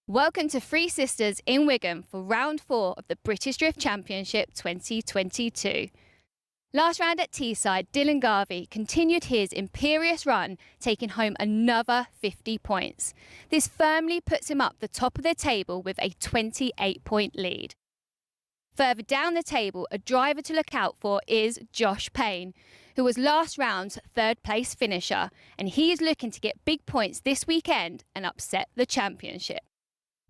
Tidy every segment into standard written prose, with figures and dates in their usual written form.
Welcome to Three Sisters in Wigan for round 4 of the British Drift Championship 2022. Last round at Teesside, Dylan Garvey continued his imperious run, taking home another 50 points. This firmly puts him up the top of the table with a 28-point lead. Further down the table, a driver to look out for is Josh Payne, who was last round's third-place finisher, and he is looking to get big points this weekend and upset the championship.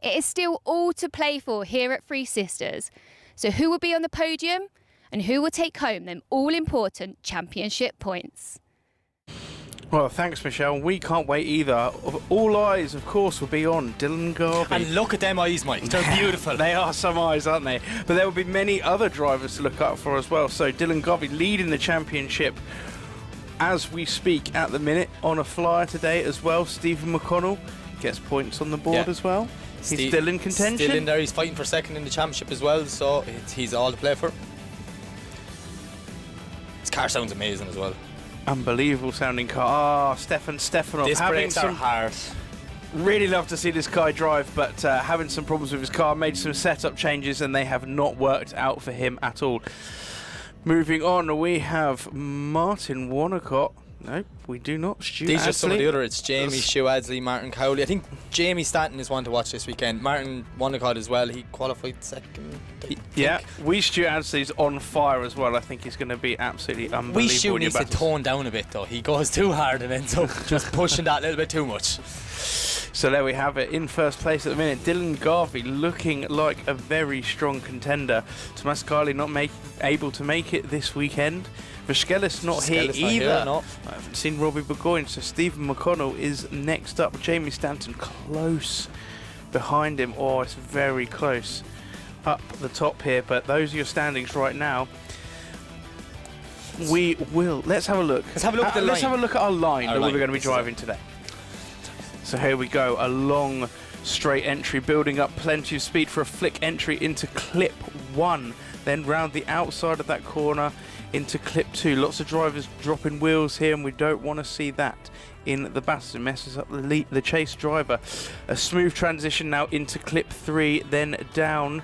It is still all to play for here at Three Sisters. So who will be on the podium and who will take home them all-important championship points? Well, thanks, Michelle. We can't wait either. All eyes, of course, will be on Dylan Garvey. And look at them eyes, Mike. They're beautiful. They are some eyes, aren't they? But there will be many other drivers to look out for as well. So Dylan Garvey leading the championship as we speak at the minute on a flyer today as well. Stephen McConnell gets points on the board as well. He's still in contention. Still in there. He's fighting for second in the championship as well, so he's all to play for. His car sounds amazing as well. Unbelievable sounding car. Stefan Stefanov. Disc brakes are hard. Really love to see this guy drive, but having some problems with his car, made some setup changes and they have not worked out for him at all. Moving on, we have Martin Wonnacott. No, we do not. Stu These Adsley. are some of the other. It's Jamie, Stu Adsley, Martin Cowley. I think Jamie Stanton is one to watch this weekend. Martin Wonnacott as well. He qualified second. Yeah, Stu Adsley's on fire as well. I think he's going to be absolutely unbelievable. Stu needs to tone down a bit though. He goes too hard and ends up just pushing that a little bit too much. So there we have it. In first place at the minute, Dylan Garvey looking like a very strong contender. Tomas Carley not able to make it this weekend. Vaskelis not here either. I haven't seen Robbie Burgoyne, so Stephen McConnell is next up. Jamie Stanton close behind him. Oh, it's very close up the top here, but those are your standings right now. We will. Let's have a look. Let's have a look at the line. Let's have a look at our line that we're going to be driving today. So here we go, a long straight entry, building up plenty of speed for a flick entry into clip 1, then round the outside of that corner into clip 2. Lots of drivers dropping wheels here, and we don't want to see that in the battle. It messes up the chase driver. A smooth transition now into clip 3, then down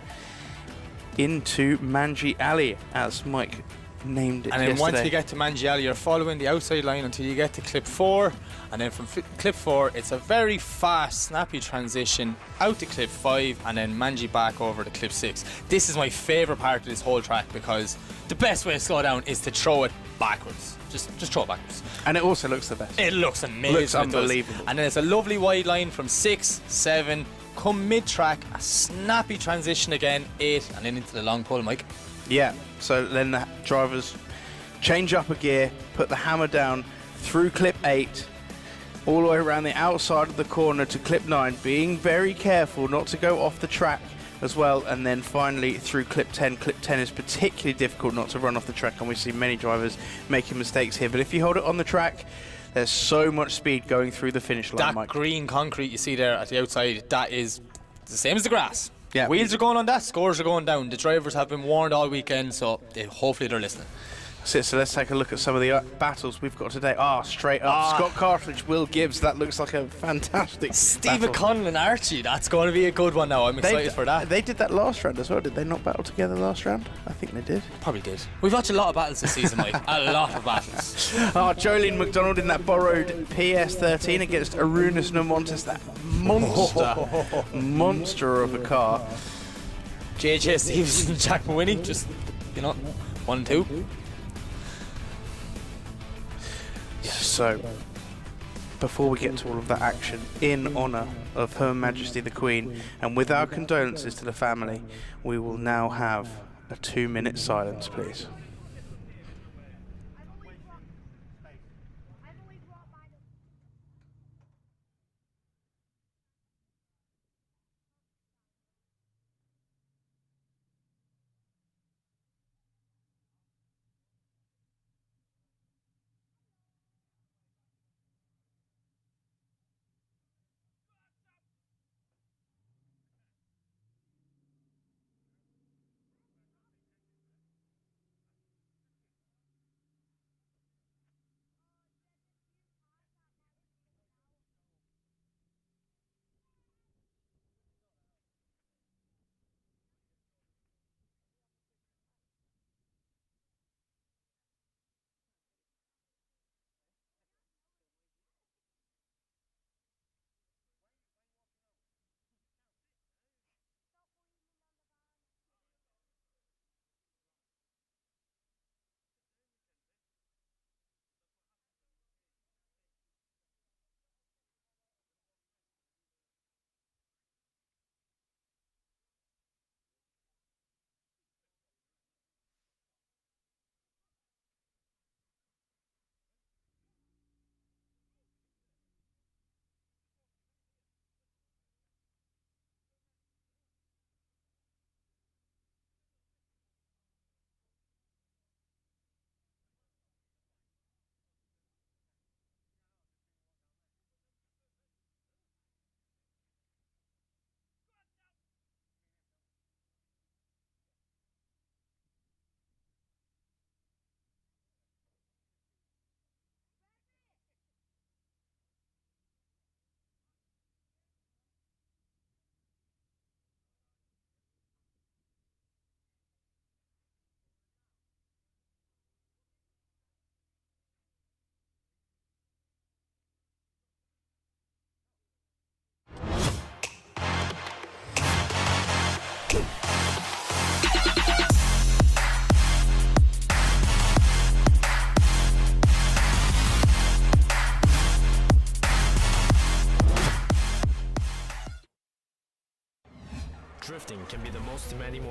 into Manji Alley, as Mike named it. And then yesterday. once you get to Manji Alley, you're following the outside line until you get to clip 4, and then from clip 4 it's a very fast snappy transition out to clip 5 and then Manji back over to clip 6. This is my favourite part of this whole track because the best way to slow down is to throw it backwards. Just throw it backwards. And it also looks the best. It looks amazing. Looks unbelievable. And then it's a lovely wide line from 6, 7, come mid-track, a snappy transition again, 8, and then into the long pull, Mike. Yeah, so then the drivers change up a gear, put the hammer down through clip 8, all the way around the outside of the corner to clip 9, being very careful not to go off the track as well, and then finally through clip 10. Clip 10 is particularly difficult not to run off the track, and we see many drivers making mistakes here, but if you hold it on the track, there's so much speed going through the finish line, that Mike. green concrete you see there at the outside, that is the same as the grass. Yeah. Wheels are going on that, scores are going down. The drivers have been warned all weekend, so hopefully they're listening. So let's take a look at some of the battles we've got today. Straight up. Scott Cartledge, Will Gibbs. That looks like a fantastic Steve battle. McConnell and Archie, that's going to be a good one now. I'm excited for that. They did that last round as well. Did they not battle together last round? I think they did. Probably did. We've watched a lot of battles this season, Mike. A lot of battles. Jolene McDonald in that borrowed PS13 against Arunas Namontes. That monster of a car. JJ Stevenson, Jack Mawhinney, just, 1 and 2. So, before we get to all of that action, in honour of Her Majesty the Queen, and with our condolences to the family, we will now have a 2-minute silence, please.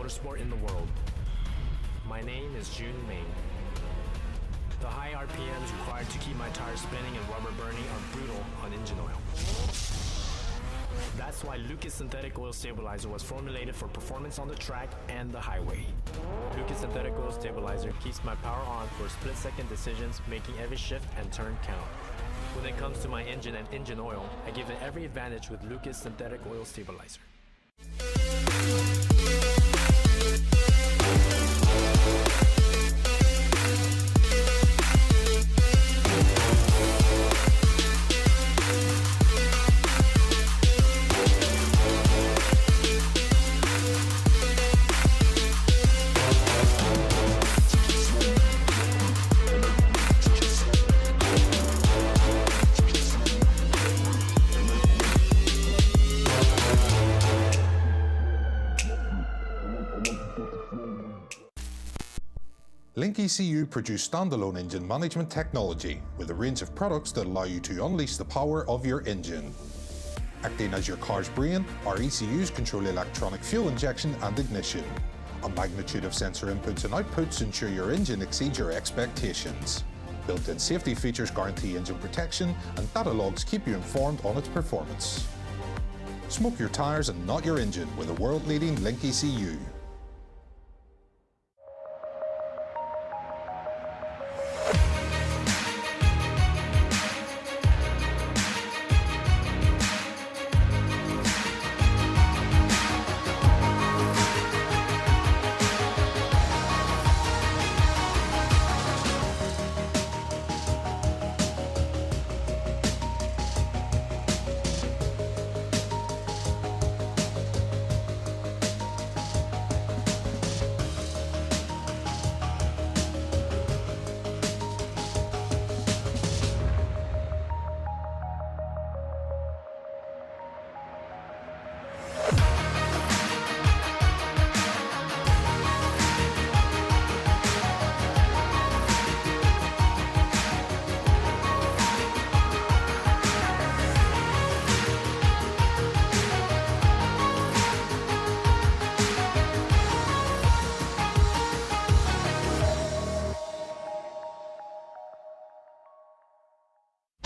motorsport in the world. My name is Jun Main. The high RPMs required to keep my tires spinning and rubber burning are brutal on engine oil. That's why Lucas Synthetic Oil Stabilizer was formulated for performance on the track and the highway. Lucas Synthetic Oil Stabilizer keeps my power on for split-second decisions, making every shift and turn count. When it comes to my engine and engine oil, I give it every advantage with Lucas Synthetic Oil Stabilizer. Link ECU produce standalone engine management technology with a range of products that allow you to unleash the power of your engine. Acting as your car's brain, our ECUs control electronic fuel injection and ignition. A magnitude of sensor inputs and outputs ensure your engine exceeds your expectations. Built-in safety features guarantee engine protection, and data logs keep you informed on its performance. Smoke your tires and not your engine with a world-leading Link ECU.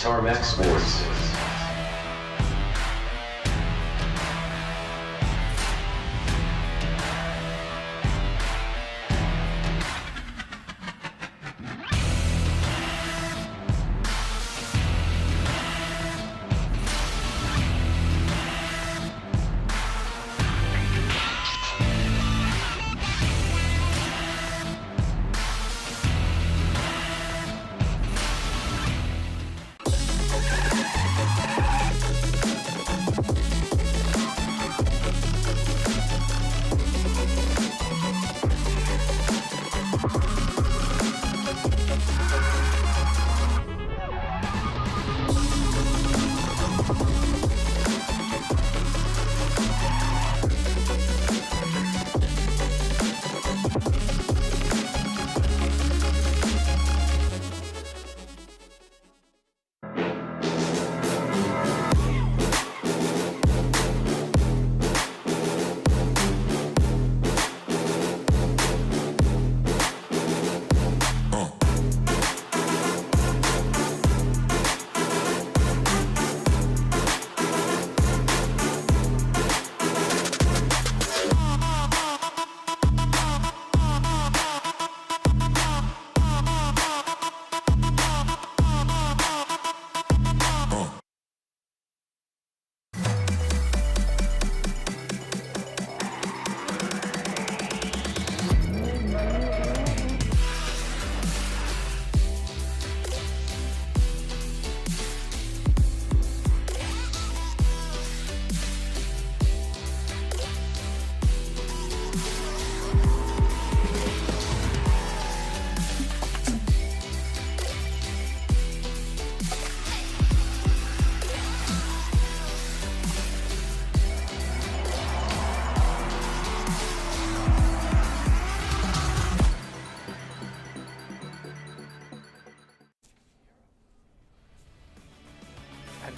Tarmac Sports.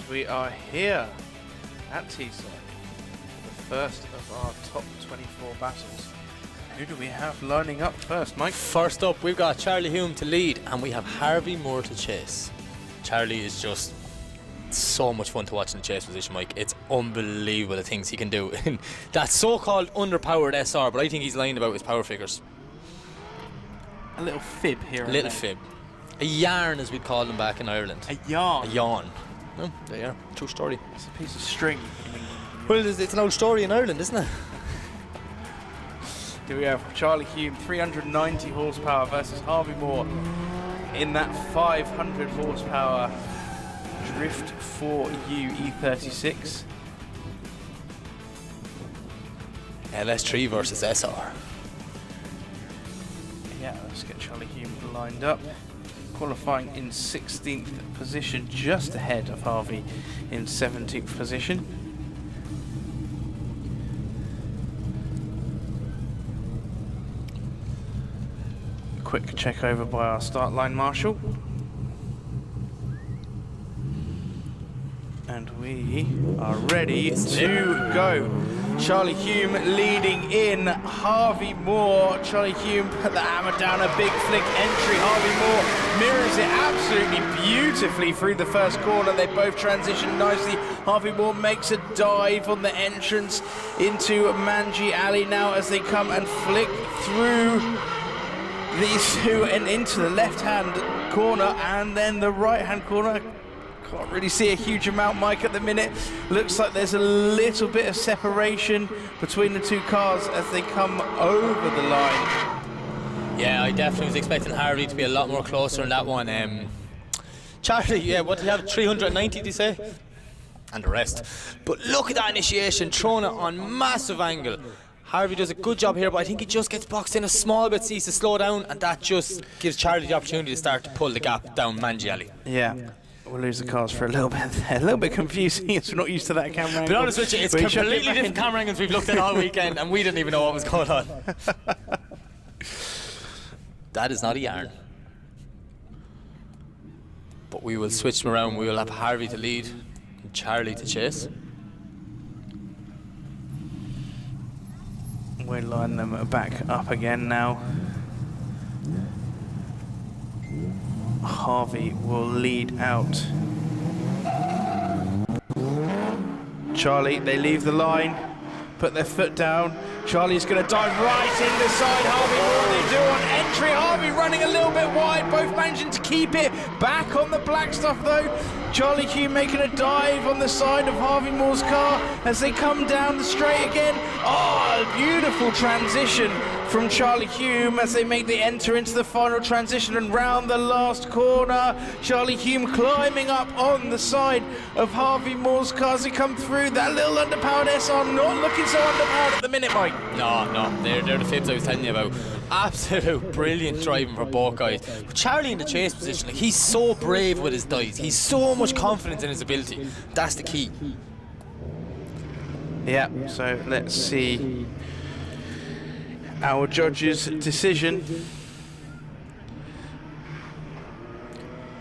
We are here at Teesside, the first of our top 24 battles. Who do we have lining up first, Mike? First up, we've got Charlie Hume to lead, and we have Harvey Moore to chase. Charlie is just so much fun to watch in the chase position, Mike. It's unbelievable the things he can do in that so-called underpowered SR, but I think he's lying about his power figures. A little fib here. A little fib. A yarn, as we'd call them back in Ireland. A yarn. A yawn. No, there you are. True story. It's a piece of string. Well, it's an old story in Ireland, isn't it? Here we have Charlie Hume, 390 horsepower versus Harvey Moore in that 500 horsepower Drift 4U E36. LS3 versus SR. Yeah, let's get Charlie Hume lined up. Qualifying in 16th position, just ahead of Harvey in 17th position. Quick check over by our start line marshal. And we are ready to go. Charlie Hume leading in, Harvey Moore. Charlie Hume put the hammer down, a big flick entry. Harvey Moore mirrors it absolutely beautifully through the first corner. They both transition nicely. Harvey Moore makes a dive on the entrance into Manji Alley now as they come and flick through these two and into the left-hand corner and then the right-hand corner. Can't really see a huge amount, Mike, at the minute. Looks like there's a little bit of separation between the two cars as they come over the line. Yeah, I definitely was expecting Harvey to be a lot more closer in that one. Charlie, yeah, what did he have? 390, did you say? And the rest. But look at that initiation, throwing it on massive angle. Harvey does a good job here, but I think he just gets boxed in a small bit, sees to slow down, and that just gives Charlie the opportunity to start to pull the gap down Manji Alley. Yeah. We'll lose the cars for a little bit there. A little bit confusing as we're not used to that camera angle. Be honest with you, it's completely different camera angles we've looked at all weekend, and we didn't even know what was going on. That is not a yarn. But we will switch them around. We will have Harvey to lead and Charlie to chase. We'll line them back up again now. Harvey will lead out. Charlie, they leave the line, put their foot down. Charlie's going to dive right in the side. Harvey, what do they do on entry? Harvey running a little bit wide, both managing to keep it back on the black stuff though. Charlie Hume making a dive on the side of Harvey Moore's car as they come down the straight again. Oh, a beautiful transition from Charlie Hume as they make the enter into the final transition and round the last corner. Charlie Hume climbing up on the side of Harvey Moore's car as they come through. That little underpowered SR not looking so underpowered at the minute, Mike. No, they're the fibs I was telling you about. Absolute brilliant driving for both guys. But Charlie in the chase position, like, he's so brave with his dives. He's so much confidence in his ability. That's the key. Yeah, so let's see our judge's decision.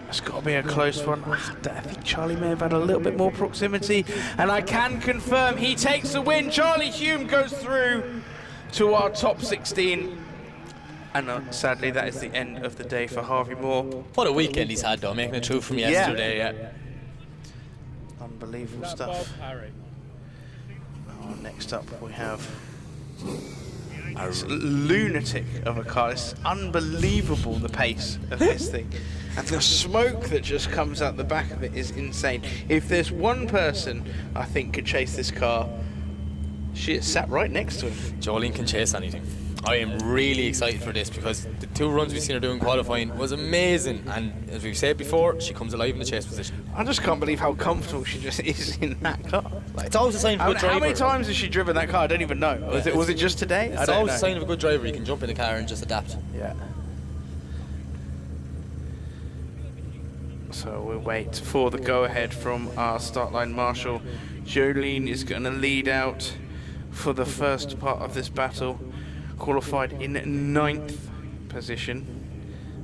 It's got to be a close one. I think Charlie may have had a little bit more proximity, and I can confirm he takes the win. Charlie Hume goes through to our top 16. And sadly, that is the end of the day for Harvey Moore. What a weekend he's had, though, making it through from yesterday. Yeah. Unbelievable stuff. Oh, next up, we have this lunatic of a car. It's unbelievable, the pace of this thing. And the smoke that just comes out the back of it is insane. If there's one person I think could chase this car, she is sat right next to him. Jolene can chase anything. I am really excited for this because the two runs we've seen her doing qualifying was amazing, and as we've said before, she comes alive in the chase position. I just can't believe how comfortable she just is in that car. Like, it's always a sign of a good driver. How many times has she driven that car? I don't even know. Was it just today? It's always a sign of a good driver. You can jump in the car and just adapt. Yeah. So we'll wait for the go-ahead from our start line marshal. Jolene is going to lead out for the first part of this battle. Qualified in 9th position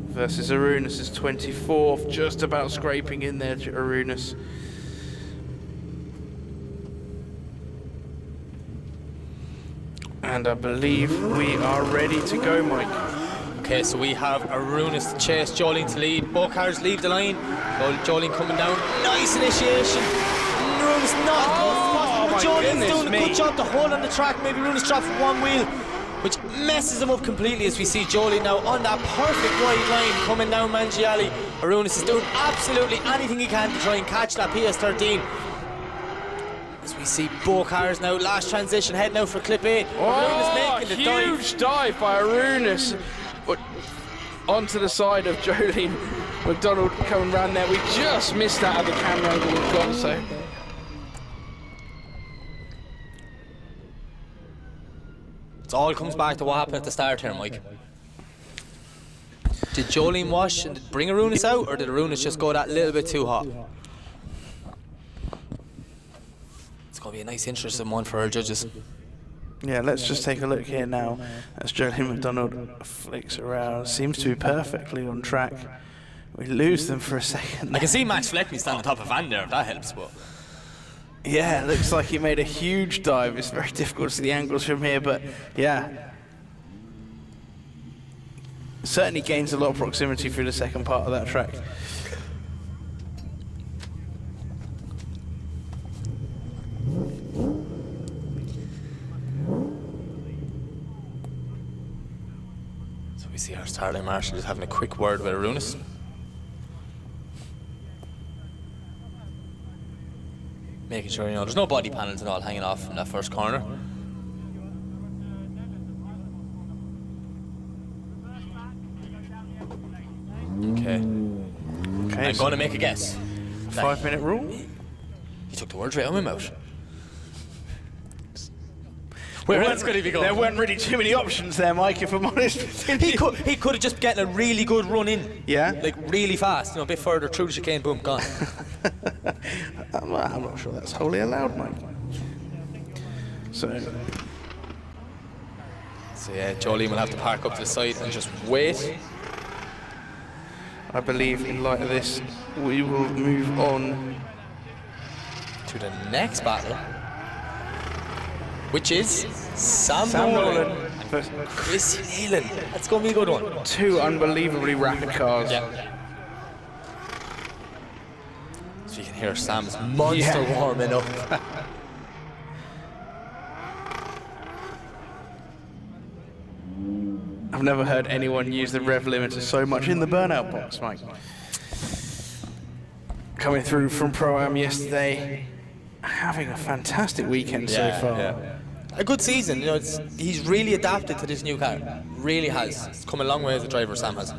versus Arunas is 24th, just about scraping in there to Arunas. And I believe we are ready to go, Mike. Okay, so we have Arunas to chase, Jolene to lead. Both cars leave the line. Jolene coming down. Nice initiation. Arunas not. Oh, Jolene's doing a good job to hold on the track. Maybe Arunas drops one wheel, which messes him up completely as we see Jolene now on that perfect right line coming down Mangiali. Arunas is doing absolutely anything he can to try and catch that PS13. As we see both cars now, last transition, head now for clip 8. Arunas making the huge dive by Arunas. But onto the side of Jolene McDonald coming round there. We just missed that at the camera angle we've got, so. It all comes back to what happened at the start here, Mike. Did Jolene wash and bring Arunas out, or did Arunas just go that little bit too hot? It's going to be a nice, interesting one for our judges. Yeah, let's just take a look here now as Jolene McDonald flicks around. Seems to be perfectly on track. We lose them for a second. I can see Max Fleckney stand on top of Van there, if that helps. But yeah, looks like he made a huge dive. It's very difficult to see the angles from here, but yeah. Certainly gains a lot of proximity through the second part of that track. So we see our starting marshal just having a quick word with Arunas. Making sure, there's no body panels and all hanging off in that first corner. Okay. I'm going to make a guess. 5-minute rule? He took the words right out of my mouth. Where else could he be going? There weren't really too many options there, Mike, if I'm honest. He could have just gotten a really good run in. Yeah? Like really fast, a bit further through the chicane, boom, gone. I'm not sure that's wholly allowed, Mike. So yeah, Jolene will have to park up to the side and just wait. I believe in light of this, we will move on to the next battle, which is Sam Nolan versus Chris Nealon. That's going to be a good one. Two unbelievably rapid cars. Yeah. So you can hear Sam's monster warming up. I've never heard anyone use the rev limiter so much in the burnout box, Mike. Coming through from Pro-Am yesterday, having a fantastic weekend so far. Yeah. A good season, he's really adapted to this new car. Really has. It's come a long way as a driver, Sam has.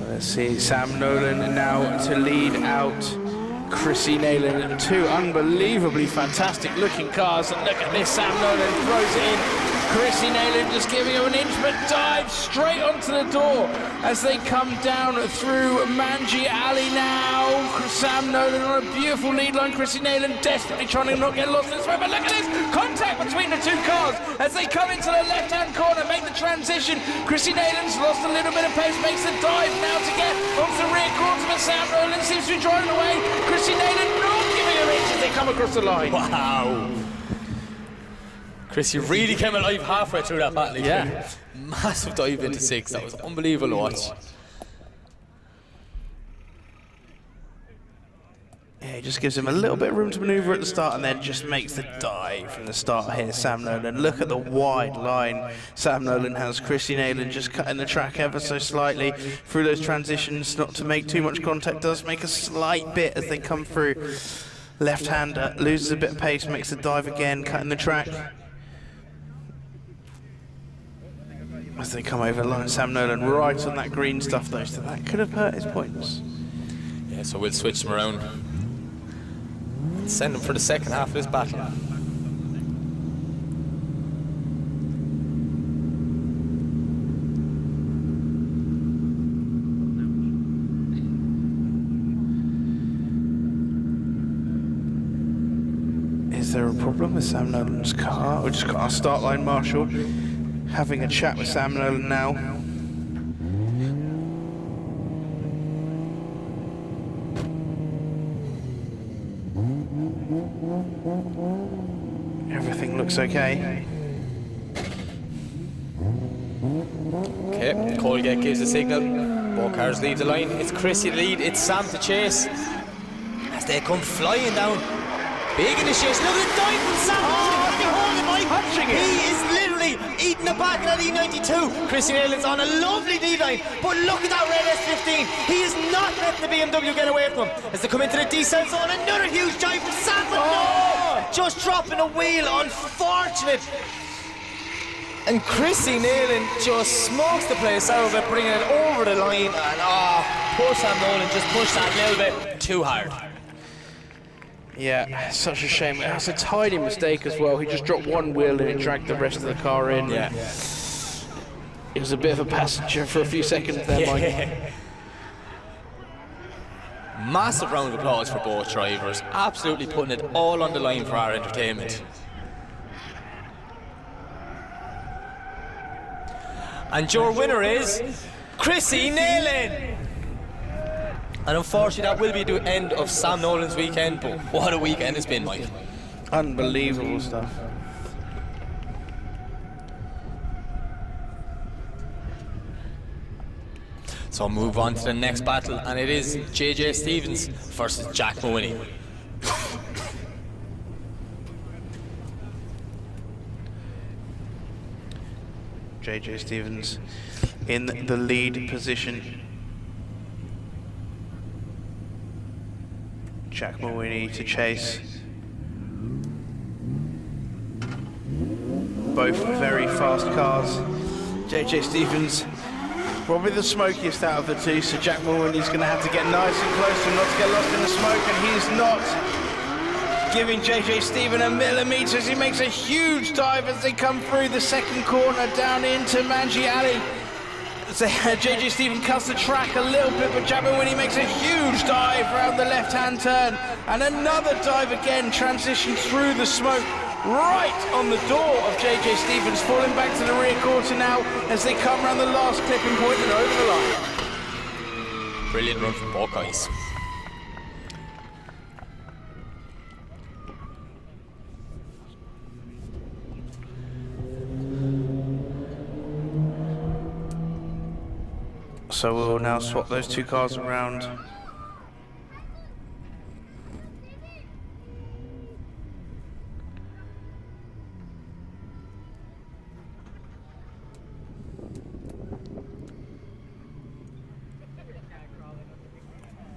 Let's see, Sam Nolan now to lead out Chrissy Nealon. Two unbelievably fantastic looking cars. And look at this, Sam Nolan throws it in. Chrissy Nealon just giving him an inch, but dives straight onto the door as they come down through Manji Alley now. Sam Nolan on a beautiful lead line. Chrissy Nealon desperately trying to not get lost in this way, but look at this contact between the two cars as they come into the left-hand corner, make the transition. Chrissy Nealon's lost a little bit of pace, makes the dive now to get onto the rear quarter, but Sam Nolan seems to be driving away. Chrissy Nealon not giving her inch as they come across the line. Wow. Chris, you really came alive halfway through that battle. Yeah. Massive dive into 6. That was unbelievable to watch. Yeah, he just gives him a little bit of room to manoeuvre at the start and then just makes the dive from the start here, Sam Nolan. Look at the wide line Sam Nolan has. Chrissy Nealon just cutting the track ever so slightly through those transitions, not to make too much contact, does make a slight bit as they come through. Left-hander loses a bit of pace, makes the dive again, cutting the track. As they come over the line, Sam Nolan right on that green stuff though, so that could have hurt his points. Yeah, so we'll switch them around and send them for the second half of this battle. Is there a problem with Sam Nolan's car? We just got our start line marshal having a chat with Sam Nolan now. Everything looks okay. Okay, Colgate gives the signal. Both cars leave the line. It's Chrissy to lead, it's Sam to chase. As they come flying down. Big in the chase. Look at the dive from Sam. He is literally eating the back of that E92. Chrissy Nayland's on a lovely lead line, but look at that red S15. He is not letting the BMW get away from him. As they come into the descent zone, another huge dive from Sam, but no! Just dropping a wheel, unfortunate. And Chrissy Nayland just smokes the place out of it, bringing it over the line, and poor Sam Nolan just pushed that a little bit too hard. Yeah, such a shame. That's a tiny mistake as well. He just dropped one wheel and it dragged the rest of the car in. Yeah. It was a bit of a passenger for a few seconds there, Mike. Massive round of applause for both drivers. Absolutely putting it all on the line for our entertainment. And your winner is Chrissy Nayland. And unfortunately that will be the end of Sam Nolan's weekend, but what a weekend it's been, Mike. Unbelievable stuff. So move on to the next battle, and it is JJ Stevens versus Jack Mawhinney. JJ Stevens in the lead position. Jack Mawhinney to chase. Both very fast cars. JJ Stevens probably the smokiest out of the two, so Jack Mawhinney's going to have to get nice and close to him not to get lost in the smoke, and he's not giving JJ Stevens a millimetre as he makes a huge dive as they come through the second corner down into Manji Alley. So JJ Stevens cuts the track a little bit, but Jack Mawhinney makes a huge dive around the left-hand turn, and another dive again, transition through the smoke, right on the door of JJ Stevens, falling back to the rear quarter now as they come around the last clipping point and over the line. Brilliant run from both guys. So we'll now swap those two cars around.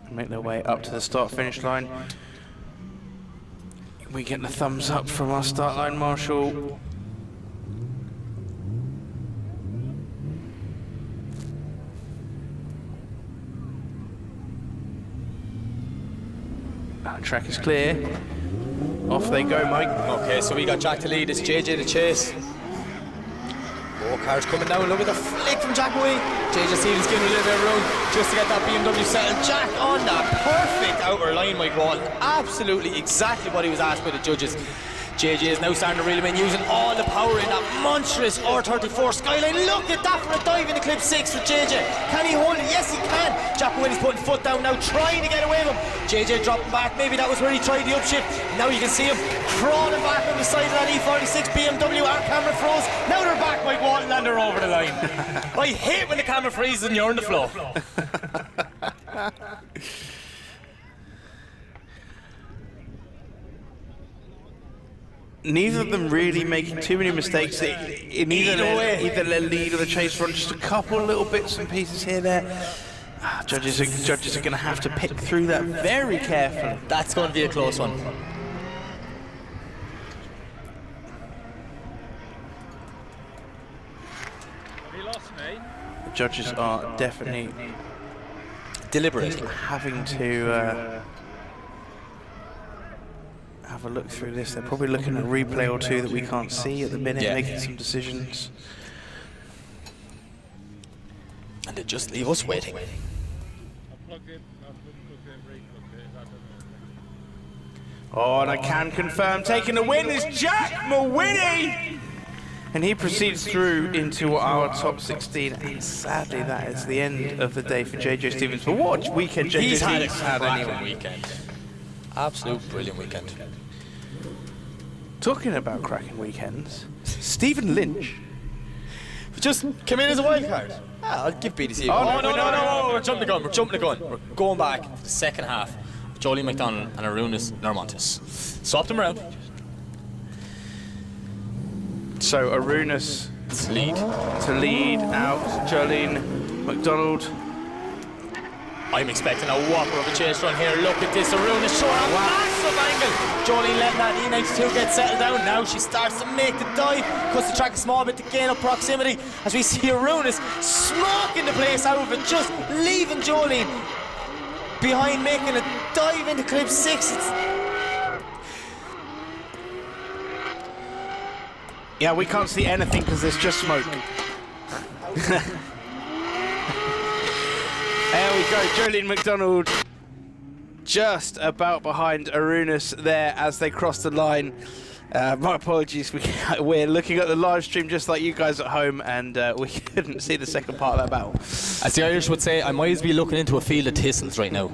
Make their way up to the start-finish line. We get the thumbs up from our start line marshal. Track is clear. Off they go, Mike. Okay, so we got Jack to lead, it's JJ to chase. Both cars coming down, look at the flick from Jack away. JJ Stevens giving a little bit of room just to get that BMW settled. Jack on that perfect outer line, Mike Wall. Absolutely exactly what he was asked by the judges. JJ is now starting to reel him in, using all the power in that monstrous R34 Skyline. Look at that for a dive in the clip 6 for JJ. Can he hold it? Yes, he can. Jack Mawhinney's putting foot down now, trying to get away with him. JJ dropping back. Maybe that was where he tried the upshift. Now you can see him crawling back on the side of that E46 BMW. Our camera froze. Now they're back, Mike Walton, and they're over the line. I hate when the camera freezes and you're in the flow. Neither of them really making too many mistakes in either their lead or the chase front. Just a couple little bits and pieces here there. Judges are going to have to pick through that very carefully. That's going to be a close one. The judges are definitely deliberating, having to have a look through this. They're probably looking at a replay or two that we can't see at the minute, making some decisions. And they just leave us waiting. Oh, and I can confirm, taking the win is Jack Mawhinney! And he proceeds through into our top 16. And sadly, that is the end of the day for JJ Stevens. But what weekend JJ Stevens had anyway weekend. Absolute brilliant weekend. Talking about cracking weekends, Stephen Lynch. Just come in as a wild card. I'll give BDC a go. Oh, no. We're jumping the gun. We're going back to the second half. Jolene McDonald and Arunas Normontis. Swap them around. So Arunas To lead out Jolene McDonald. I'm expecting a whopper of a chase run here. Look at this. Arunas showing a massive angle. Jolene letting that E92 get settled down. Now she starts to make the dive. Cuts the track a small bit to gain up proximity. As we see Arunas smoking the place out of it. Just leaving Jolene behind, making a dive into clip 6. Yeah, we can't see anything because there's just smoke. There we go, Jolene McDonald just about behind Arunas there as they cross the line. My apologies, we're looking at the live stream just like you guys at home, and we couldn't see the second part of that battle. As the Irish would say, I might as well be looking into a field of thistles right now.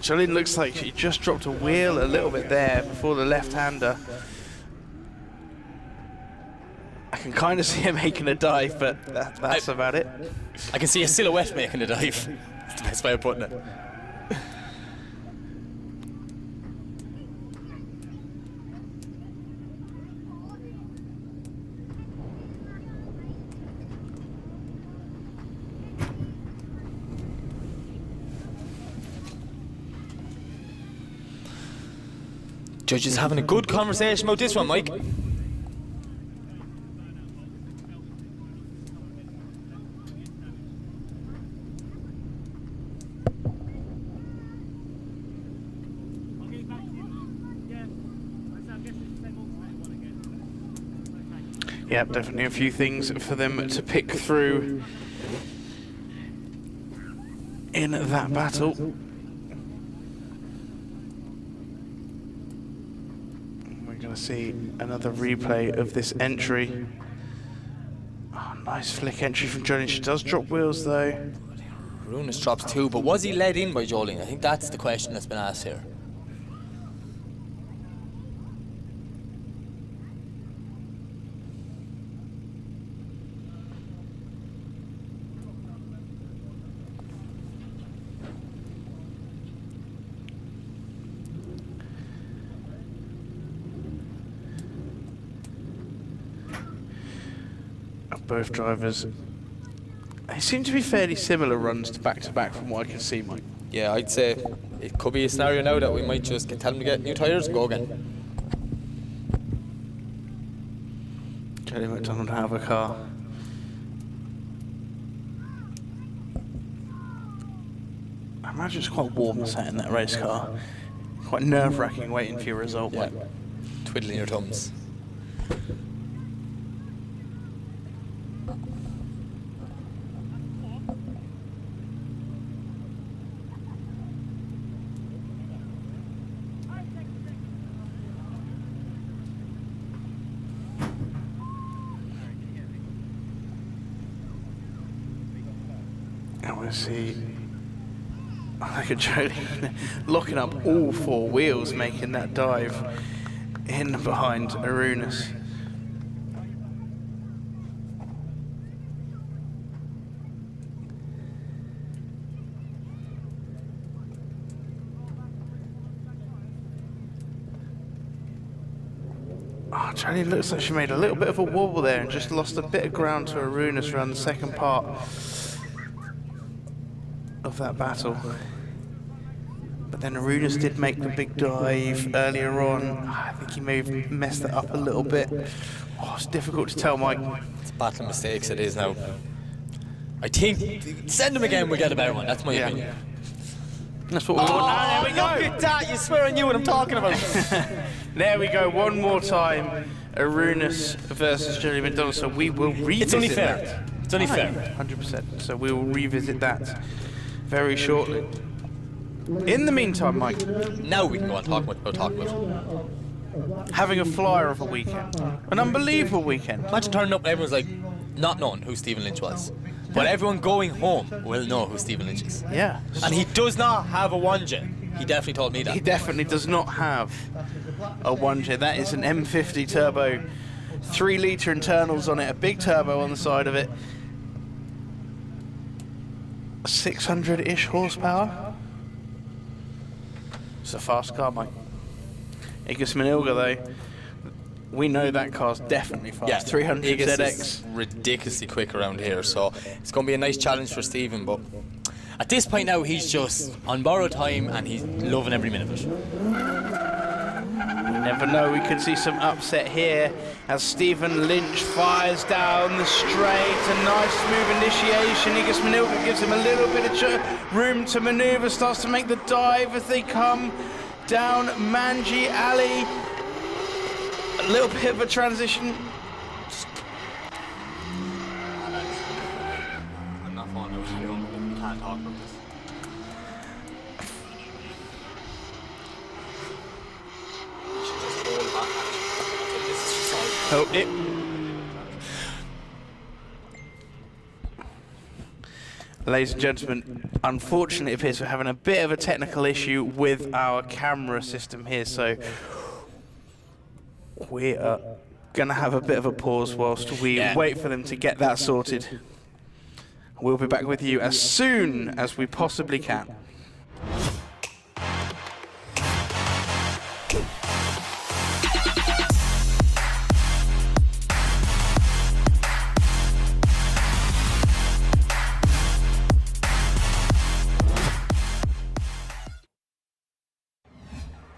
Jolene looks like she just dropped a wheel a little bit there before the left-hander. I can kind of see her making a dive, but that's about it. I can see a silhouette making a dive. That's the best way of putting it. Judges having a good conversation about this one, Mike. Yeah, definitely a few things for them to pick through in that battle. We're going to see another replay of this entry. Oh, nice flick entry from Jolene. She does drop wheels though. Arunas drops 2, but was he led in by Jolene? I think that's the question that's been asked here. Both drivers, they seem to be fairly similar runs to back from what I can see, Mike. Yeah, I'd say it could be a scenario now that we might just tell them to get new tyres and go again. Jolene McDonald have a car. I imagine it's quite warm sat in that race car. Quite nerve-wracking waiting for your result, Yeah. Mike. Twiddling your thumbs. And we'll see. Look at Jolene locking up all 4 wheels, making that dive in behind Arunas. Oh, Jolene looks like she made a little bit of a wobble there and just lost a bit of ground to Arunas around the second part of that battle. But then Arunas did make the big dive earlier on. I think he may have messed that up a little bit. Oh, it's difficult to tell, Mike. It's battle mistakes, it is now. I think, send him again, we'll get a better one. That's my opinion. That's what we want. Oh, there we go. Look at that, you swear I knew what I'm talking about. There we go, one more time. Arunas versus Jolene McDonald, so we will revisit It's only fair. that. It's only fair. 100%. So we will revisit that very shortly. In the meantime, Mike, Now we can go on talking about. having a flyer of a weekend. An unbelievable weekend. Imagine turning up and everyone's like, not knowing who Stephen Lynch was. But everyone going home will know who Stephen Lynch is. Yeah. And he does not have a 1J. He definitely told me that. He definitely does not have a 1J. That is an M50 turbo, 3-litre internals on it, a big turbo on the side of it. 600-ish horsepower. It's a fast car, mate. Igis Manilga, though, we know that car's definitely fast. Yeah, 300 Igis ZX. is ridiculously quick around here, so it's going to be a nice challenge for Stephen. But at this point now, he's just on borrowed time and he's loving every minute of it. Never know, we could see some upset here as Stephen Lynch fires down the straight. A nice smooth initiation. Igis Manilga gives him a little bit of room to manoeuvre, starts to make the dive as they come down Manji Alley. A little bit of a transition. I'm not falling out. We can't talk about this. Oh, it. Ladies and gentlemen, unfortunately it appears we're having a bit of a technical issue with our camera system here, so we are going to have a bit of a pause whilst we wait for them to get that sorted. We'll be back with you as soon as we possibly can.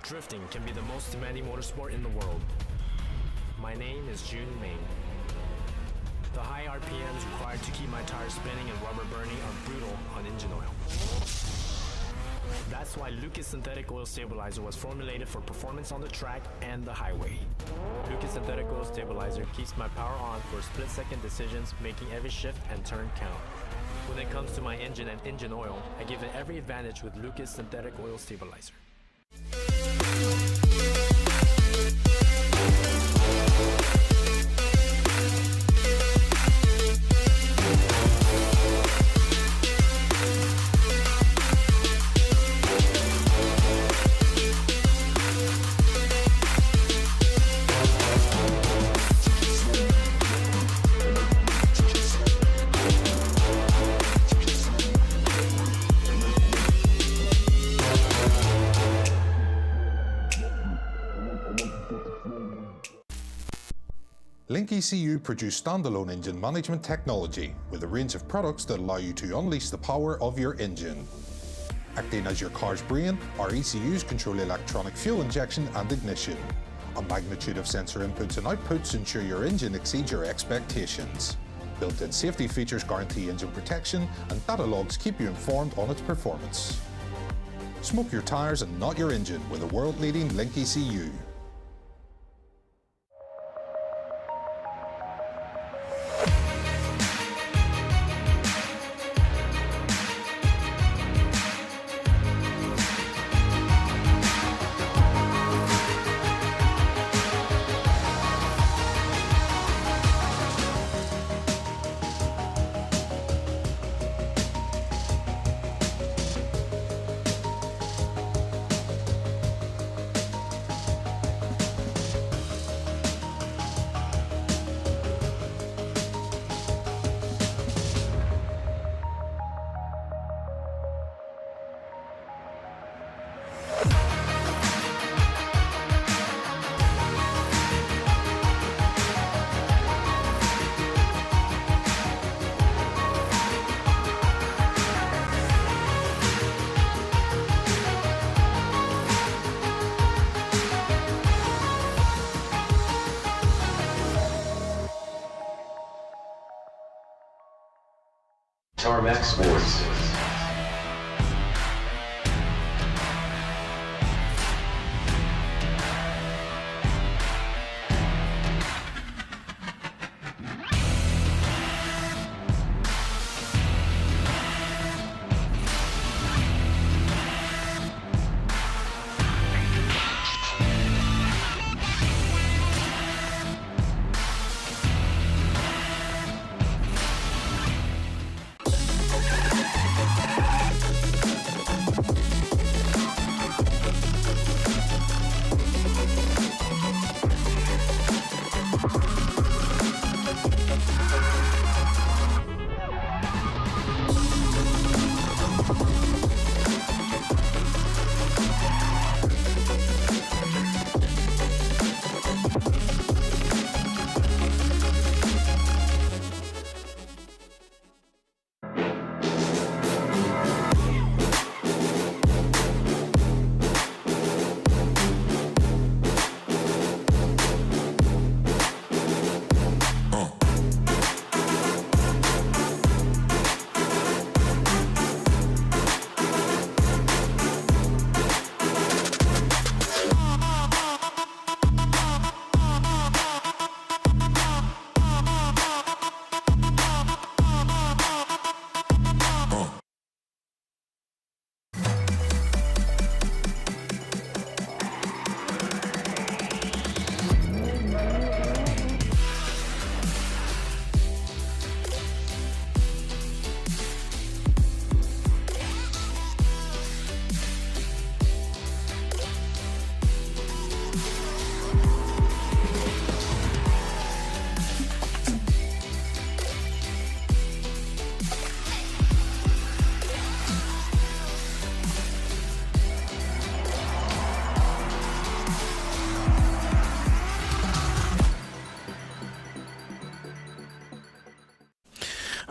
Drifting can be the most demanding motorsport in the world. My name is Jun Ming. The high RPMs required to keep my tires spinning and rubber burning are brutal on engine oil. That's why Lucas Synthetic Oil Stabilizer was formulated for performance on the track and the highway. Lucas Synthetic Oil Stabilizer keeps my power on for split-second decisions, making every shift and turn count. When it comes to my engine and engine oil, I give it every advantage with Lucas Synthetic Oil Stabilizer. Link ECU produce standalone engine management technology with a range of products that allow you to unleash the power of your engine. Acting as your car's brain, our ECUs control electronic fuel injection and ignition. A magnitude of sensor inputs and outputs ensure your engine exceeds your expectations. Built-in safety features guarantee engine protection, and data logs keep you informed on its performance. Smoke your tyres and not your engine with a world-leading Link ECU. Tarmac Sports.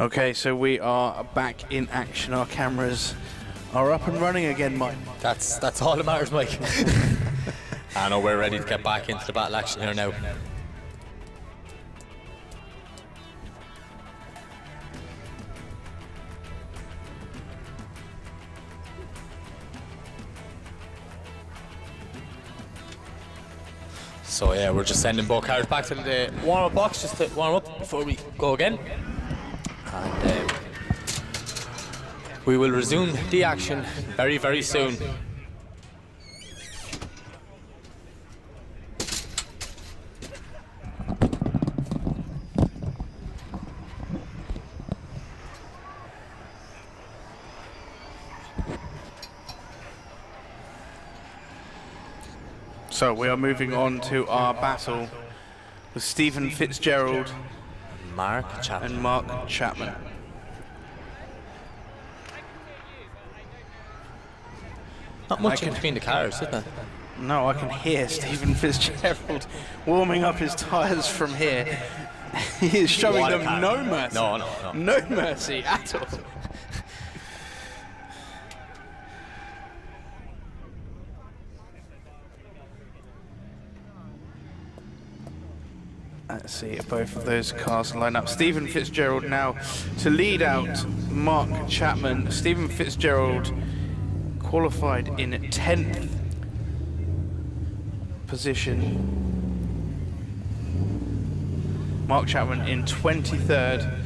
Okay, so we are back in action. Our cameras are up and running again, Mike. That's all that matters, Mike. I know we're ready to get back into the battle action here now. So yeah, we're just sending both cars back to the warm-up box just to warm up before we go again. And we will resume the action very, very soon. So we are moving on to our battle with Stephen Fitzgerald Mark Chapman. and Mark Chapman. Not much in between the cars, isn't there? No, I can hear Stephen Fitzgerald warming up his tyres from here. He is showing them no mercy. No. No mercy at all. Let's see if both of those cars line up. Stephen Fitzgerald now to lead out Mark Chapman. Stephen Fitzgerald qualified in 10th position. Mark Chapman in 23rd.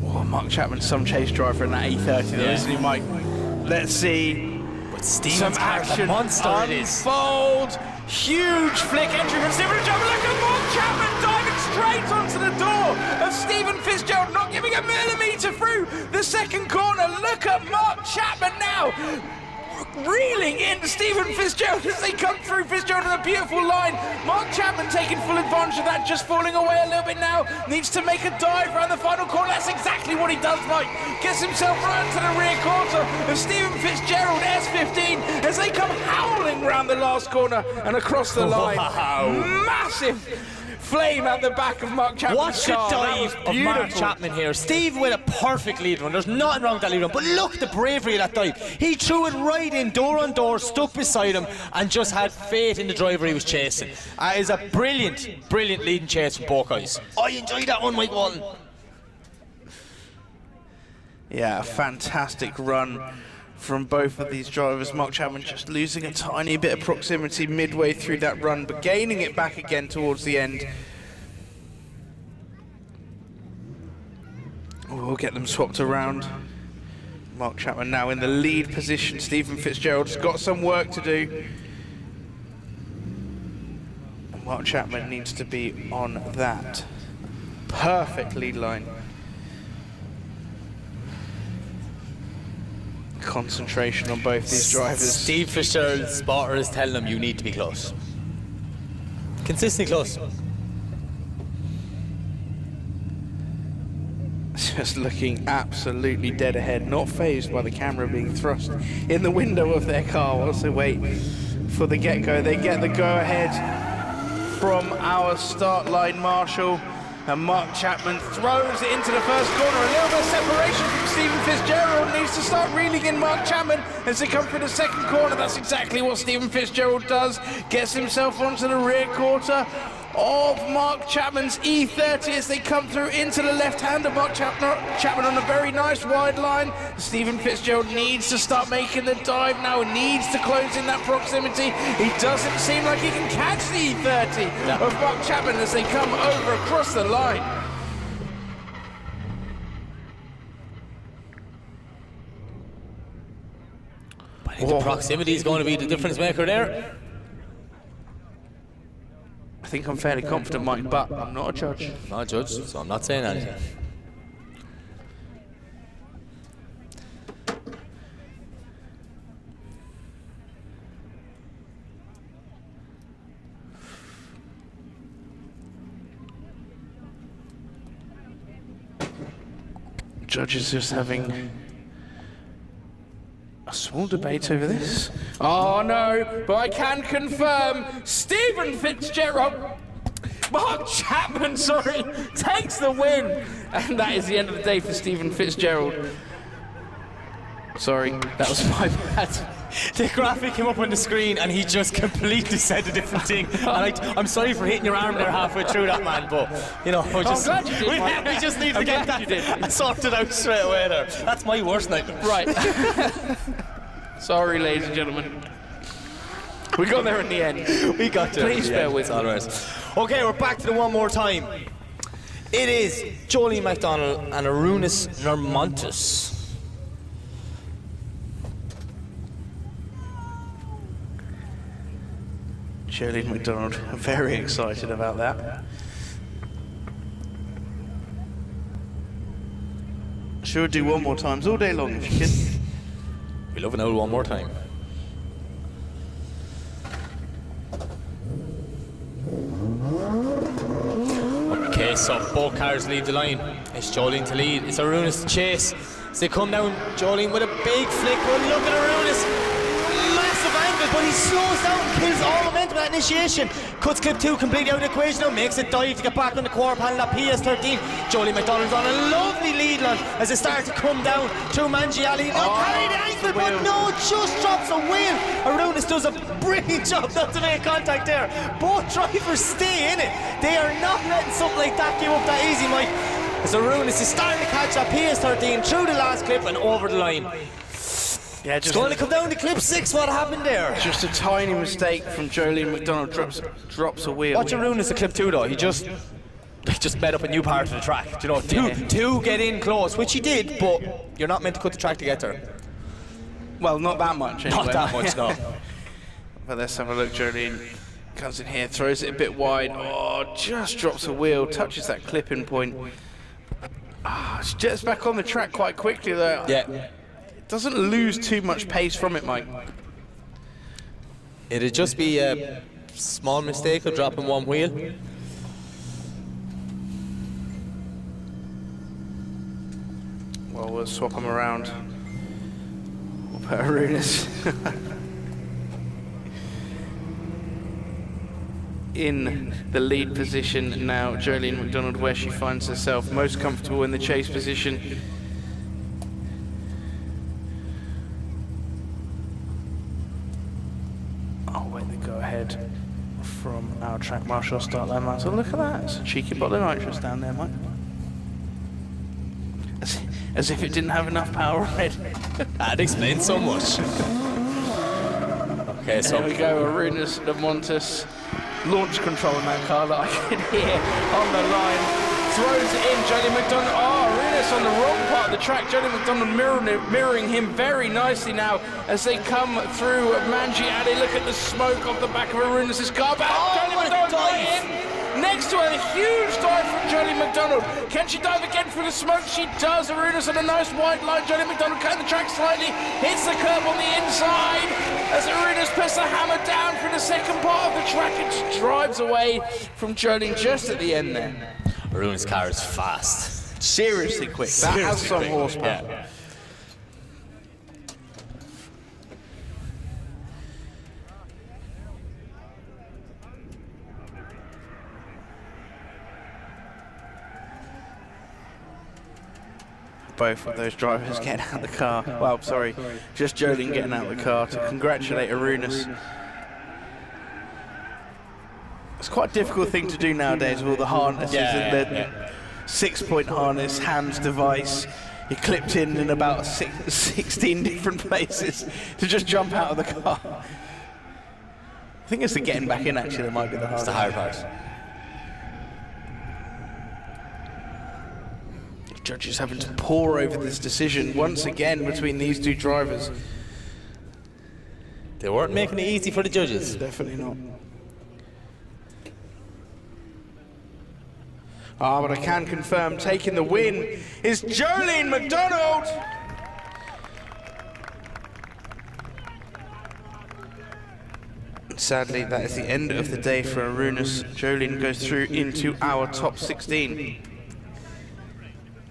Oh, Mark Chapman, some chase driver in that E30 though, isn't he, Mike? Let's see some action unfold. Huge flick entry from Stephen Fitzgerald. Look at Mark Chapman diving straight onto the door of Stephen Fitzgerald, not giving a millimetre through the second corner. Look at Mark Chapman now, reeling in Stephen Fitzgerald as they come through. Fitzgerald in a beautiful line. Mark Chapman taking full advantage of that, just falling away a little bit now. Needs to make a dive around the final corner. That's exactly what he does, Mike. Gets himself round to the rear quarter of Stephen Fitzgerald, S15, as they come howling round the last corner and across the line. Wow. Massive flame out the back of Mark Chapman's Watch the car. dive of Mark Chapman here. Steve with a perfect lead run. There's nothing wrong with that lead run, but look at the bravery of that dive. He threw it right in, door on door, stuck beside him, and just had faith in the driver he was chasing. It is a brilliant, brilliant leading chase from both guys. I enjoyed that one, Mike Walton. Yeah, a fantastic run from both of these drivers. Mark Chapman just losing a tiny bit of proximity midway through that run, but gaining it back again towards the end. We'll get them swapped around. Mark Chapman now in the lead position. Stephen Fitzgerald's got some work to do. Mark Chapman needs to be on that perfect lead line. Concentration on both these drivers. Steve Fitzgerald's spotter is telling him you need to be close. Consistently close. Just looking absolutely dead ahead, not phased by the camera being thrust in the window of their car whilst they wait for the get-go. They get the go-ahead from our start line marshal, and Mark Chapman throws it into the first corner. A little bit of separation from Stephen Fitzgerald. Needs to start reeling in Mark Chapman as they come through the second corner. That's exactly what Stephen Fitzgerald does. Gets himself onto the rear quarter of Mark Chapman's E30 as they come through into the left hand of Mark Chapman on a very nice wide line. Stephen Fitzgerald needs to start making the dive now, needs to close in that proximity. He doesn't seem like he can catch the E30 of Mark Chapman as they come over across the line. I think the proximity is going to be the difference maker there. I think I'm fairly confident, Mike, but I'm not a judge. I'm not a judge, so I'm not saying anything. Judges just having a small debate over this. Oh no, but I can confirm Stephen Fitzgerald Mark Chapman, sorry, takes the win. And that is the end of the day for Stephen Fitzgerald. Sorry, that was my bad. The graphic came up on the screen and he just completely said a different thing. And I'm sorry for hitting your arm there halfway through that, man, but you know, I'm glad you did, we just need to get that sorted out straight away there. That's my worst nightmare. Right. Sorry, ladies and gentlemen. We got there in the end. We got there. Please bear with me. Okay, we're back to the one more time. It is Jolene McDonald and Arunas Normontis. Jolene McDonald, very excited about that. Sure, do one more times all day long if you can. We love an old one more time. Okay, so both cars leave the line. It's Jolene to lead. It's Arunas to chase. As they come down, Jolene with a big flick. But look at Arunas. Massive angle, but he slows down, kills all momentum at initiation. Cuts clip 2 completely out of the equation now. Makes it dive to get back on the quarter panel at PS13. Jolene McDonald's on a lovely lead line as they start to come down through Mangiali. Carry the ankle, but no, just drops a wheel. Arunas does a brilliant job not to make contact there. Both drivers stay in it. They are not letting something like that give up that easy, Mike. As Arunas is starting to catch that PS13 through the last clip and over the line. Yeah, It's going to come down to clip 6. What happened there? Just a tiny mistake from Jolene McDonald. Drops a wheel. Watch Arunas at clip 2 though. He just made up a new part of the track. You know, two get in close, which he did, but you're not meant to cut the track to get there. Well, not that much anyway. Not that much, no. But let's have a look. Jolene comes in here, throws it a bit wide. Oh, just drops a wheel, touches that clipping point. She jets back on the track quite quickly though. Yeah. Doesn't lose too much pace from it, Mike. It'd just be a small mistake of dropping one wheel. Well, we'll swap them around. We'll put Arunas in the lead position now. Jolene McDonald, where she finds herself most comfortable in the chase position. Ahead from our track marshal start line lights. So look at that, it's a cheeky bottle of nitrous down there, Mike. As if it didn't have enough power already. That explains so much. Okay, so there we go, Arunas Normontis. Launch control in that car that I can hear on the line. Throws it in, Jolene McDonald. Oh, Arunas on the wrong part of the track. Jolene McDonald mirroring him very nicely now as they come through Manji Alley. Look at the smoke off the back of Arunas' car. But Jolene McDonald got in next to a huge dive from Jolene McDonald. Can she dive again through the smoke? She does. Arunas on a nice wide line. Jolene McDonald cutting the track slightly. Hits the curb on the inside as Arunas puts the hammer down for the second part of the track. It just drives away from Jolene just at the end there. Arunas' car is fast. Seriously quick. That has some horsepower. Yeah. Both of those drivers getting out of the car. Well, sorry, just Jolene getting out of the car to congratulate Arunas. It's quite a difficult thing to do nowadays with all the harnesses and the 6-point harness, hands device. You're clipped in about 16 different places to just jump out of the car. I think it's the getting back in actually that might be the hardest. It's the hard part. Judges having to pore over this decision once again between these two drivers. They weren't making it easy for the judges. Definitely not. But I can confirm taking the win is Jolene McDonald. Sadly, that is the end of the day for Arunas. Jolene goes through into our top 16.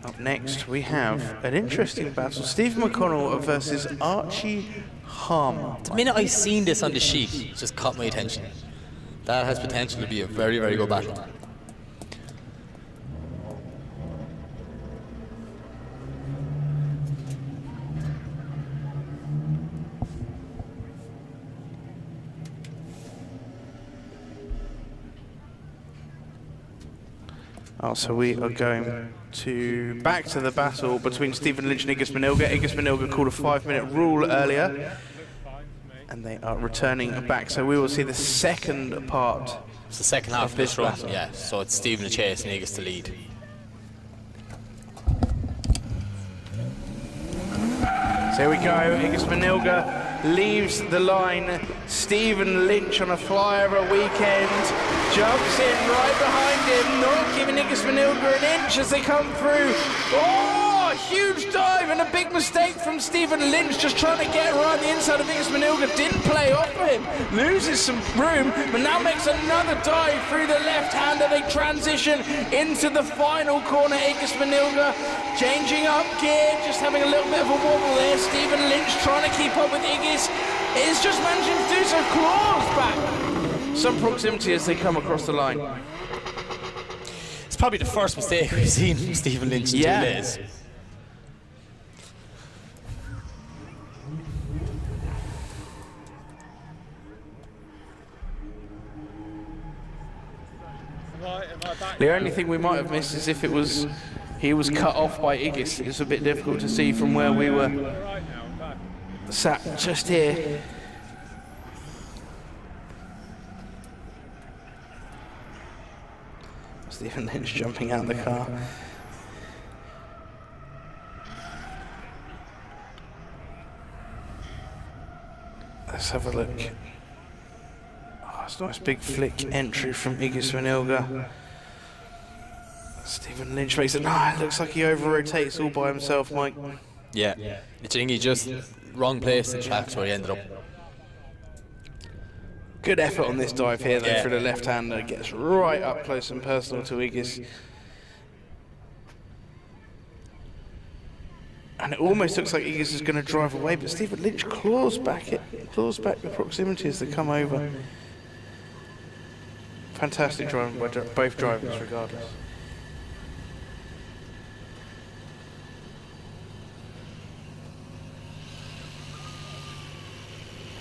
Up next, we have an interesting battle. Steve McConnell versus Archie Harmer. The minute I seen this on the sheet, it just caught my attention. That has potential to be a very, very good battle. Oh, so we are going back to the battle between Stephen Lynch and Igis Manilga. Igis Manilga called a 5-minute rule earlier, and they are returning back. So we will see the second part. It's the second half of this run, battle. yeah. So it's Stephen to chase and Igis to lead. So here we go. Igis Manilga leaves the line. Stephen Lynch on a flyover weekend jumps in right behind him, not giving Igis Manilga an inch as they come through. Oh, huge dive and a big mistake from Stephen Lynch, just trying to get right on the inside of Igis Manilga. Didn't play off of him, loses some room, but now makes another dive through the left-hander. They transition into the final corner. Igis Manilga changing up gear, just having a little bit of a wobble there. Stephen Lynch trying to keep up with Igis. Is just managing to do so. Claws back. Some proximity as they come across the line. It's probably the first mistake we've seen from Stephen Lynch in 2 days. The only thing we might have missed is if he was cut off by Igis. It's a bit difficult to see from where we were sat just here. Stephen Lynch jumping out of the car. Let's have a look. Oh, it's a nice big flick entry from Igis Manilga. Stephen Lynch makes it. No, it looks like he over-rotates all by himself, Mike. Yeah. I think he just wrong place in tracks where he ended up. Good effort on this dive here, though, for the left-hander. Gets right up close and personal to Igis. And it almost looks like Igis is going to drive away, but Stephen Lynch claws back the proximity as they come over. Fantastic driving by both drivers, regardless.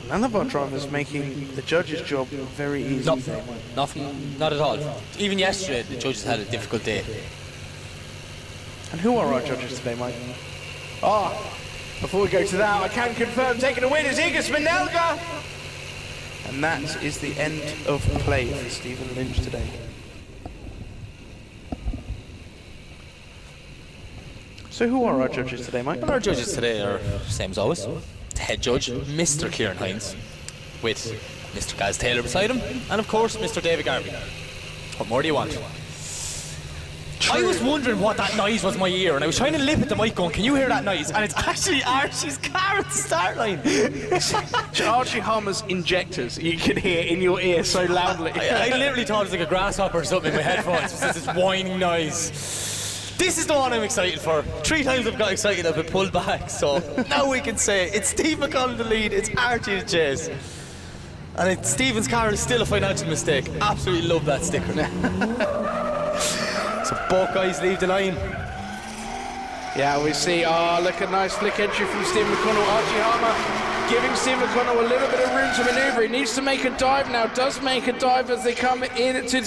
None of our drivers making the judges' job very easy. Nothing, not at all. Even yesterday, the judges had a difficult day. And who are our judges today, Mike? Before we go to that, I can confirm taking a win is Igis Manilga. And that is the end of play for Stephen Lynch today. So who are our judges today, Mike? Well, our judges today are same as always. The head judge, Mr. Kieran Hines, with Mr. Gaz Taylor beside him, and of course Mr. David Garvey. What more do you want? I was wondering what that noise was in my ear, and I was trying to lip at the mic going, can you hear that noise? And it's actually Archie's car at the start line. Archie Harmer's injectors you can hear in your ear so loudly. I literally thought it was like a grasshopper or something in my headphones. It was this whining noise. This is the one I'm excited for. 3 times I've got excited, I've been pulled back, so now we can say it's Steve McConnell the lead, it's Archie the chase. And Stephen's car is still a financial mistake. Absolutely love that sticker. So both guys leave the line. Yeah, we see, look, a nice flick entry from Steve McConnell. Archie Harmer giving Steve McConnell a little bit of room to manoeuvre. He needs to make a dive now, does make a dive as they come in to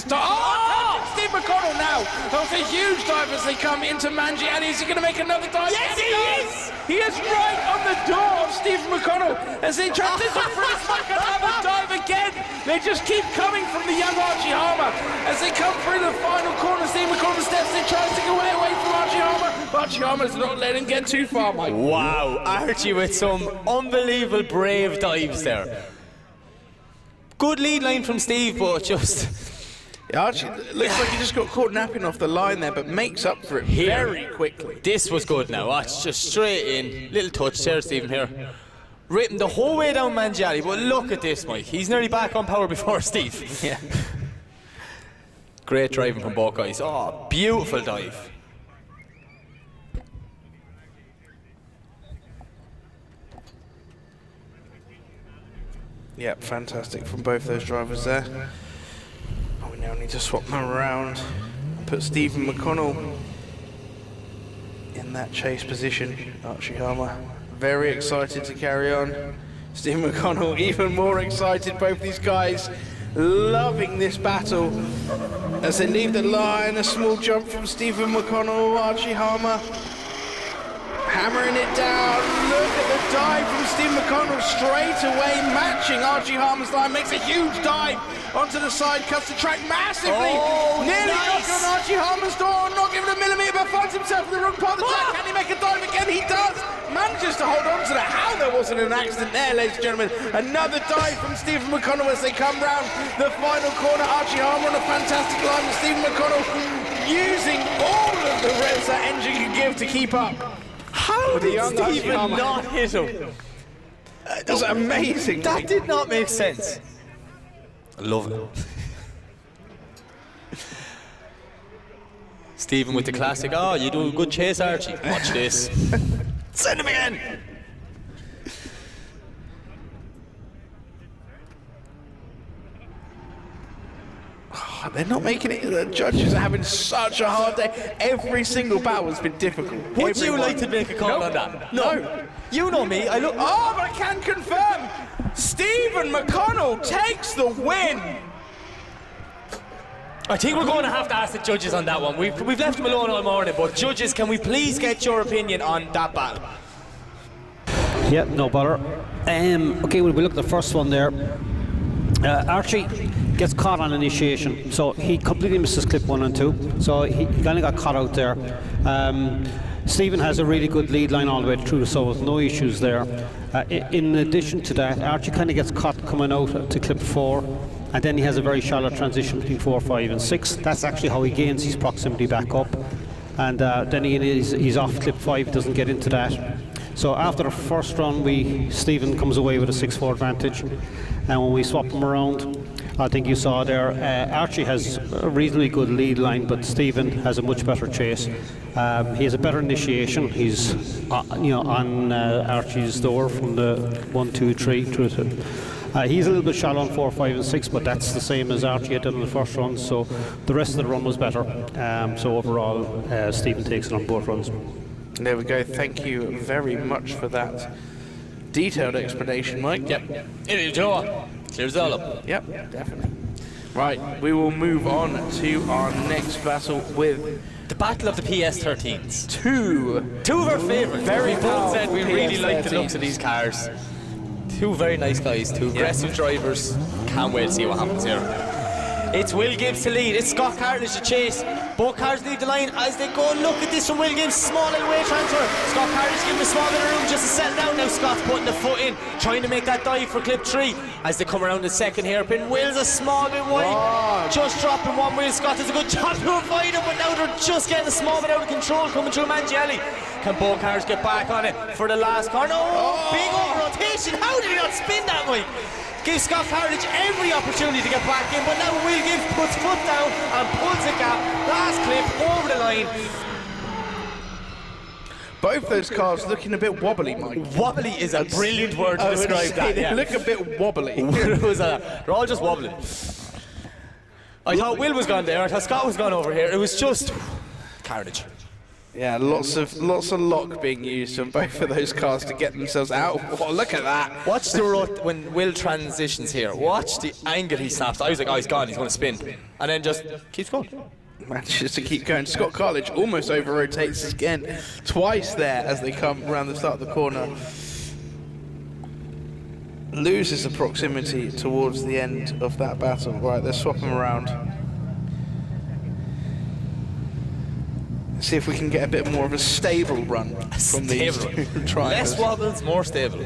Steve McConnell now. That was a huge dive as they come into Manji, and is he going to make another dive? Yes, he is! He is right on the door of Steve McConnell as they transition through. It's like another dive again. They just keep coming from the young Archie Harmer as they come through the final corner. Steve McConnell steps in, tries to get away from Archie Harmer. Archie Harmer's not letting him get too far, Mike. Wow, Archie with some unbelievable brave dives there. Good lead line from Steve, but just... Archie looks like he just got caught napping off the line there, but makes up for it very quickly. This was good now. Watch, just straight in. Little touch there, Stephen here. Written the whole way down Mangiali, but look at this, Mike. He's nearly back on power before Steve. Yeah. Great driving from both guys. Oh, beautiful dive. Yep, fantastic from both those drivers there. Oh, we now need to swap them around and put Stephen McConnell in that chase position. Archie Harmer very excited to carry on. Stephen McConnell even more excited. Both these guys loving this battle. As they leave the line, a small jump from Stephen McConnell, Archie Harmer hammering it down. Look at the dive from Steve McConnell, straight away matching Archie Harmer's line, makes a huge dive onto the side, cuts the track massively. Nearly knocks on Archie Harmer's door, not giving a millimetre, but finds himself in the wrong part of the track. Can he make a dive again? He does. Manages to hold on to that. How there wasn't an accident there, ladies and gentlemen. Another dive from Stephen McConnell as they come round the final corner. Archie Harmer on a fantastic line with Stephen McConnell using all of the revs that engine can give to keep up. How did Stephen not hit him? That was amazing. That did not make sense. I love it. Stephen with the classic, oh, you do a good chase, Archie. Watch this. Send him again. They're not making it. The judges are having such a hard day. Every single battle has been difficult. Would you like to make a call on that? No. You know me. I look. Oh, but I can confirm. Stephen McConnell takes the win. I think we're going to have to ask the judges on that one. We've left them alone all morning, but judges, can we please get your opinion on that battle? Yep, no bother. Okay, well, we look at the first one there. Archie gets caught on initiation, so he completely misses clip 1 and 2, so he kind of got caught out there. Stephen has a really good lead line all the way through, so no issues there. In addition to that, Archie kind of gets caught coming out to clip 4, and then he has a very shallow transition between 4, 5 and 6. That's actually how he gains his proximity back up, and then he's off clip 5, he doesn't get into that. So after the first run, Stephen comes away with a 6-4 advantage, and when we swap them around, I think you saw there, Archie has a reasonably good lead line, but Stephen has a much better chase. He has a better initiation. He's on Archie's door from the 1, 2, 3 through to. He's a little bit shallow on 4, 5 and 6, but that's the same as Archie had done in the first run, so the rest of the run was better. So overall, Stephen takes it on both runs. There we go. Thank you very much for that detailed explanation, Mike. Yep. You know what? Clears it all up. Yep, definitely. Right, we will move on to our next battle with the Battle of the PS13s. Two of our favourites. Very both said we really like the PS13s. looks of these cars. Two very nice guys, two aggressive drivers. Can't wait to see what happens here. It's Will Gibbs to lead, it's Scott Cartledge to chase. Both cars leave the line as they go. Look at this from Will Gibbs, small little weight transfer. Scott Cartledge giving a small bit of room just to settle down. Now Scott's putting the foot in, trying to make that dive for clip 3. As they come around the second hairpin, Will's a small bit wide. Just dropping one wheel. Scott does a good job to avoid him, but now they're just getting a small bit out of control coming through Mangielli. Can both cars get back on it for the last corner? Oh, big over rotation. How did he not spin that, Mike? Gives Scott Cartledge every opportunity to get back in, but now Will Gibbs puts foot down and pulls a gap. Last clip over the line. both those cars looking a bit wobbly, Mike. Wobbly is a brilliant word to describe that. They look a bit wobbly. They're all just wobbling. I thought Will was gone there. I thought Scott was gone over here. It was just Cartledge. Yeah, lots of lock being used on both of those cars to get themselves out. Oh, look at that. Watch the when Will transitions here. Watch the angle he snaps. I was like, oh, he's gone, he's going to spin. And then just keeps going. Manages to keep going. Scott Cartledge almost over-rotates again. Twice there as they come around the start of the corner. Loses the proximity towards the end of that battle. Right, they're swapping around. See if we can get a bit more of a stable run from these two drivers. Less wobbles, more stable.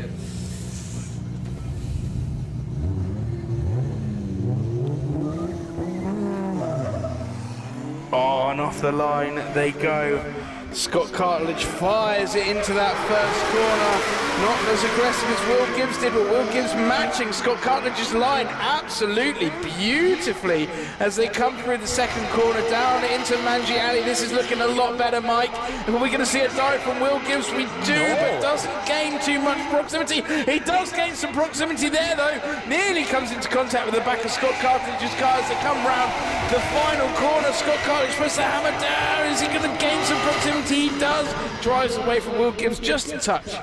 Oh, and off the line they go. Scott Cartledge fires it into that first corner. Not as aggressive as Will Gibbs did, but Will Gibbs matching Scott Cartledge's line absolutely beautifully as they come through the second corner down into Mangielli. This is looking a lot better, Mike. Are we going to see a dive from Will Gibbs? We do, but doesn't gain too much proximity. He does gain some proximity there, though. Nearly comes into contact with the back of Scott Cartledge's car as they come round the final corner. Scott Cartledge puts the hammer down. Is he going to gain some proximity? He does. Drives away from Will Gibbs just a touch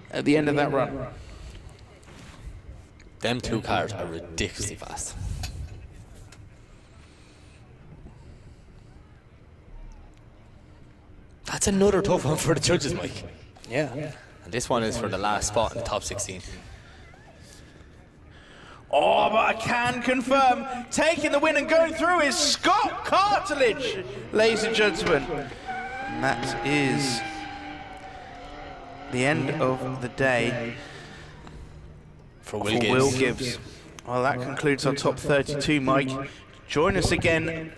at the end of that run. Them two cars are ridiculously fast. That's another tough one for the judges, Mike. Yeah. And this one is for the last spot in the top 16. Oh, but I can confirm, taking the win and going through is Scott Cartilage, ladies and gentlemen. And that is the end of the day For Will Gibbs. Well, that concludes our top 32, Mike. Join us again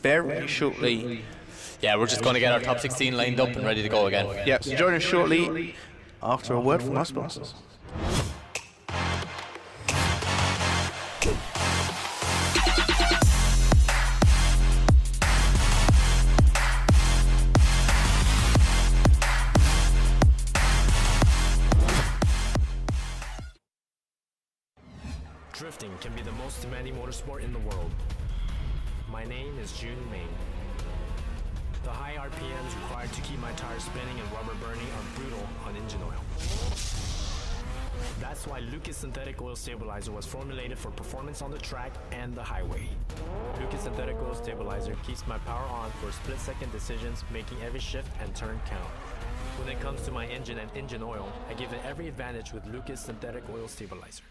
very shortly. Yeah, we're just going to get our top 16 lined up and ready to go again. Yeah, so join us shortly after a word from our sponsors. Drifting can be the most demanding motorsport in the world. My name is Jun Main. The high RPMs required to keep my tires spinning and rubber burning are brutal on engine oil. That's why Lucas Synthetic Oil Stabilizer was formulated for performance on the track and the highway. Lucas Synthetic Oil Stabilizer keeps my power on for split-second decisions, making every shift and turn count. When it comes to my engine and engine oil, I give it every advantage with Lucas Synthetic Oil Stabilizer.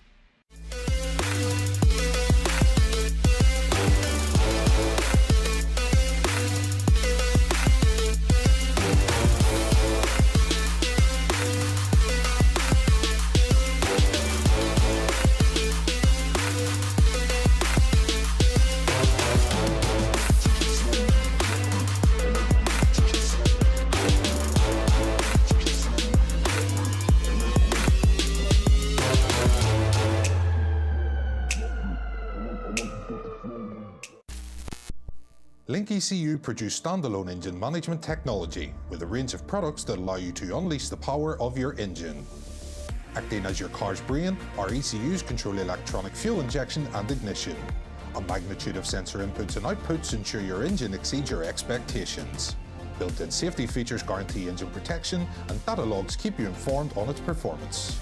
Link ECU produce standalone engine management technology with a range of products that allow you to unleash the power of your engine. Acting as your car's brain, our ECUs control electronic fuel injection and ignition. A magnitude of sensor inputs and outputs ensure your engine exceeds your expectations. Built-in safety features guarantee engine protection, and data logs keep you informed on its performance.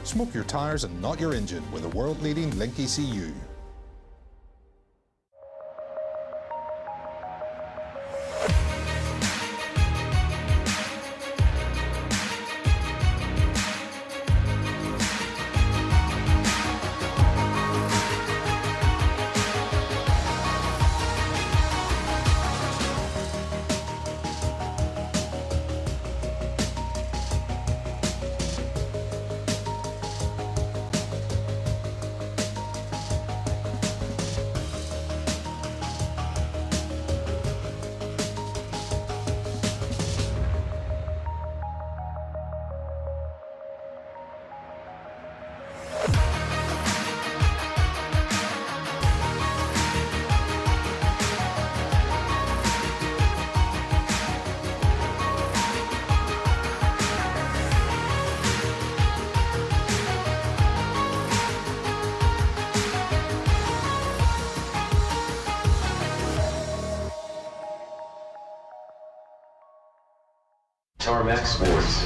Smoke your tyres and not your engine with a world-leading Link ECU. Tarmac Sports.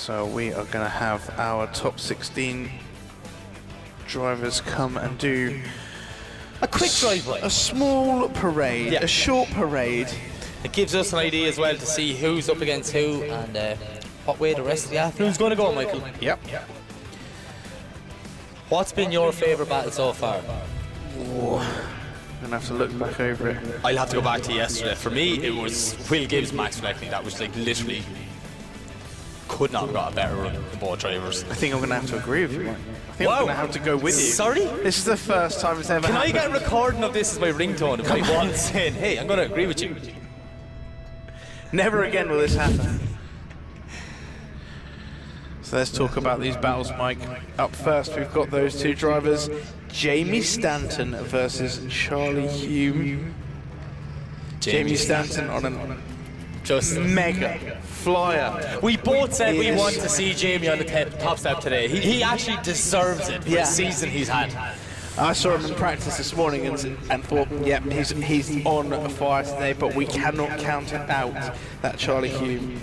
So we are going to have our top 16 drivers come and do A quick driveway. a small parade, Yeah. a short parade. It gives us an idea as well to see who's up against who and what way the rest of the afternoon's going to go, Michael. Yep. What's been your favourite battle so far? I'm going to have to look back over it. I'll have to go back to yesterday. For me, it was Will Gibbs, Max Fleckley. That was like literally could not have got a better run than both drivers. I think I'm going to have to agree with you, Mike. I think I'm Wow. going to have to go with you. Sorry? This is the first time it's ever Can I happened. get a recording of this as my ringtone of my one saying, hey, I'm going to agree with you? Never again will this happen. So let's talk about these battles, Mike. Up first, we've got those two drivers, Jamie Stanton versus Charlie Hume. Jamie Stanton on a Just mega flyer. we both said we Yes. want to see Jamie on the top step today. He actually deserves it for Yeah. the season he's had. I saw him in practice this morning and thought, yeah, he's on a fire today, but we cannot count it out that Charlie Hume.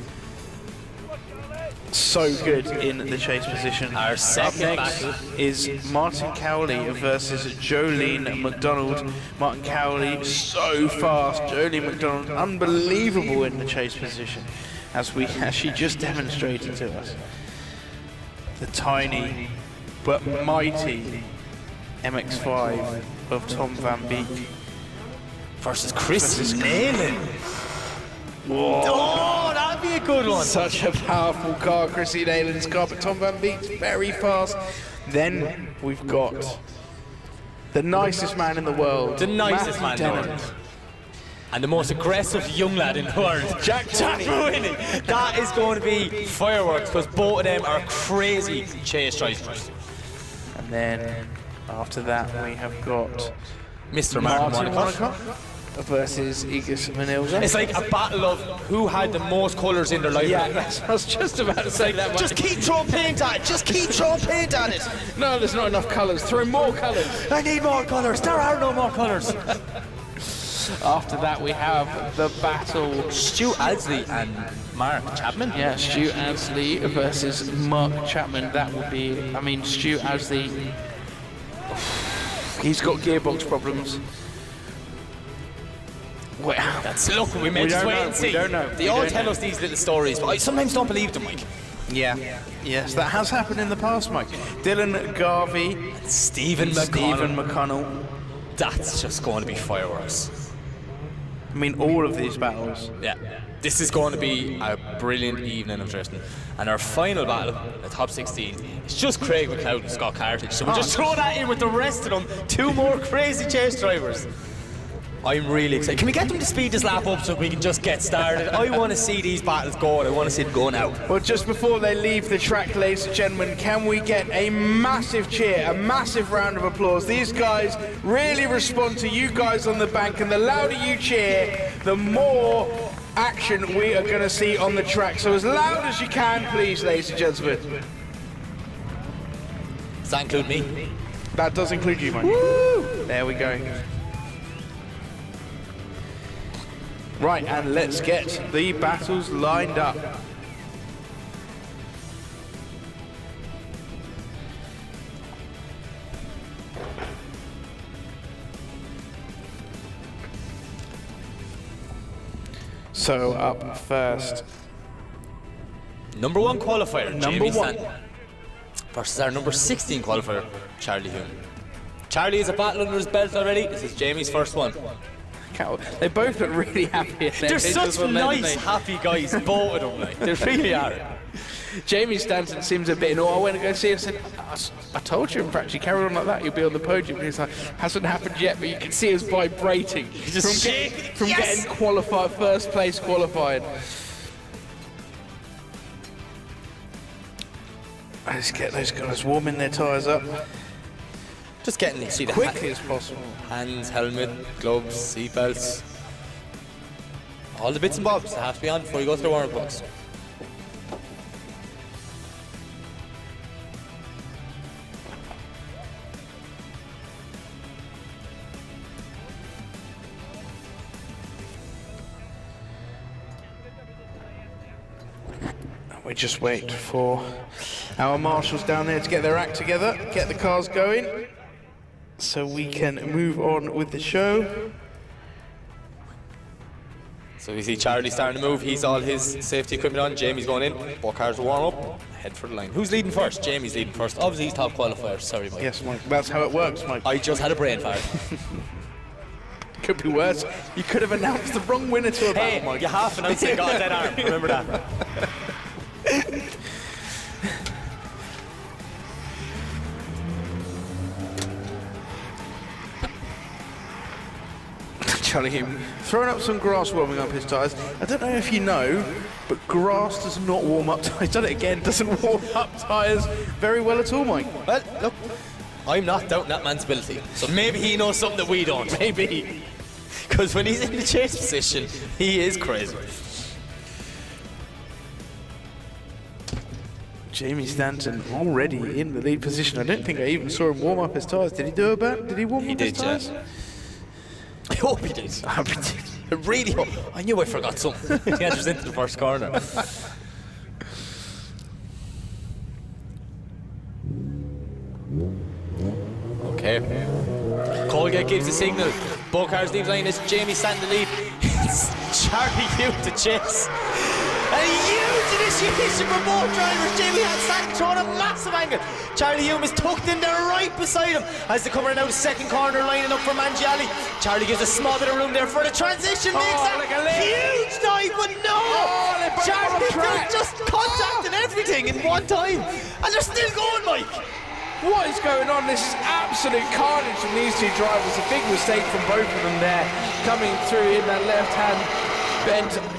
So good in the chase position. Our Up second next battle. is Martin Cowley versus Jolene McDonald. Martin Cowley so fast, Jolene McDonald unbelievable in the chase position, as she just demonstrated to us. The tiny but mighty MX-5 of Tom Van Beek Versus Chris Nayland. Oh, that'd be a good one. Such a powerful car, Chrissy Nayland's car, but Tom Van Beek's very fast. Then we've got the nicest man in the world, The nicest Matthew man in the Dennett. world. And the most aggressive young lad in the world, Jack Maroney. That is going to be fireworks because both of them are crazy chase drivers. And then after that we have got Mr. Martin Monaco. Monaco versus Igis Manilza. It's like a battle of who had the most colours in their life. Yeah, I was just about to say that. Just keep throwing paint at it. Just keep throwing paint at it. No, there's not enough colours. Throw more colours. I need more colours. There are no more colours. After that we have the battle. Stu Adsley and Mark Chapman. Yeah, Stu Adsley versus Mark Chapman. That would be, I mean, Stu Adsley, he's got gearbox problems. Well, Look, we may just don't wait know, and see. we don't know, They we all don't tell know. us these little stories, but I sometimes don't believe them, Mike. yeah, yes, that has happened in the past, Mike. Dylan Garvey, Stephen McConnell. That's just going to be fireworks. I mean, all of these battles. Yeah. This is going to be a brilliant evening of drifting. And our final battle, the top 16, is just Craig McLeod and Scott Cartledge. So we'll just throw that in with the rest of them. Two more crazy chase drivers. I'm really excited. Can we get them to speed this lap up so we can just get started? I want to see these battles going. I want to see them going out. Well, just before they leave the track, ladies and gentlemen, can we get a massive cheer, a massive round of applause? These guys really respond to you guys on the bank, and the louder you cheer, the more action we are going to see on the track. So as loud as you can, please, ladies and gentlemen. Does that include me? That does include you, Mike. There we go. Right, and let's get the battles lined up. So up first, Number 1 qualifier, Number Jamie one. Stanton, versus our number 16 qualifier, Charlie Hume. Charlie has a battle under his belt already. This is Jamie's first one. they both look really happy. They're such nice, happy guys, both of them. Like, they really are. Jamie Stanton seems a bit in awe. I went to go see him and said, I told you in practice, you carry on like that, you'll be on the podium. And he's like, hasn't happened yet, but you can see us vibrating just from getting qualified, first place qualified. Let's get those guys warming their tyres up Just getting see the quickly as possible. hands, helmet, gloves, seatbelts, all the bits and bobs that have to be on before you go to the warm-up box. We just wait for our marshals down there to get their act together, get the cars going, so we can move on with the show. So we see Charlie starting to move. He's all his safety equipment on. Jamie's going in. Both cars will warm up. Head for the line. Who's leading first? Jamie's leading first. Obviously he's top qualifier. Sorry, Mike. Yes, Mike. That's how it works, Mike. I just had a brain fart. Could be worse. You could have announced the wrong winner to a battle, Mike. You half announced it. Got a dead arm. Remember that. Charlie Hume throwing up some grass, warming up his tyres. I don't know if you know, but grass does not warm up tyres. Done it again, doesn't warm up tyres very well at all, Mike. Well, look, I'm not doubting that man's ability. So maybe he knows something that we don't. Maybe. Because when he's in the chase position, he is crazy. Jamie Stanton already in the lead position. I don't think I even saw him warm up his tyres. Did he do a bit? Did he warm up his tyres? Yeah. I hope he did. I hope he did. I really hope. I knew I forgot something. He enters into the first corner. Okay. Colgate gives the signal. Both cars leave line as Jamie Stanton to lead. It's Charlie Hume to chase. A huge initiation for both drivers. Jamie had Stanton throwing a massive angle. Charlie Hume is tucked in there right beside him as they come around the second corner, lining up for Mangiali. Charlie gives a small bit of room there for the transition. Makes that huge dive, but no! Charlie Hume just contacting everything in one time. And they're still going, Mike. What is going on? This is absolute carnage from these two drivers. A big mistake from both of them there, coming through in that left-hand bend.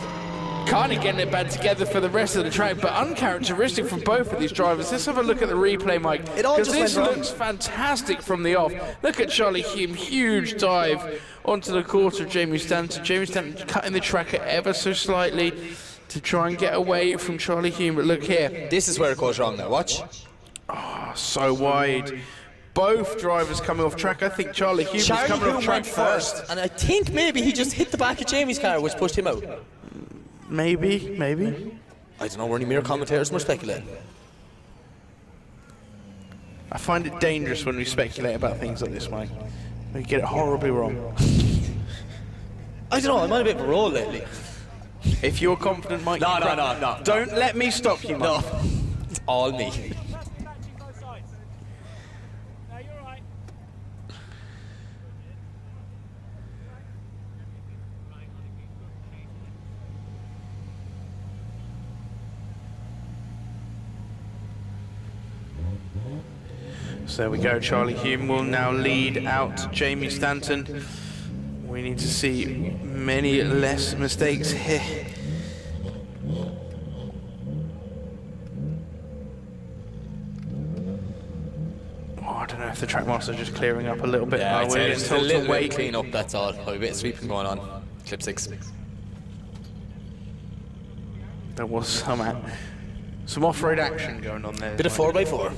Carney getting it back together for the rest of the track, but uncharacteristic from both of these drivers. Let's have a look at the replay, Mike, because this looks fantastic from the off. Look at Charlie Hume, huge dive onto the quarter of Jamie Stanton. Jamie Stanton cutting the track ever so slightly to try and get away from Charlie Hume, but look here. This is where it goes wrong now, watch. Oh, so wide. Both drivers coming off track. I think Charlie Hume was coming off track first. And I think maybe he just hit the back of Jamie's car, which pushed him out. Maybe. I don't know, we're only mere commentators, we're speculating. I find it dangerous when we speculate about things like this, Mike. We get it horribly wrong. I don't know, I'm on a bit of a roll lately. If you're confident, Mike... No. Don't let me stop you, Mike. No, it's all me. So there we go, Charlie Hume will now lead out Jamie Stanton. We need to see many less mistakes here. Oh, I don't know if the trackmaster's just clearing up a little bit. Yeah, it's a little weight clean up, that's all. A bit of sweeping going on. Clip 6. There was some off-road action going on there. Bit of 4x4.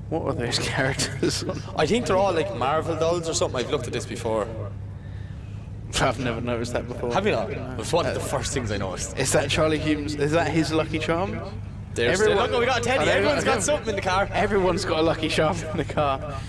What are those characters on? I think they're all like Marvel dolls or something. I've looked at this before. I've never noticed that before. Have you not? It was one of the first things I noticed. Is that Charlie Hume's? Is that his lucky charm? Look, we got a Teddy. Everyone's got something in the car. Everyone's got a lucky charm in the car.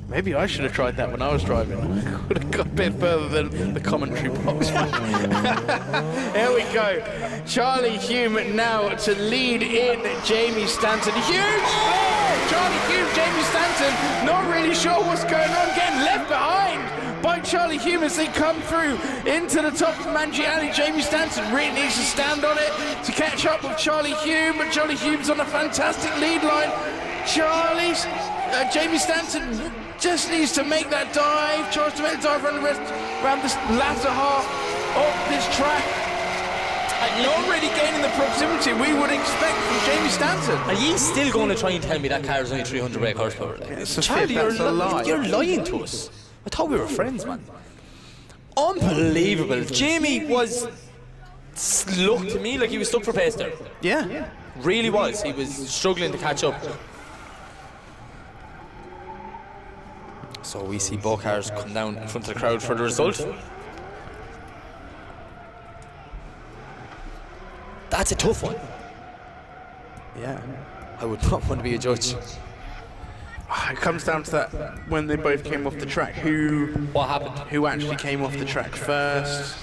Maybe I should have tried that when I was driving. I would have got a bit further than the commentary box. Here we go. Charlie Hume now to lead in Jamie Stanton. Huge! Oh, Charlie Hume, Jamie Stanton, not really sure what's going on, getting left behind by Charlie Hume as they come through into the top of Mangiali. Jamie Stanton really needs to stand on it to catch up with Charlie Hume, but Charlie Hume's on a fantastic lead line. Jamie Stanton just needs to make that dive, tries to make the dive around this latter half of this track. And not really gaining the proximity we would expect from Jamie Stanton. Are you still going to try and tell me that car is only 300 brake horsepower? Charlie, that's a lie. You're lying to us. I thought we were friends, man. Unbelievable. Jamie looked to me like he was stuck for pace there. Yeah. Really was. He was struggling to catch up. So we see both cars come down in front of the crowd for the result. That's a tough one. Yeah. I would not want to be a judge. It comes down to that when they both came off the track. What happened? Who actually came off the track first?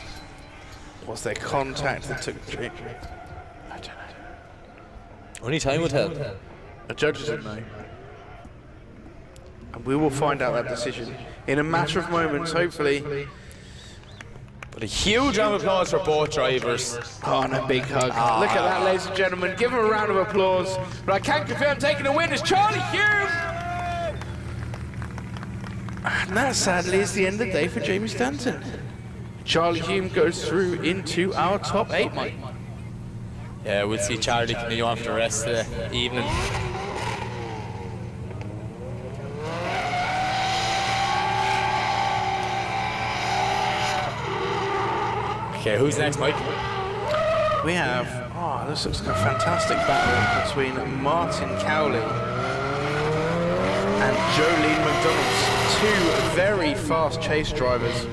Was there contact that took the trick? I don't know. Only time will tell. The judges don't know. And we will find out that decision in a matter of moments, hopefully. But a huge round of applause for both drivers. Oh, and a big hug. Look at that, ladies and gentlemen. Give him a round of applause. But I can confirm taking the win is Charlie Hume. And that sadly is the end of the day for Jamie Stanton. Charlie Hume goes through into our top 8, Mike. Yeah, we'll see Charlie continue on for the rest of the evening. Okay, who's next, Mike? We have, this looks like a fantastic battle between Martin Cowley and Jolene McDonald. Two very fast chase drivers.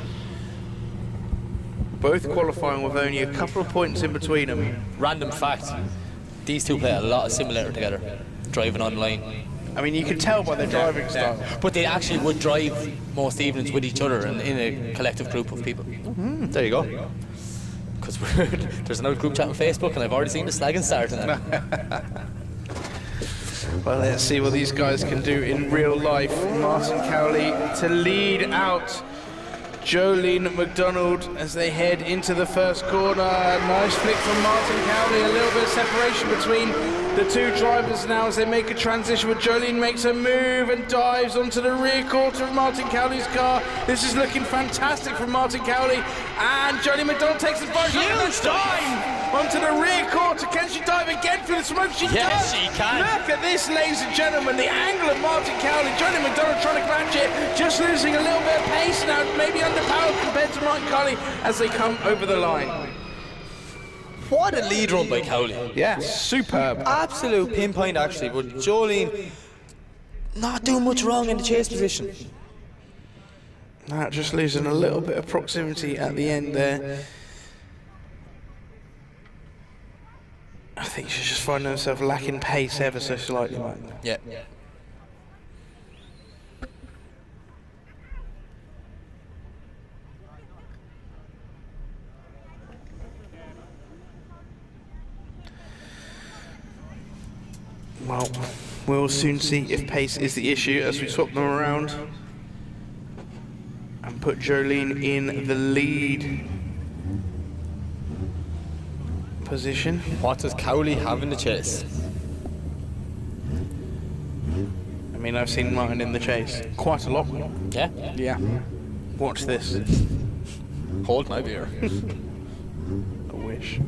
Both qualifying with only a couple of points in between them. Random fact, these two play a lot of simulator together, driving online. I mean, you can tell by their driving style. But they actually would drive most evenings with each other and in a collective group of people. There you go. Because there's another group chat on Facebook and I've already seen the slagging starting. Well, let's see what these guys can do in real life. Martin Cowley to lead out Jolene McDonald as they head into the first corner. Nice flick from Martin Cowley. A little bit of separation between the two drivers now as they make a transition, but Jolene makes a move and dives onto the rear quarter of Martin Cowley's car. This is looking fantastic from Martin Cowley, and Jolene McDonald takes advantage. Huge dive onto the rear quarter. Can she dive again through the smoke? She Yes, does. she can. Look at this, ladies and gentlemen, the angle of Martin Cowley. Jolene McDonald trying to catch it, just losing a little bit of pace now, maybe underpowered compared to Martin Cowley as they come over the line. What a lead run by Cowley. Yeah, superb. Absolute pinpoint actually, but Jolene not doing much wrong in the chase position. Just losing a little bit of proximity at the end there. I think she's just finding herself lacking pace ever so slightly. Yeah. Well, we'll soon see if pace is the issue as we swap them around and put Jolene in the lead position. What does Cowley have in the chase? I mean, I've seen Martin in the chase quite a lot. Yeah? Yeah. Watch this. Hold my beer. I wish.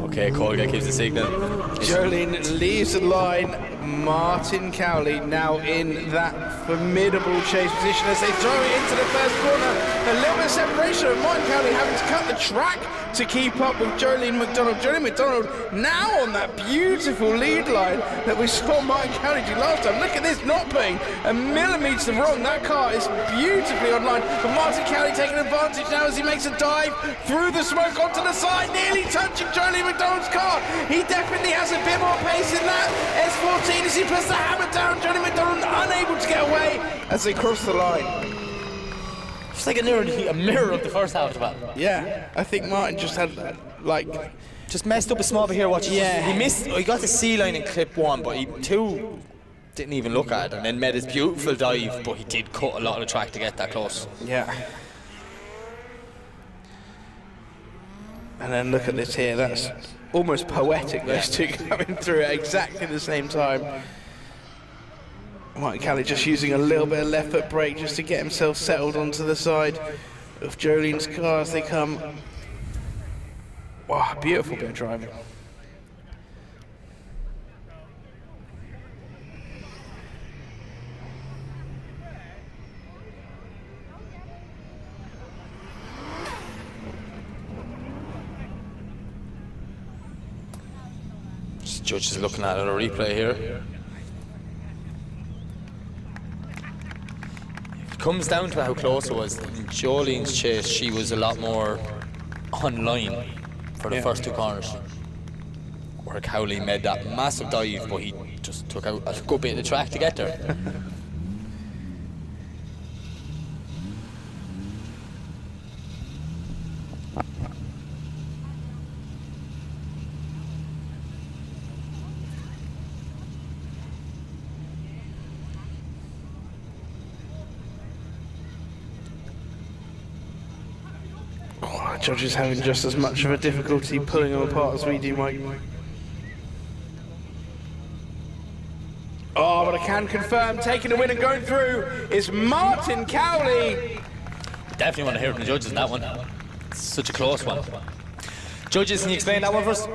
Okay, Colga gives the signal. Jolene leaves the line. Martin Cowley now in that formidable chase position as they throw it into the first corner. A little bit of separation of Martin Cowley having to cut the track to keep up with Jolene McDonald. Jolene McDonald now on that beautiful lead line that we saw Martin Cowley do last time. Look at this, not putting a millimetre wrong. That car is beautifully on line. But Martin Cowley taking advantage now as he makes a dive through the smoke onto the side, nearly touching Jolene McDonald's car. He definitely has a bit more pace in that S14 as he puts the hammer down. Jolene McDonald unable to get away as they cross the line. It's like a mirror of the first half of the battle. Yeah, I think Martin just had, Just messed up a small bit here. Watch. Yeah. He missed. He got the C line in clip 1, but he 2 didn't even look at it, and then made his beautiful dive. But he did cut a lot of the track to get that close. Yeah. And then look at this here. That's almost poetic. Those two coming through at exactly the same time. Martin Cowley just using a little bit of left foot brake just to get himself settled onto the side of Jolene's car as they come. Wow, beautiful bit of driving. Judge is looking at a replay here. It comes down to how close it was. In Jolene's chase, she was a lot more online for the first 2 corners. Where Cowley made that massive dive, but he just took out a good bit of the track to get there. Judges having just as much of a difficulty pulling them apart as we do, Mike. Oh, but I can confirm, taking the win and going through is Martin Cowley. Definitely want to hear from the judges in that one. It's such a close one. Judges, can you explain that one for us?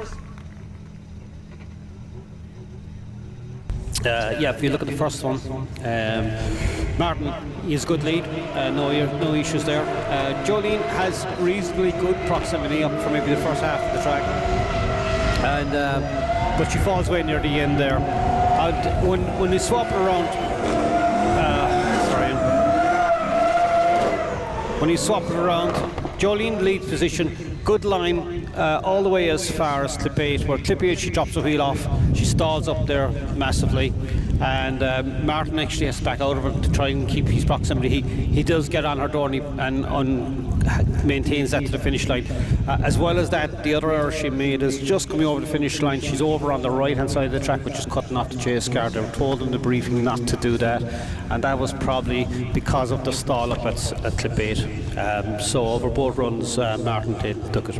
Yeah, if you look at the first one, Martin, he's a good lead, no issues there. Jolene has reasonably good proximity up for maybe the first half of the track, and but she falls way near the end there. And when you swap it around, when you swap it around, Jolene lead position, good line all the way as far as clip 8, where clip 8 she drops the wheel off, she stalls up there massively, and Martin actually has to back out of it to try and keep his proximity. He does get on her door and maintains that to the finish line. As well as that, the other error she made is just coming over the finish line. She's over on the right hand side of the track, which is cutting off the chase car. They were told in the briefing not to do that, and that was probably because of the stall up at clip 8. So over both runs, Martin took it.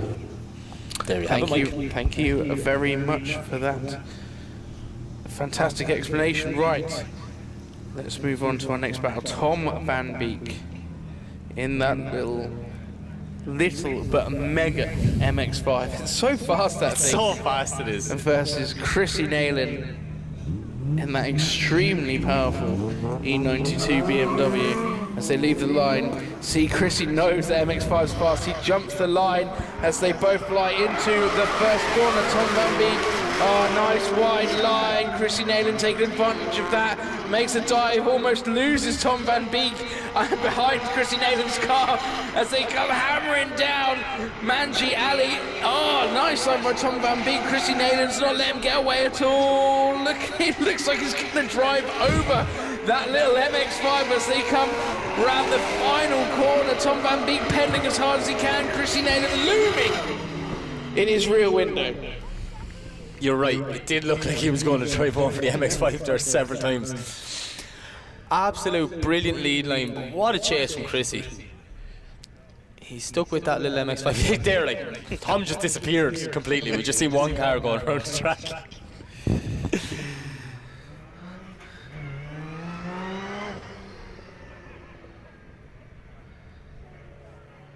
There you have it. Thank you very much for that. Fantastic explanation. Right, let's move on to our next battle. Tom Van Beek in that little but mega MX-5. It's so fast, that thing. So fast it is. And versus Chrissy Nayland in that extremely powerful E92 BMW. As they leave the line, see Chrissy knows the MX-5's fast. He jumps the line as they both fly into the first corner. Tom Van Beek, oh, nice wide line. Chrissy Nayland taking advantage of that, makes a dive, almost loses Tom Van Beek behind Chrissy Nayland's car as they come hammering down Manji Ali. Oh, nice line by Tom Van Beek. Chrissy Nayland's not letting him get away at all. Look, it looks like he's going to drive over that little MX-5 as they come round the final corner. Tom Van Beek pedaling as hard as he can. Chrissy Nayland looming in his rear window. You're right, it did look like he was going to drive over the MX-5 there several times. Absolute brilliant lead line, but what a chase from Chrissy. He's stuck with that little MX-5 there, like, Tom just disappeared completely. We just see one car going around the track.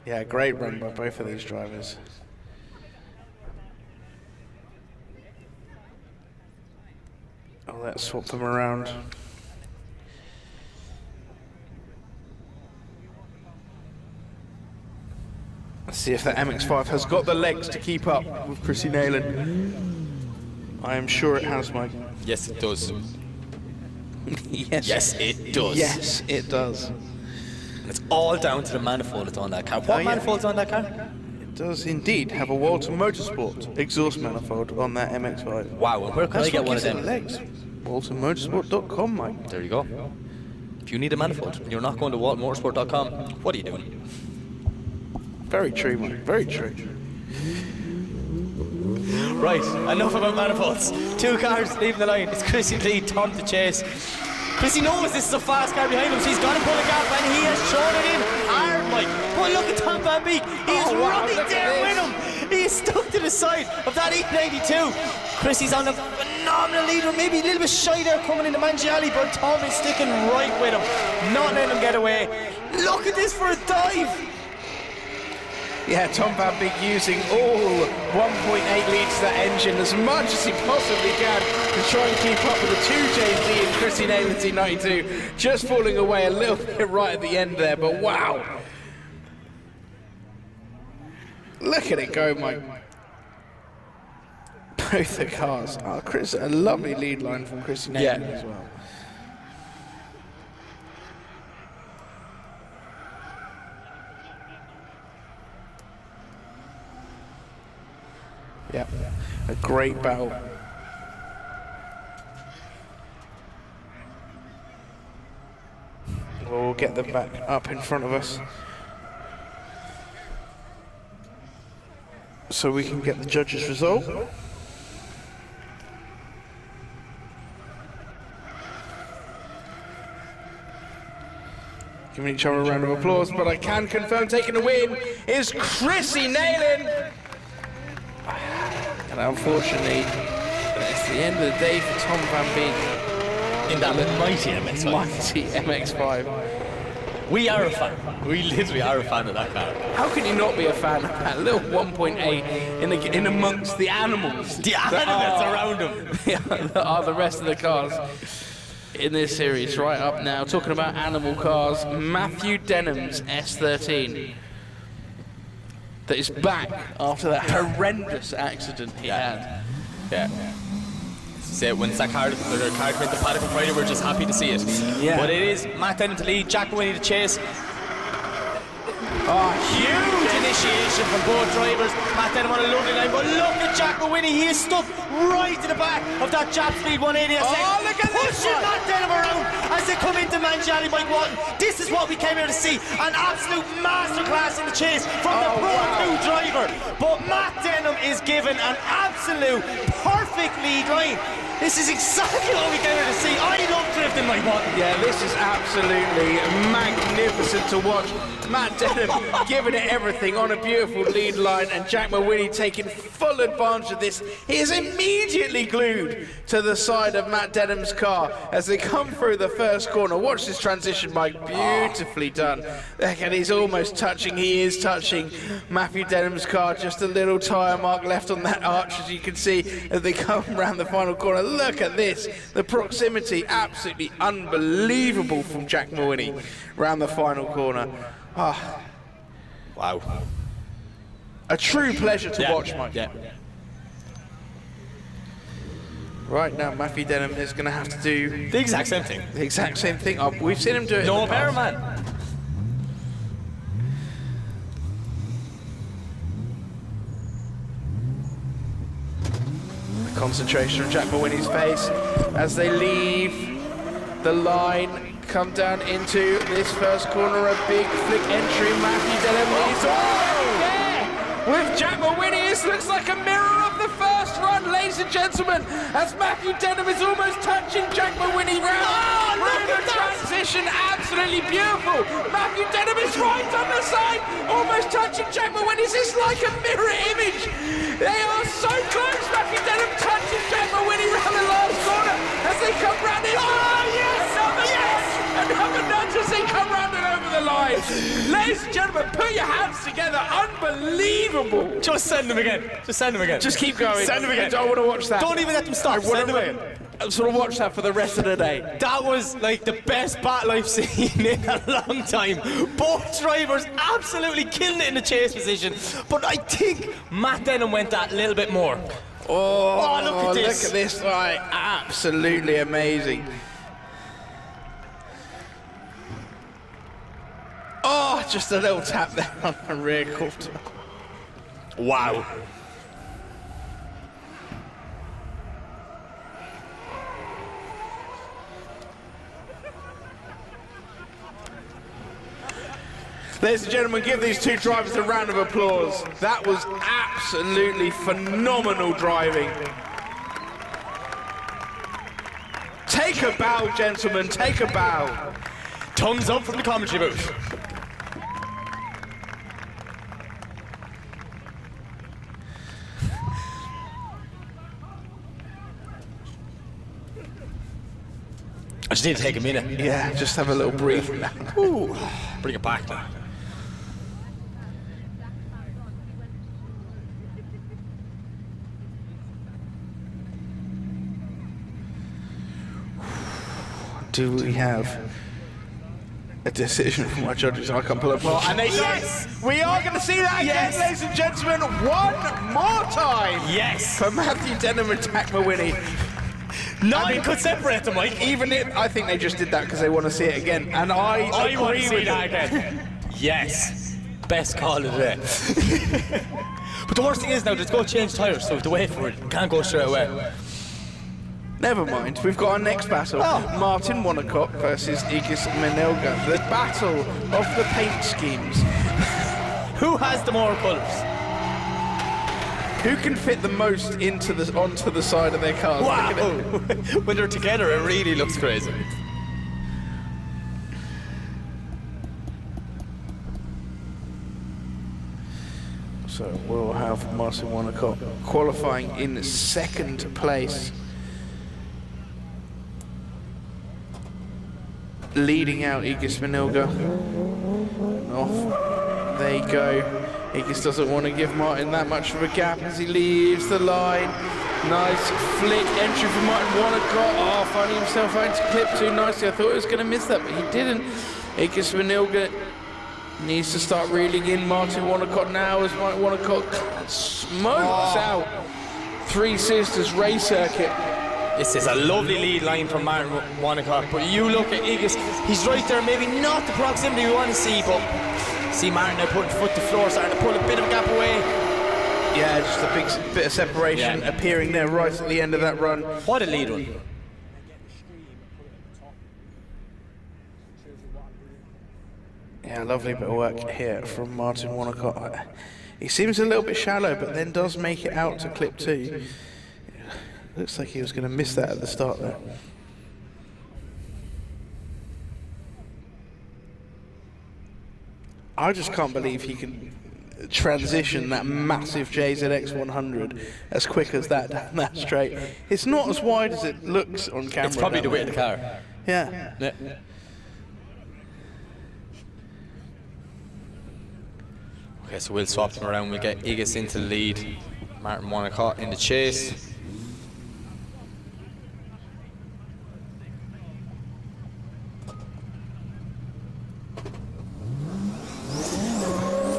Yeah, great run by both of these drivers. Oh, let's swap them around. Let's see if the MX-5 has got the legs to keep up with Chrissy Nayland. I am sure it has, Mike. Yes, it does. Yes. Yes, it does. Yes, it does. It's all down to the manifold that's on that car. What manifold's on that car? It does indeed have a Walter Motorsport exhaust manifold on that MX-5. Wow, and where can I get one of them? Legs. WalterMotorsport.com, Mike. There you go. If you need a manifold and you're not going to WalterMotorsport.com, what are you doing? Very true, Mike. Very true. Right, enough about manifolds. 2 cars leaving the line. It's Chrissy lead, Tom to chase. Chrissy knows this is a fast car behind him, so he's got to pull a gap, and he has thrown it in hard, Mike. But look at Tom Van Beek. He is right there with him. He is stuck to the side of that E92. Chrissy's on a phenomenal leader, maybe a little bit shy there coming into Mangiali, but Tom is sticking right with him, not letting him get away. Look at this for a dive. Yeah, Tom Van Beek using all 1.8 litres of that engine as much as he possibly can to try and keep up with the 2JZ and Chrissy Nayland's E92. Just falling away a little bit right at the end there, but wow. Look at it go, Mike. both the cars. Oh, Chris, a lovely lead line from Chrissy Nathan as well. Yep, a great battle. We'll get them back up in front of us so we can get the judges' result. Giving each other a round of applause, but I can confirm taking the win is Chrissy Nayland. And unfortunately, it's the end of the day for Tom Van Beek. In that mighty MX-5. Mighty MX-5. We are a fan. We literally are a fan of that car. How can you not be a fan of that little 1.8 in amongst the animals? The animals around him. That are the rest of the cars in this series. Right up now, talking about animal cars, Matthew Denham's S13. That is back after that horrendous accident he had. Yeah. So when that car came into the paddock on Friday, we're just happy to see it. Yeah. But it is Matt Denham to lead, Jack Winnie to chase. Oh, huge initiation from both drivers. Matt Denham on a lovely line, but look at Jack Winnie. He is stuck right to the back of that Jap Speed 180. Oh, look at this pushing Matt Denham around as they come into Manjali Bike 1. This is what we came here to see. An absolute masterclass in the chase from the Pro 2 driver. But Matt Denham is given an absolute perfect lead line. This is exactly what we came here to see. I love drifting like one. Yeah, this is absolutely magnificent to watch. Matt Denham giving it everything on a beautiful lead line, and Jack Mawhinney taking full advantage of this. He is immediately glued to the side of Matt Denham's car as they come through the first corner. Watch this transition, Mike, beautifully done. And he's almost touching, he is touching Matthew Denham's car. Just a little tyre mark left on that arch, as you can see, as they come around the final corner. Look at this, the proximity, absolutely unbelievable from Jack Mawhinney around the final corner. Ah, wow. A true pleasure to watch, Mike. Yeah. Right now, Matthew Denham is going to have to do the exact same thing. The exact same thing. Oh, we've seen him do it. No better, man. The concentration on Jack Mawhinney's face as they leave the line. Come down into this first corner, a big flick entry. Matthew Denham is already there with Jack Mawhinney. This looks like a mirror of the first run, ladies and gentlemen, as Matthew Denham is almost touching Jack Mawhinney round. Oh, look at that transition, absolutely beautiful. Matthew Denham is right on the side, almost touching Jack Mawhinney. This is like a mirror image. They are so close. Matthew Denham touches Jack Mawhinney round the last corner as they come round in. Oh, yes! Another nudge as they come round and over the line. Ladies and gentlemen, put your hands together. Unbelievable. Just send them again. Just send them again. Just keep going. Send them again. I want to watch that. Don't even let them stop. Send them again. I just want to watch that for the rest of the day. That was like the best battle I've seen in a long time. Both drivers absolutely killing it in the chase position. But I think Matt Denham went that little bit more. Oh, look at this. Look at this. Right, absolutely amazing. Oh, just a little tap there on the rear quarter. Wow. Ladies and gentlemen, give these two drivers a round of applause. That was absolutely phenomenal driving. Take a bow, gentlemen, take a bow. Thumbs up from the commentary booth. I just need to take a minute. Yeah, just have a little breathe. Ooh, bring it back now. Do we have a decision from my judges. I can't pull up. Well, and they we are going to see that again, ladies and gentlemen, one more time. Yes. For Matthew Denham and Tak Mawhinney. Nothing could separate them, Mike. I think they just did that because they want to see it again, and I want to agree see with that again. Yes. Best call of the day. But the worst thing is now, let's go change tyres, so we have to wait for it. Can't go straight away. Never mind, we've got our next battle. Martin Wonnacott versus Igis Menilga. The battle of the paint schemes. Who has the more colours? Who can fit the most onto the side of their cars? Wow! When they're together, it really looks crazy. So we'll have Martin Wonnacott qualifying in 2nd place. Leading out Igis Menilga. Off they go. Igis doesn't want to give Martin that much of a gap as he leaves the line. Nice flick entry from Martin Wonnacott. Oh, finding himself out into clip 2 nicely. I thought he was going to miss that, but he didn't. Igis Menilga needs to start reeling in Martin Wonnacott now as Martin Wonnacott smokes out Three Sisters race circuit. This is a lovely lead line from Martin Wonnacott, but you look at Igis, he's right there, maybe not the proximity we want to see, but see Martin now putting foot to floor, starting to pull a bit of a gap away. Yeah, just a big bit of separation appearing there right at the end of that run. What a lead run. Yeah, lovely bit of work here from Martin Wonnacott. He seems a little bit shallow, but then does make it out to clip 2. Looks like he was going to miss that at the start there. I just can't believe he can transition that massive JZX 100 as quick as that down that straight. It's not as wide as it looks on camera. It's probably the weight of the car. Yeah. Okay, so we'll swap them around. We'll get Igis into the lead, Martin Wonnacott in the chase.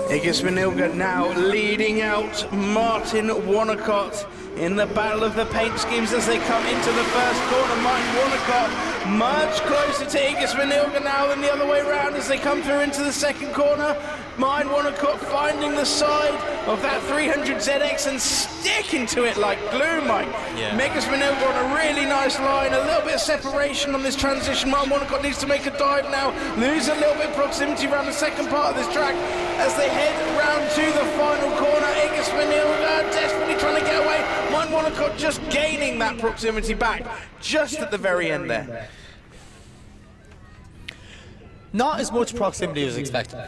Igis Menilga now leading out Martin Wonnacott in the battle of the paint schemes as they come into the first corner. Martin Wonnacott much closer to Igis Menilga now than the other way around as they come through into the second corner. Martin Wonnacott finding the side of that 300ZX and sticking to it like glue, Mike. Yeah. Igis Menilga on a really nice line, a little bit of separation on this transition. Martin Wonnacott needs to make a dive now, lose a little bit of proximity around the second part of this track as they head round to the final corner. Igis Menilga desperately trying to get away. Martin Wonnacott just gaining that proximity back just at the very end there. Not as much proximity as expected.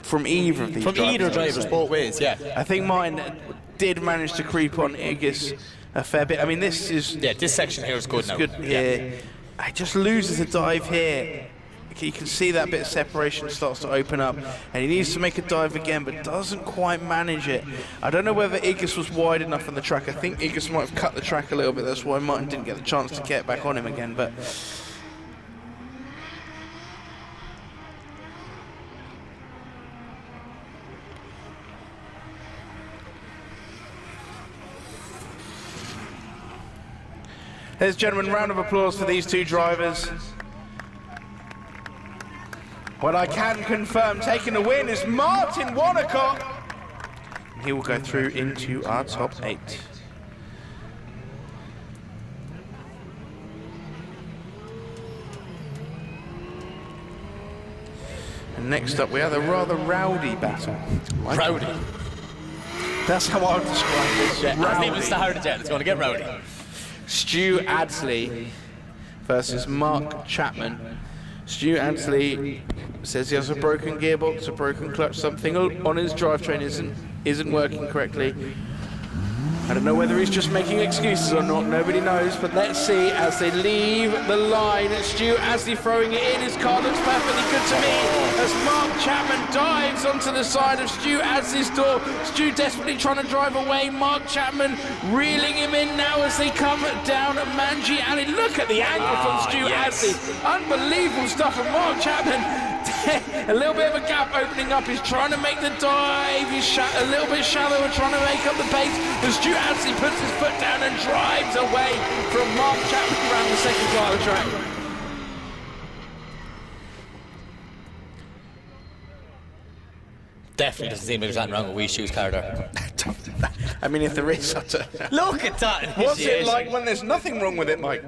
From either of these From drivers, either drivers, both ways, yeah. I think Martin did manage to creep on Igis a fair bit. I mean, this is... Yeah, this section here is good now. Good, yeah. He just loses a dive here. You can see that bit of separation starts to open up, and he needs to make a dive again, but doesn't quite manage it. I don't know whether Igis was wide enough on the track. I think Igis might have cut the track a little bit. That's why Martin didn't get the chance to get back on him again, but... Ladies and gentlemen, round of applause for these two drivers. What I can confirm, taking the win is Martin Wonnacott. He will go through into our top 8. And next up, we have a rather rowdy battle. Rowdy. That's how I would describe this. Yeah, hasn't even started yet. It's going to get rowdy. Stu Adsley versus Mark Chapman. Stu Adsley says he has a broken gearbox, a broken clutch, something on his drivetrain isn't working correctly. I don't know whether he's just making excuses or not, nobody knows, but let's see as they leave the line. Stu Asley throwing it in. His car looks perfectly good to me as Mark Chapman dives onto the side of Stu Asley's door. Stu desperately trying to drive away. Mark Chapman reeling him in now as they come down Manji Alley. Look at the angle from Stu Asley. Unbelievable stuff from Mark Chapman. A little bit of a gap opening up. He's trying to make the dive. He's a little bit shallower, trying to make up the pace. But Stu Asley puts his foot down and drives away from Mark Chapman around the second part of the track. Definitely doesn't seem there's anything wrong with Wee Shoes car there. I mean, if there is such a... Look at that! What's it like when there's nothing wrong with it, Mike?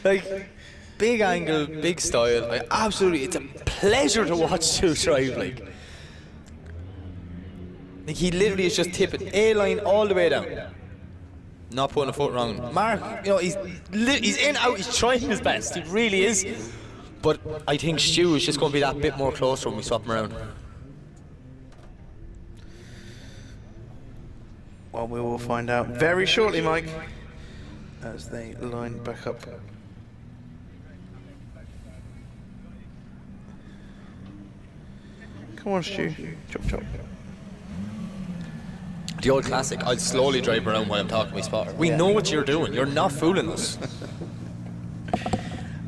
Like, big angle, big style. Like, absolutely, it's a pleasure to watch Stu drive. Like he literally is just tipping A-line all the way down. Not putting a foot wrong. Mark, you know, he's in, out, he's trying his best. He really is. But I think Stu is just going to be that bit more closer when we swap him around. Well, we will find out very shortly, Mike, as they line back up. Come on, Stu. Chop, chop. The old classic, I'll slowly drive around while I'm talking to my spotter. We know what you're doing. You're not fooling us.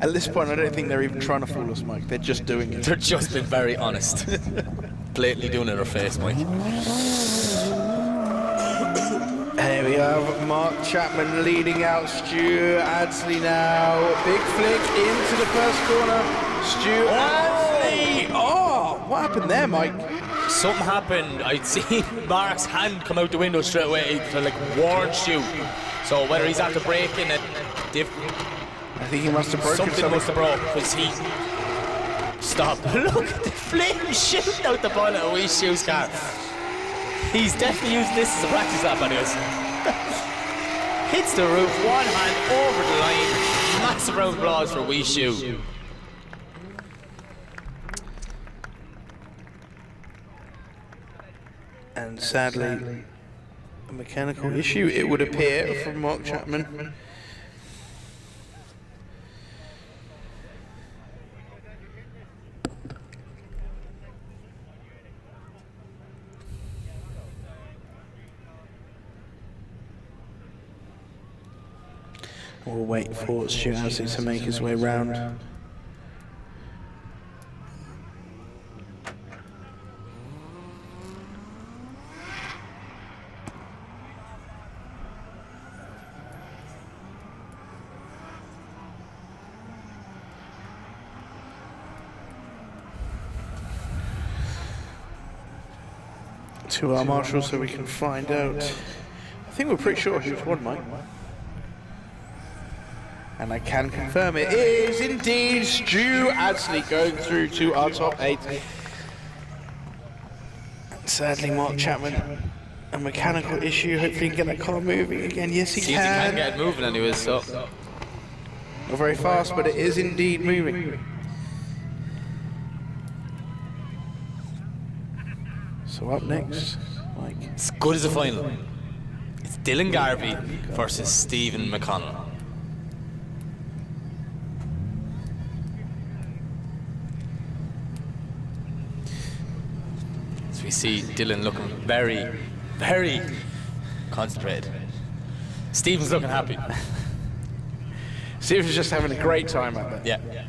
At this point, I don't think they're even trying to fool us, Mike. They're just doing it. They're just being very honest. Blatantly doing it in our face, Mike. Here we have Mark Chapman leading out Stu Asley now. Big flick into the first corner. Stu Asley. Oh, what happened there, Mike? Something happened. I'd seen Mark's hand come out the window straight away to like warn Stu. So whether he's after braking it, I think he must have broken something. Must have broke because he stopped. Look at the flame shooting out the bonnet of Wee Stu's car. He's definitely using this as a practice lap, anyways. Hits the roof, one hand over the line. Massive round of applause for Wee Stu. And sadly, a mechanical issue, it would appear, from Mark Chapman. We'll wait for Stu Asley to make his way round. To our marshal so we can find out. I think we're pretty sure who's won, Mike. And I can confirm it is indeed Stu Asley going through to our top 8. Sadly, Mark Chapman, a mechanical issue. Hopefully he can get that car moving again. Yes, he can. He can get it moving anyways, so. Not very fast, but it is indeed moving. So up next, Mike. As good as a final. It's Dylan Garvey versus Stephen McConnell. As we see Dylan looking very, very concentrated. Stephen's looking happy. Stephen's just having a great time out there. Yeah.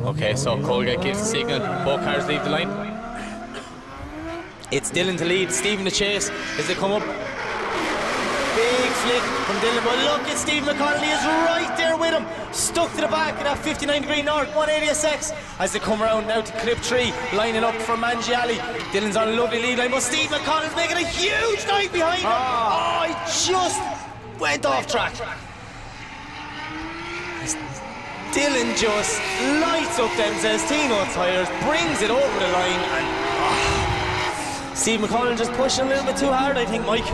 Okay, so Colgate gives the signal, both cars leave the line. It's Dylan to lead, Stephen to chase as they come up. Big flick from Dylan, but look at Stephen McConnell, he is right there with him. Stuck to the back of that 59-degree north, 180SX. As they come around now to clip 3, lining up from Manji Alley. Dylan's on a lovely lead line, but Steve McConnell's making a huge dive behind him. Oh, he just went off track. Dylan just lights up them Zestino tyres, brings it over the line, and Steve McConnell just pushing a little bit too hard, I think, Mike.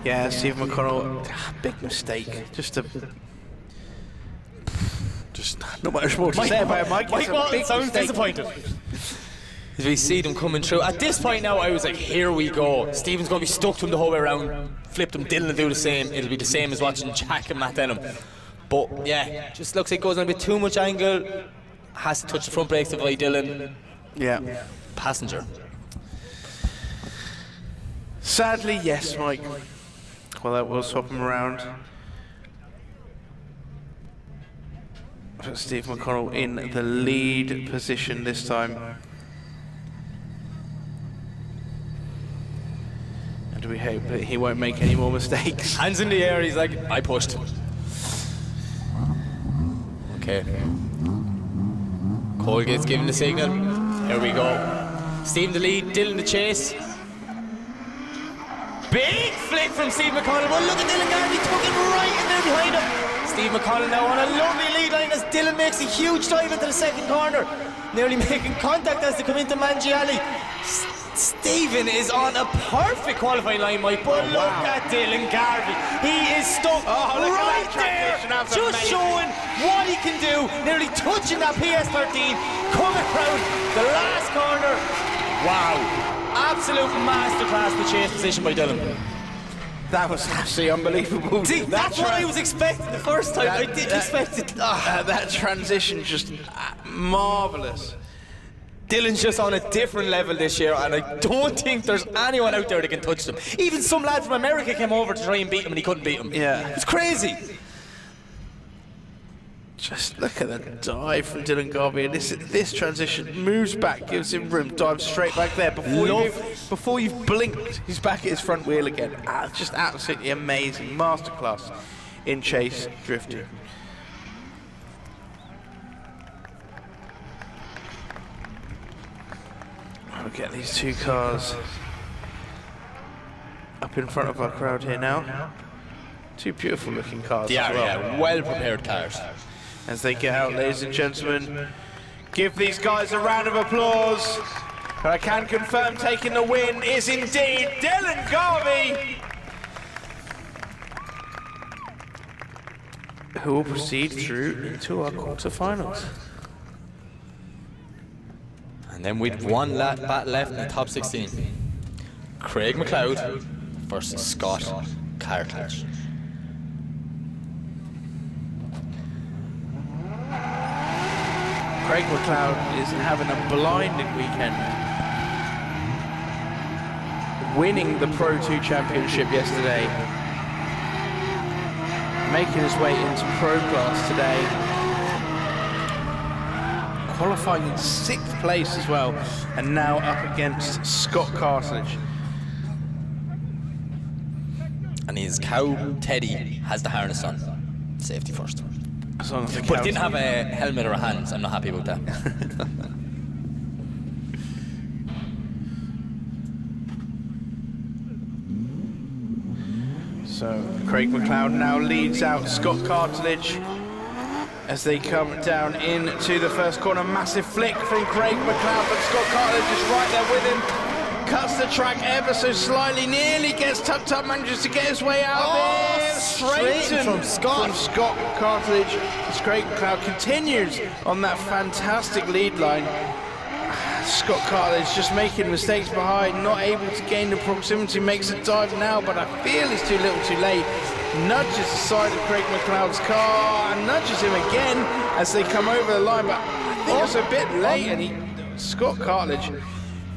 Yeah, Steve McConnell, big mistake. Just Just not much more to say about it, Mike. Mike Walton sounds mistake. disappointed. As we see them coming through. At this point now, I was like, here we go. Stephen's going to be stuck to him the whole way around. Flipped him, Dylan will do the same. It'll be the same as watching Jack and Matt Denham. But yeah, just looks like it goes on a bit too much angle. Has to touch the front brakes to avoid Dylan. Yeah. Passenger. Sadly, yes, Mike. Well, that will swap him around. But Steve McConnell in the lead position this time. And we hope that he won't make any more mistakes. Hands in the air, he's like, I pushed. Okay. Colgate's giving the signal. Here we go. Steve the lead, Dylan the chase. Big flick from Steve McConnell. Well, look at Dylan Garvey, took it right in there behind him. Steve McConnell now on a lovely lead line as Dylan makes a huge dive into the second corner. Nearly making contact as they come into Mangiali. Stephen is on a perfect qualifying line, Mike, but look at Dylan Garvey. He is stuck right there, just showing what he can do. Nearly touching that PS13, coming around the last corner. Wow. Absolute masterclass the chase position by Dylan. That was absolutely unbelievable. See, that's what I was expecting the first time. I didn't expect it. That transition just marvellous. Dylan's just on a different level this year, and I don't think there's anyone out there that can touch them. Even some lad from America came over to try and beat him, and he couldn't beat him. Yeah. It's crazy. Just look at the dive from Dylan Garvey, and this transition moves back, gives him room, dives straight back there. Before you've blinked, he's back at his front wheel again. Just absolutely amazing. Masterclass in chase drifting. We'll get these two cars up in front of our crowd here now. Two beautiful looking cars as well. Yeah, well prepared cars. As they get out, ladies and gentlemen, give these guys a round of applause. But I can confirm taking the win is indeed Dylan Garvey, who will proceed through into our quarterfinals. And then we'd one bat left in the top 16. Craig McLeod versus Scott Cartledge. Craig McLeod is having a blinding weekend, winning the Pro 2 Championship yesterday, making his way into Pro Class today, qualifying in 6th place as well, and now up against Scott Cartledge. And his cow, Teddy, has the harness on. Safety first. As long as the But didn't have a helmet or a hands. I'm not happy about that. So Craig McLeod now leads out Scott Cartledge as they come down into the first corner. Massive flick from Craig McLeod, but Scott Cartledge is right there with him. Cuts the track ever so slightly, nearly gets tucked up, manages to get his way out there. Straighten from Scott. Cartledge. As Craig McLeod continues on that fantastic lead line. Scott Cartledge just making mistakes behind, not able to gain the proximity, makes a dive now, but I feel it's too little too late. Nudges the side of Craig McLeod's car and nudges him again as they come over the line, but I think it's a bit late, and Scott Cartledge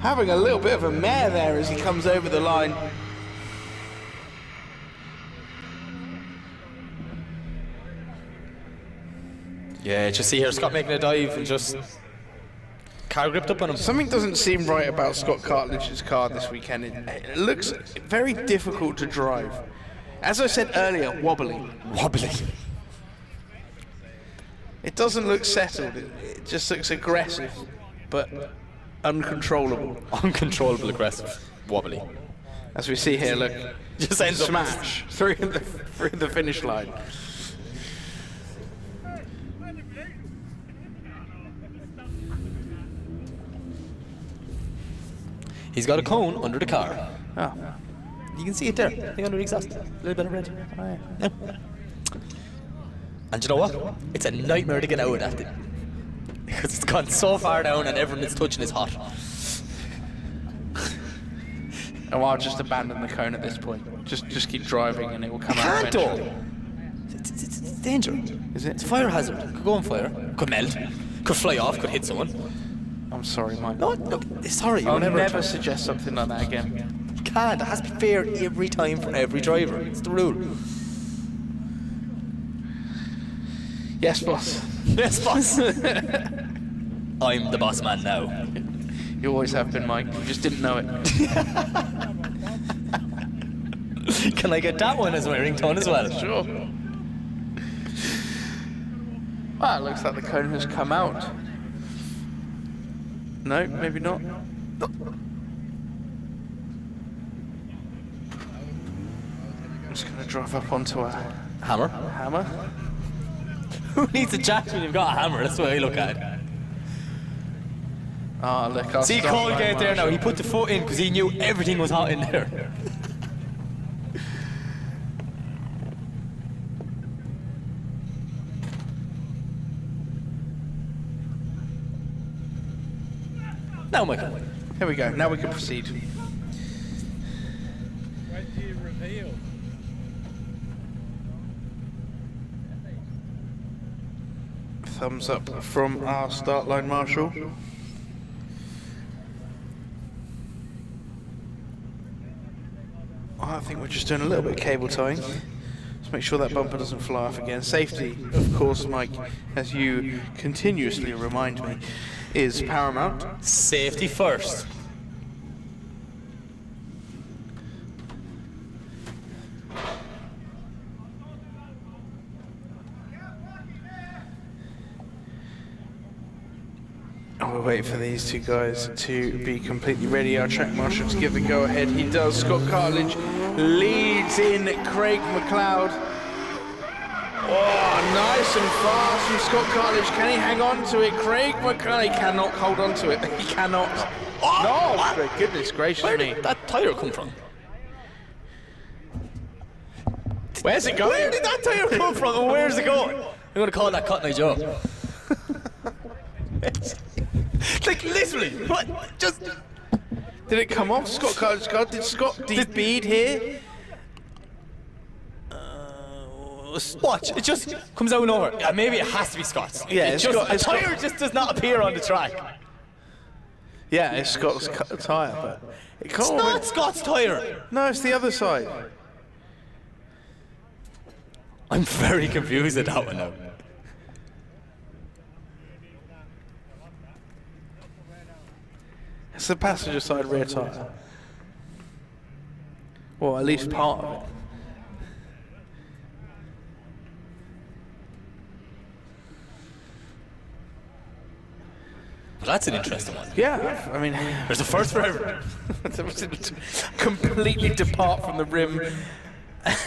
having a little bit of a mare there as he comes over the line. Yeah, just see here, Scott making a dive and just car gripped up on him. Something doesn't seem right about Scott Cartledge's car this weekend. It looks very difficult to drive. As I said earlier, wobbly. Wobbly. It doesn't look settled. It just looks aggressive, but uncontrollable. Uncontrollable aggressive. Wobbly. As we see here, look. Just ends up smash through the finish line. He's got a cone under the car. Oh. You can see it there, under the exhaust. A little bit of red. Oh, yeah. And you know what? It's a nightmare to get out of that thing. Because it's gone so far down and everything it's touching is hot. Oh, I'll just abandon the cone at this point. Just keep driving and it will come out Can't eventually. though. It's danger. Is it? It's a fire hazard. Could go on fire. Could melt. Could fly off. Could hit someone. I'm sorry, Mike. No, look, sorry. I'll never try. suggest something like that again. You can't. It has to be fair every time for every driver. It's the rule. Yes, boss. Yes, boss. I'm the boss man now. You always have been, Mike. You just didn't know it. Can I get that one as my ringtone as well? Sure. Ah, it looks like the cone has come out. No, maybe not. I'm just going to drive up onto a Hammer. hammer. Who needs a jack when you've got a hammer? That's the way I look at it. Ah, look. I'll See, start Cole my get there now. marshal. He put the foot in because he knew everything was hot in there. Now, Michael. Here we go. Now we can proceed. Thumbs up from our start line marshal. I think we're just doing a little bit of cable tying. Let's make sure that bumper doesn't fly off again. Safety, of course, Mike, as you continuously remind me, is paramount. Safety first. We'll wait for these two guys to be completely ready. Our track marshal to give the go-ahead. He does. Scott Cartledge leads in Craig McLeod. Oh, nice and fast from Scott Cartledge. Can he hang on to it? Craig McLeod cannot hold on to it. He cannot. Oh, No, goodness gracious where me. did that tyre come from? Where's it going? Where did that tyre come from and where's it going? I'm going to call that Cotton Eye Joe. Like literally, what? Just Did it come off? Scott Cartledge car? Did Scott de-bead here? watch. It just comes out of nowhere. Yeah, maybe it has to be Scott's. Yeah, it it's just, got- a it's got- tyre just does not appear on the track. Yeah, it's Scott's tyre, but it It's can't. not Scott's tyre. No, it's the other side. I'm very confused at that one now. It's the passenger side rear tyre. Well, at least part of it. Well, that's an interesting one. Yeah, I mean, There's a first for everyone. completely depart from the rim.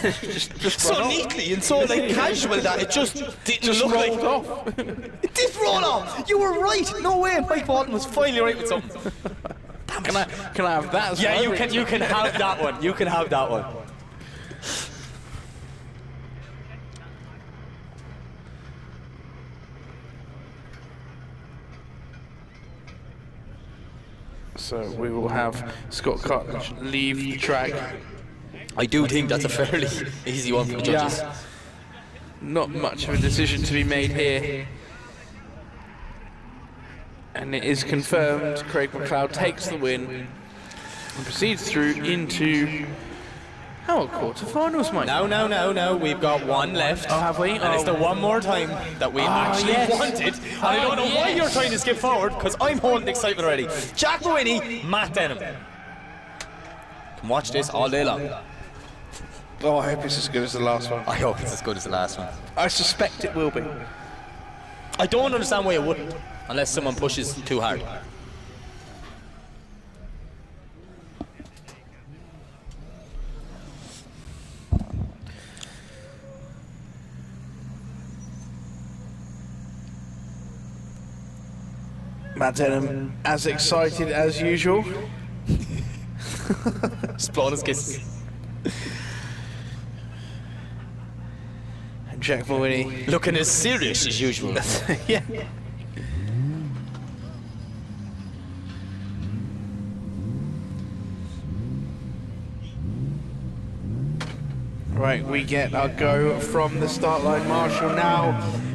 just So run off. neatly and so like casual that it just didn't Just look rolled like. off. It did roll off. You were right. No way. Mike Walton was finally right with something. Can I have that as Yeah, my you ring? can. You can have that one. You can have that one. So we will have Scott Cartledge leave the track. I do think that's a fairly easy one for the judges. Yeah. Not much of a decision to be made here. And it is confirmed Craig McLeod takes the win and proceeds through into our quarterfinals, Mike. No. We've got one left. Oh, have we? And it's the one more time that we actually yes. wanted. And I don't know why yes. you're trying to skip forward, because I'm holding excitement already. Jack Mawinney, Matt Denham. Can watch this all day long. Oh, I hope it's as good as the last one. I hope it's as good as the last one. I suspect it will be. I don't understand why it wouldn't, unless someone pushes too hard. Matt Denham, as excited as usual. Just blowing his kisses. Jack Mawhinney. Looking as serious as usual. Yeah. Right, we get our go from the start line. Marshall now.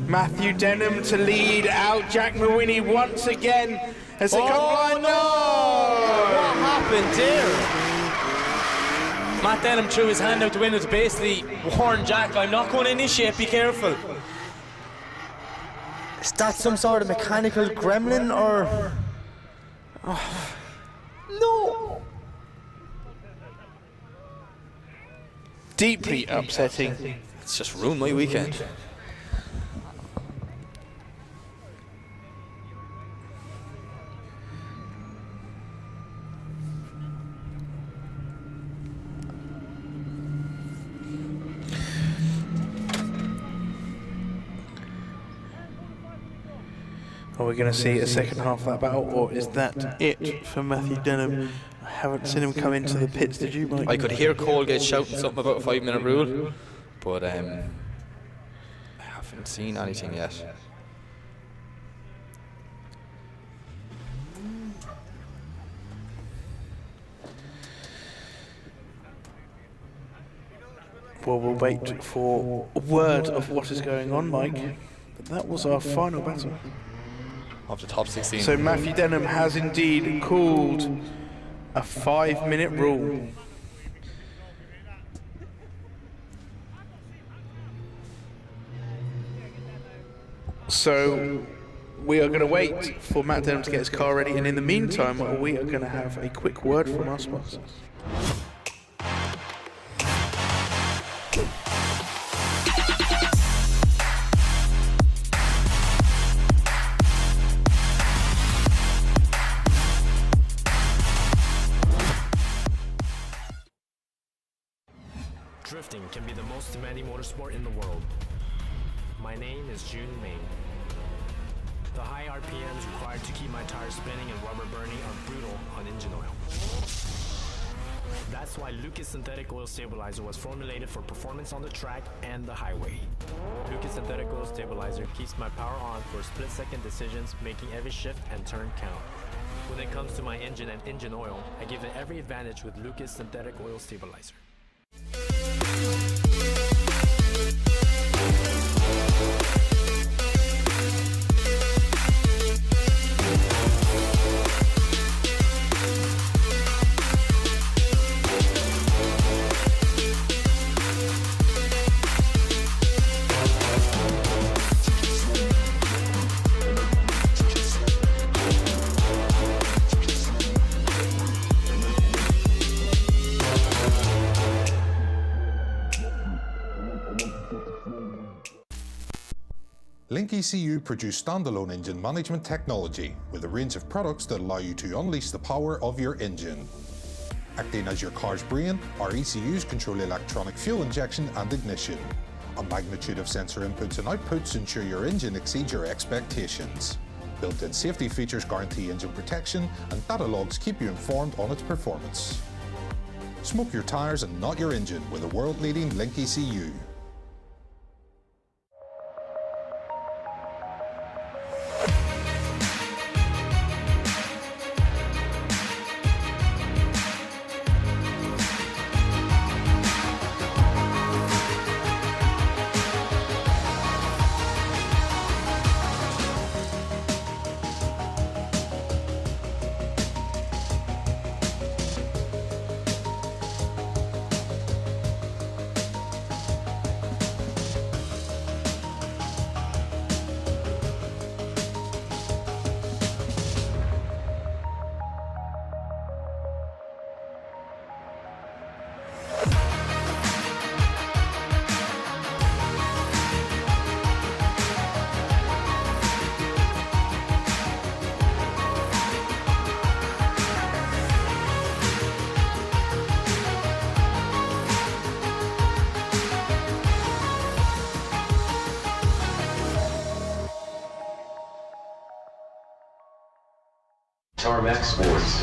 Matthew Denham to lead out Jack Mawhinney once again as they come by. No! What happened there? Matt Denham threw his hand out the window to basically warn Jack, I'm not going to initiate, be careful. Is that some sort of mechanical gremlin or? Oh. No! Deeply upsetting. It's just ruined my weekend. Are we going to see a second half of that battle, or is that it for Matthew Denham? I haven't seen him come into the pits, did you, Mike? I could hear Colgate shouting something about a 5-minute rule, but I haven't seen anything yet. Well, we'll wait for a word of what is going on, Mike. But that was our final battle. Of the top 16. So Matthew Denham has indeed called a 5-minute rule. So we are going to wait for Matt Denham to get his car ready, and in the meantime we are going to have a quick word from our sponsors. Drifting can be the most demanding motorsport in the world. My name is June Main. The high RPMs required to keep my tires spinning and rubber burning are brutal on engine oil. That's why Lucas Synthetic Oil Stabilizer was formulated for performance on the track and the highway. Lucas Synthetic Oil Stabilizer keeps my power on for split-second decisions, making every shift and turn count. When it comes to my engine and engine oil, I give it every advantage with Lucas Synthetic Oil Stabilizer. Link ECU produce standalone engine management technology with a range of products that allow you to unleash the power of your engine. Acting as your car's brain, our ECUs control electronic fuel injection and ignition. A magnitude of sensor inputs and outputs ensure your engine exceeds your expectations. Built-in safety features guarantee engine protection, and data logs keep you informed on its performance. Smoke your tyres and not your engine with a world-leading Link ECU. Tarmac Sports.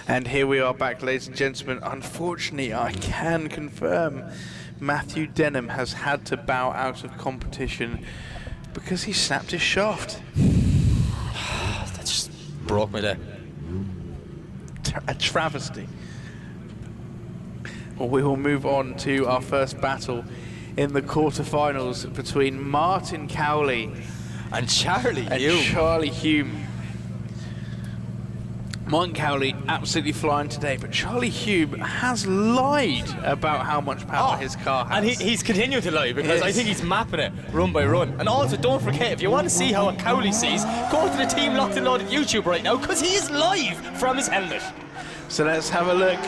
And here we are back, ladies and gentlemen. Unfortunately, I can confirm Matthew Denham has had to bow out of competition because he snapped his shaft. That just broke me there. A travesty. Well, we will move on to our first battle in the quarterfinals between Martin Cowley and Charlie Hume. Martin Cowley absolutely flying today, but Charlie Hume has lied about how much power his car has. And he's continuing to lie because I think he's mapping it run by run. And also, don't forget, if you want to see how a Cowley sees, go to the Team Locked and Loaded YouTube right now because he is live from his helmet. So let's have a look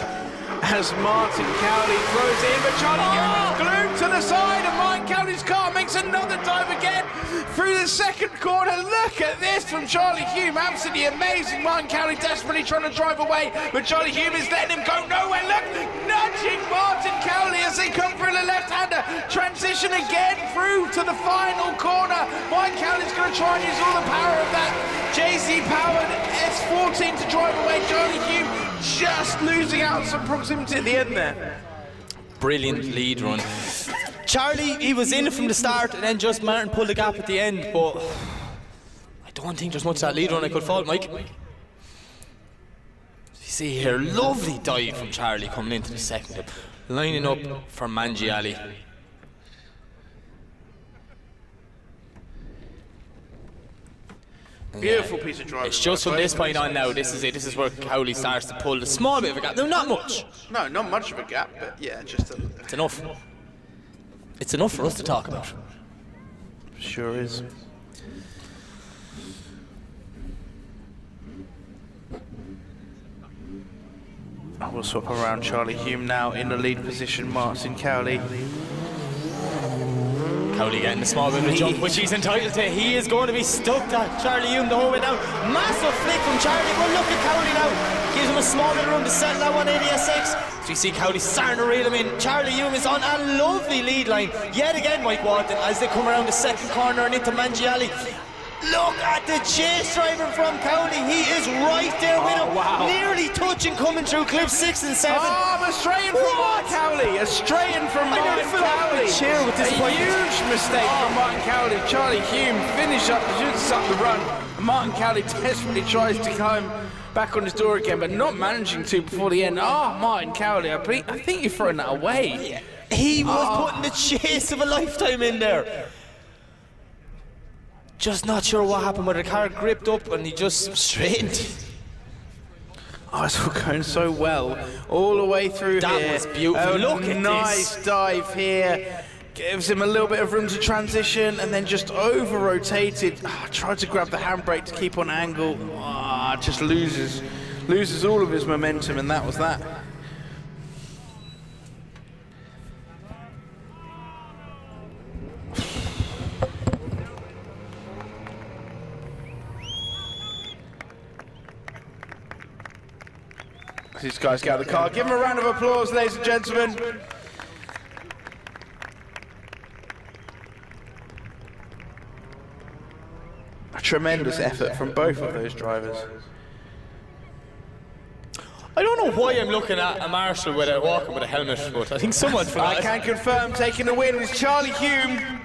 as Martin Cowley throws in, but Charlie Hume is glued to the side, and Martin Cowley's car makes another dive again through the second corner. Look at this from Charlie Hume, absolutely amazing. Martin Cowley desperately trying to drive away, but Charlie Hume is letting him go nowhere. Look, nudging Martin Cowley as they come through the left-hander. Transition again through to the final corner. Martin Cowley's going to try and use all the power of that JC-powered S14 to drive away. Charlie Hume just losing out some proximity at the end there. Brilliant lead run. Charlie, he was in it from the start and then just Martin pulled the gap at the end, but I don't think there's much of that lead run I could fault, Mike. You see here, lovely dive from Charlie coming into the second dip, lining up for Mangiali. Beautiful piece of driving. It's just from this point on now, this is it. This is where Cowley starts to pull the small bit of a gap. No, not much. No, not much of a gap, but yeah, just a... It's enough. It's enough for us to talk about. Sure is. I will swap around Charlie Hume now in the lead position. Martin Cowley. Cowley getting the small bit of a jump, which he's entitled to. He is going to be stuck to Charlie Hume the whole way down. Massive flick from Charlie, but look at Cowley now. Gives him a small bit of room to settle that 180 So you see Cowley starting to reel him in. Charlie Hume is on a lovely lead line. Yet again, Mike Walton, as they come around the second corner and into Mangiali. Look at the chase driving from Cowley. He is right there with him. Wow. Nearly touching coming through clip 6 and 7. Oh, I'm straying from Martin Cowley. A straying from Martin Cowley. Chair with this a huge mistake from Martin Cowley. Charlie Hume shoots up the run. Martin Cowley desperately tries to climb back on his door again, but not managing to before the end. Martin Cowley, I think you're throwing that away. Yeah. He was putting the chase of a lifetime in there. Just not sure what happened, but the car gripped up and he just straightened. It's all going so well, all the way through that here. That was beautiful. Look at nice this. Dive here. Gives him a little bit of room to transition and then just over-rotated. Tried to grab the handbrake to keep on angle. Just loses all of his momentum, and that was that. These guys get out of the car. Give them a round of applause, ladies and gentlemen. A tremendous effort from both of those drivers. I don't know why I'm looking at a Marshall walking with a helmet, but I think someone for I can confirm taking the win is Charlie Hume.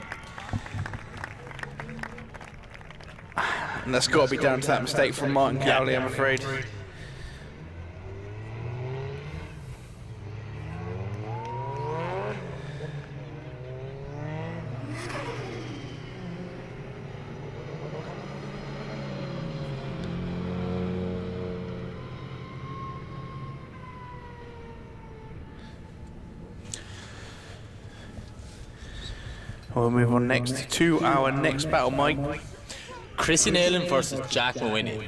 And that's got to be down to that mistake from Martin Cowley, I'm afraid. We'll move on next to our next battle, Mike. Chrissy Nayland versus Jack Mawhinney.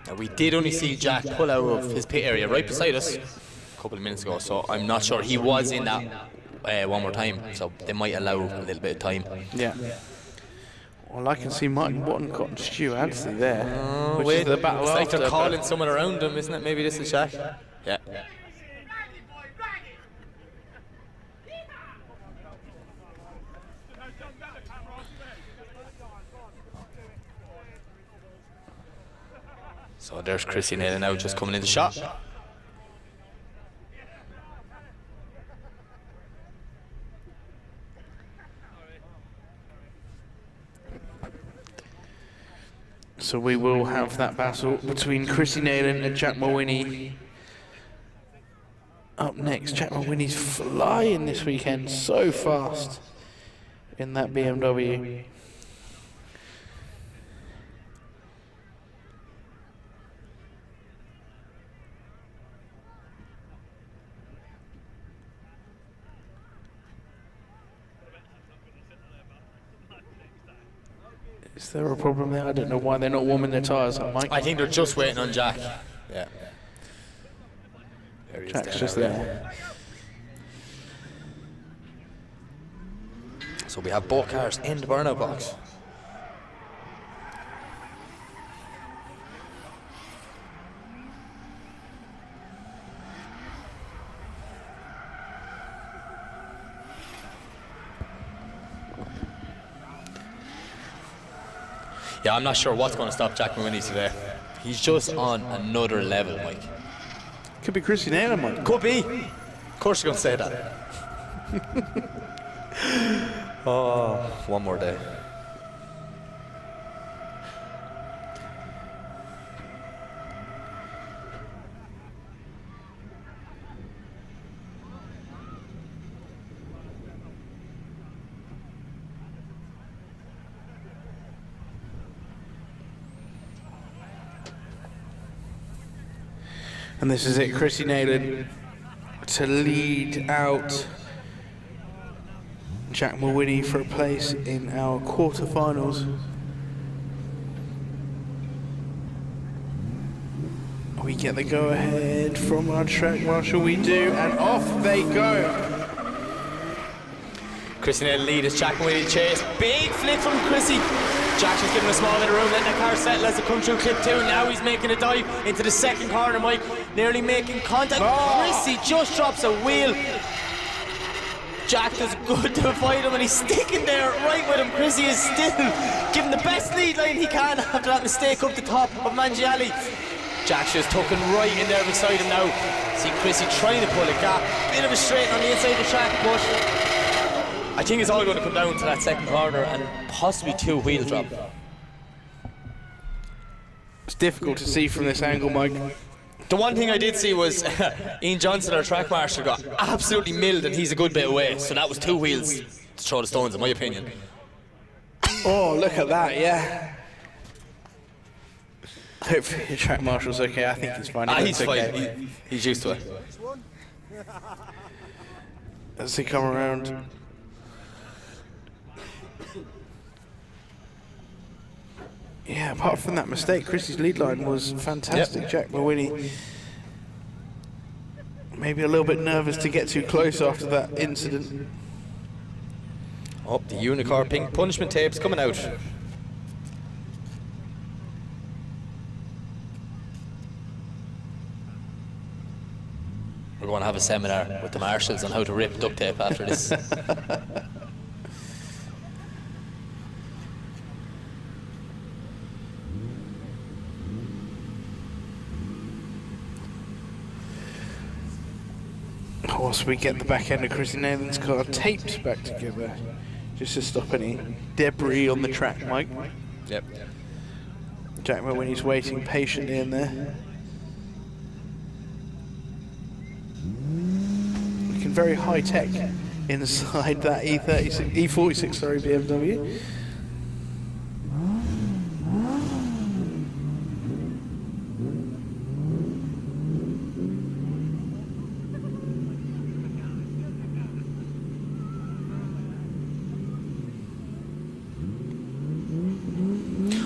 Now, we did only see Jack pull out of his pit area right beside us a couple of minutes ago, so I'm not sure he was in that one more time, so they might allow a little bit of time. Yeah. Well, I can see Martin Watton caught Stu Anstey there, which is the battle it's like after, they're calling someone around him, isn't it? Maybe this is Jack? Yeah. So there's Chrissy Nayland now just coming in the shot. So we will have that battle between Chrissy Nayland and Jack Mawhinney. Up next, Jack Mawhinney's flying this weekend so fast in that BMW. Is there a problem there? I don't know why they're not warming their tyres up, Mike. I think they're just waiting on Jack. Yeah. There he is. Jack's just there. So we have both cars in the burnout box. Yeah, I'm not sure what's going to stop Jack Mawhinney today. He's just on another level, Mike. Could be Chrissy Nayland, Mike. Could be. Of course you're going to say that. Oh, one more day. And this is it, Chrissy Nayland to lead out Jack Mawhinney for a place in our quarterfinals. We get the go-ahead from our track marshal, we do, and off they go. Chrissy Nayland lead as Jack Mawhinney chase. Big flick from Chrissy. Jack's just giving a small bit of room, letting the car settle as it comes through clip 2. Now he's making a dive into the second corner, Mike. Nearly making contact. Chrissy just drops a wheel. Jack does good to avoid him and he's sticking there right with him. Chrissy is still giving the best lead line he can after that mistake up the top of Mangiali. Jack's just tucking right in there beside him now. See Chrissy trying to pull a gap. Bit of a straight on the inside of the track, but I think it's all going to come down to that second corner and possibly 2 wheel drop. It's difficult to see from this angle, Mike. The one thing I did see was Ian Johnson, our track marshal, got absolutely milled and he's a good bit away. So that was 2 wheels to throw the stones, in my opinion. Oh, look at that, yeah. Hopefully the track marshal's okay. I think he's fine. He's okay. fine. He's used to it. As they come around. Yeah, apart from that mistake, Chrissy's lead line was fantastic. Yep. Jack Mawhinney maybe a little bit nervous to get too close after that incident. Oh, the unicorn pink punishment tape's coming out. We're going to have a seminar with the marshals on how to rip duct tape after this. Once we get the back end of Chrissy Nayland's car taped back together, just to stop any debris on the track, Mike. Yep. Jack Mawhinney's waiting patiently in there. Looking very high tech inside that E46, sorry, BMW.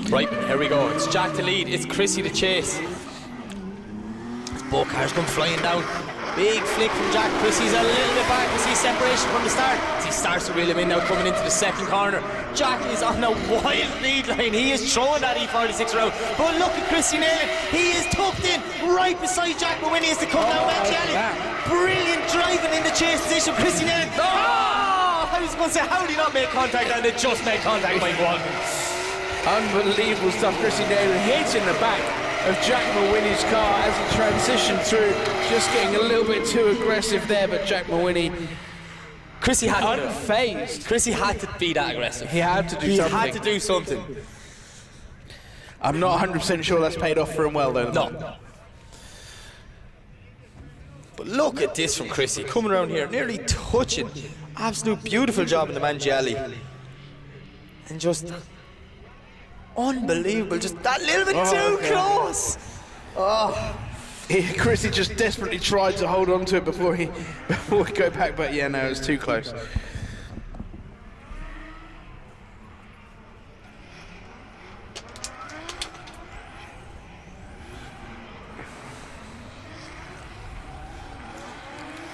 Right, here we go. It's Jack to lead, it's Chrissy to chase. Both cars come flying down. Big flick from Jack. Chrissy's a little bit back. We see separation from the start. As he starts to reel him in now, coming into the second corner. Jack is on a wild lead line. He is throwing that E46 around. But look at Chrissy Nayland. He is tucked in right beside Jack Mawhinney as they come down that. Brilliant driving in the chase position. Chrissy Nayland. Oh! I was going to say, how did he not make contact? And they just made contact by one. Unbelievable stuff. Chrissy Nayland hits in the back of Jack Mawhinney's car as he transitioned through, just getting a little bit too aggressive there, but Jack Mawhinney, Chrissy had unfazed. Chrissy had to be that aggressive. He had to do something. He had to do something. I'm not 100% sure that's paid off for him well, though. No. But look at this from Chrissy, coming around here, nearly touching. Absolute beautiful job in the Mangiali. And just unbelievable, just that little bit too close. Oh. Chrissy just desperately tried to hold on to it before he go back, but yeah, no, it was too close.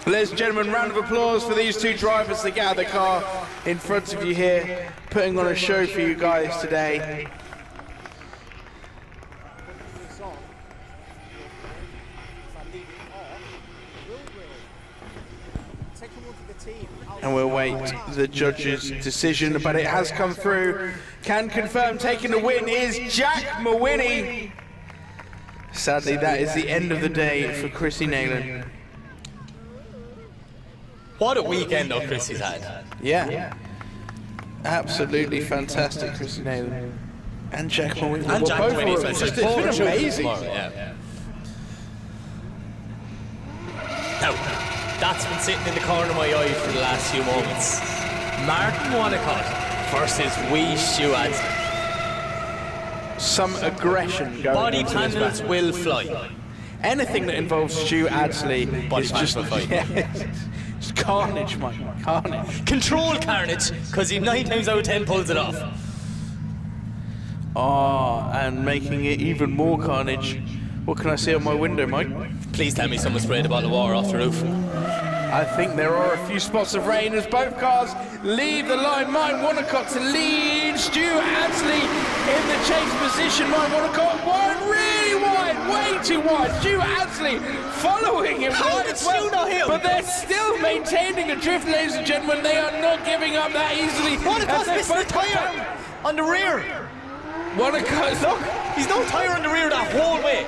Ladies and gentlemen, round of applause for these two drivers that get out of the car in front of you here, putting on a show for you guys today. And we'll wait the judge's decision, but it has come through. Can confirm taking the win is Jack Mawhinney. Sadly, that is the end of the day for Chrissy Nayland. What a weekend though Chrissy's had. Yeah. Absolutely fantastic, Chrissy Nayland. And Jack Mawhinney. And Jack Mawhinney. It's been amazing. Yeah. Now, that's been sitting in the corner of my eye for the last few moments. Martin Wonnacott versus wee Stu Adsley. Some aggression going Body into this panels battle. will fly. Anything that involves Stu Adsley Body is panels just will fly. it's carnage, Mike. Carnage. Control carnage, because he 9 times out of 10 pulls it off. Oh, and making it even more carnage. What can I see on my window, Mike? Please tell me someone sprayed a bottle of water off the roof. I think there are a few spots of rain as both cars leave the line. Martin Wonnacott to lead Stu Adsley in the chase position. Martin Wonnacott wide, really wide, way too wide. Stu Adsley following him How wide did as well. Stu not hit him? But they're still maintaining a drift, ladies and gentlemen. They are not giving up that easily. Wonnacott's missing the tyre on the rear. Wonnacott, look. He's no tyre on the rear that whole way.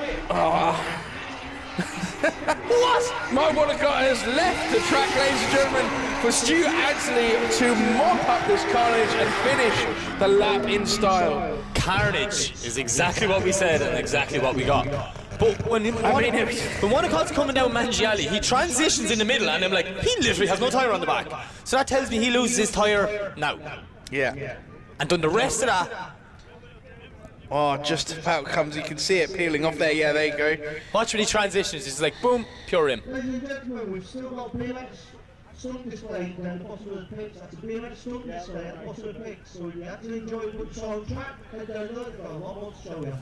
What? Martin Wonnacott has left the track, ladies and gentlemen, for Stu Adsley to mop up this carnage and finish the lap in style. Carnage is exactly what we said and exactly what we got. But when Wonnacott's coming down Mangiali, he transitions in the middle and I'm like, he literally has no tyre on the back. So that tells me he loses his tyre now. Yeah. And then the rest of that, Oh, just about comes. You can see it peeling off there. Yeah, there you go. watch when he transitions, it's like boom, pure rim. Ladies and gentlemen, we've still got BMX stuck this way down the bottom of the pits. That's a BMX stuck this way at the bottom of the pits. So if you actually enjoy what's on track, head down another go. What I want to show you.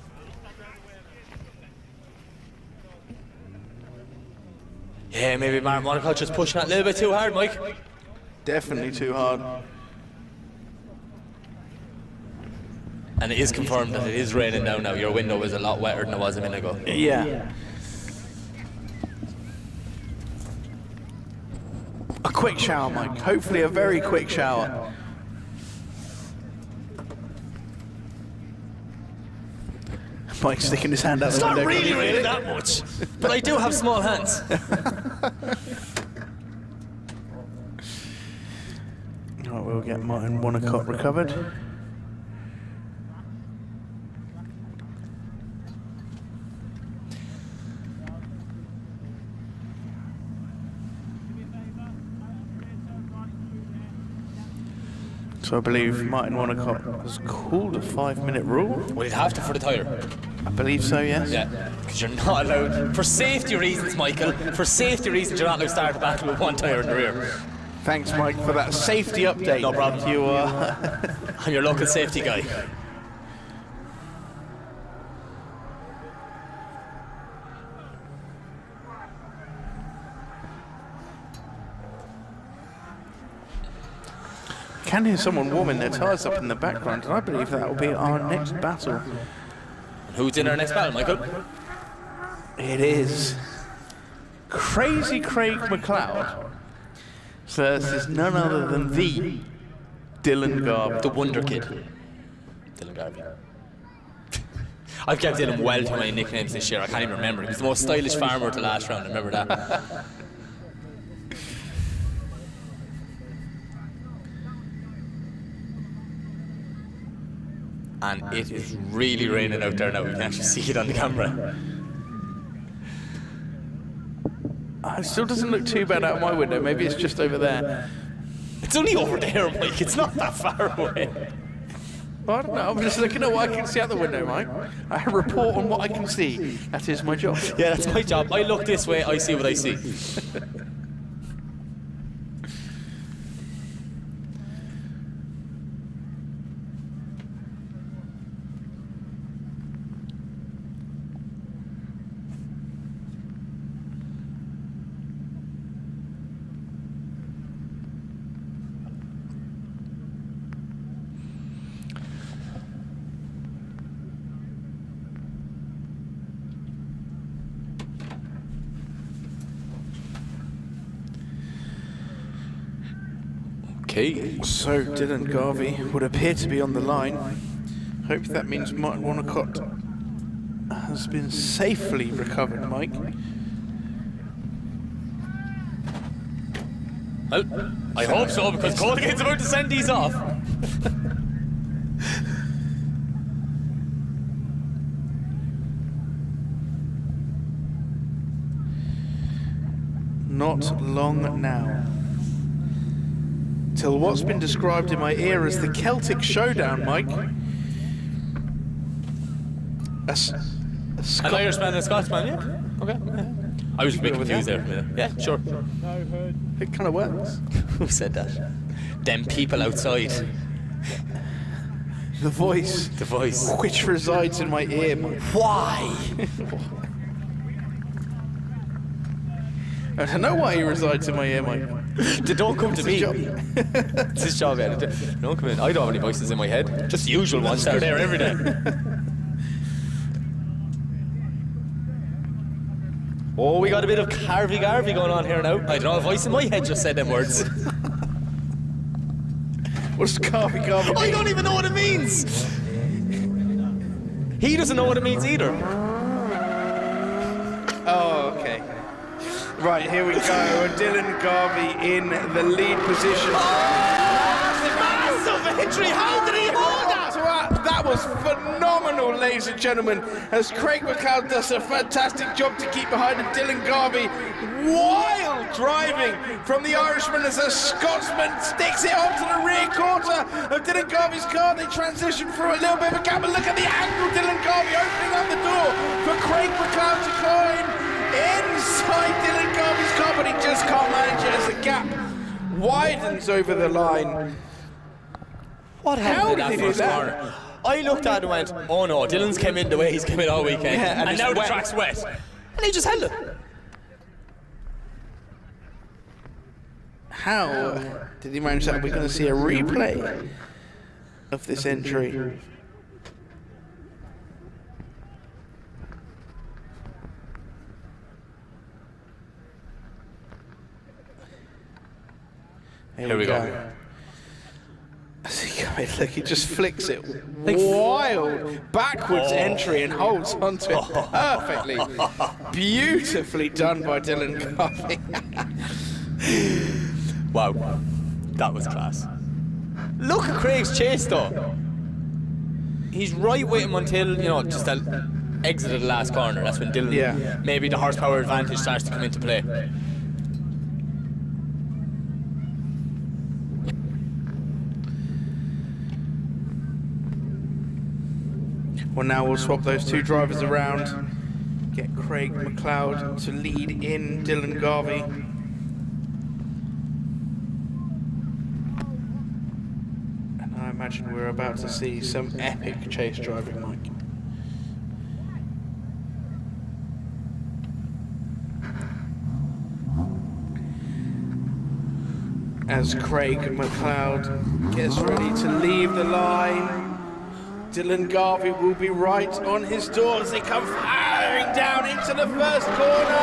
Yeah, maybe Martin Wonnacott just pushing that a little bit too hard, Mike. Definitely too hard. And it is confirmed that it is raining down now. Your window was a lot wetter than it was a minute ago. Yeah. A quick shower, Mike. Hopefully a very quick shower. Mike's sticking his hand out It's the not window. really raining that much, but I do have small hands. Right, we'll get Martin Wonnacott recovered. So I believe Martin Wonnacott has called a 5-minute rule. Well, you'd have to for the tyre. I believe so, yes. Yeah, because you're not allowed, for safety reasons, Michael, for safety reasons, you're not allowed to start a battle with one tyre in the rear. Thanks, Mike, for that safety update. No problem. You are. I'm your local safety guy. Can hear someone warming their tyres up in the background, and I believe that will be our next battle. Who's in our next battle, Michael? It is Crazy Craig McLeod versus none other than the Dylan Garvey. The Wonder Kid. Dylan Garvey. I've kept Dylan well to my nicknames this year. I can't even remember. He was the most stylish farmer at the last round. I remember that. and it is really raining out there now. We can actually see it on the camera. It still doesn't look too bad out of my window. Maybe it's just over there. It's only over there, Mike. It's not that far away. I don't know. I'm just looking at what I can see out the window, Mike. I report on what I can see. That is my job. Yeah, that's my job. I look this way, I see what I see. Okay. So Dylan Garvey would appear to be on the line. Hope that means Martin Wonnacott has been safely recovered, Mike. Well, I hope so, because Colgate's about to send these off. Not long now. Till what's been described in my ear as the Celtic Showdown, Mike. An Irishman and a Scotsman, yeah? Okay. Yeah. I was a bit confused there. Yeah, sure. It kind of works. Who said that? Them people outside. The voice. The voice. Which resides in my ear, Mike. Why? I don't know why he resides in my ear, Mike. They don't come to me. It's his job, yeah. Don't come in. I don't have any voices in my head. Just the usual ones that are there every day. Oh, we got a bit of Carvey-Garvey going on here now. I don't know, a voice in my head just said them words. What's Carvey-Garvey mean? I don't even know what it means. He doesn't know what it means either. Oh, okay. Right, here we go. Dylan Garvey in the lead position. Oh, massive entry. How did he hold that? That was phenomenal, ladies and gentlemen, as Craig McLeod does a fantastic job to keep behind him. Dylan Garvey, wild driving from the Irishman as a Scotsman sticks it onto the rear quarter of Dylan Garvey's car. They transition through a little bit of a gap, and look at the angle. Dylan Garvey opening up the door for Craig McLeod to go inside Dylan Garvey's car, but he just can't manage it as the gap widens over the line. What happened in that first corner? I looked at it and went, oh no, Dylan's came in the way he's come in all weekend. Yeah, and now the track's wet. And he just held it. How did he manage that? We're going to see a replay of this entry. Here we go. Look, he just flicks it. Wild backwards entry and holds onto it perfectly. Beautifully done by Dylan Garvey. Wow, that was class. Look at Craig's chase though. He's right with him until, you know, just that exit of the last corner. That's when Dylan, maybe the horsepower advantage starts to come into play. Well, now we'll swap those two drivers around. Get Craig McLeod to lead in Dylan Garvey. And I imagine we're about to see some epic chase driving, Mike. As Craig McLeod gets ready to leave the line, Dylan Garvey will be right on his door as they come firing down into the first corner.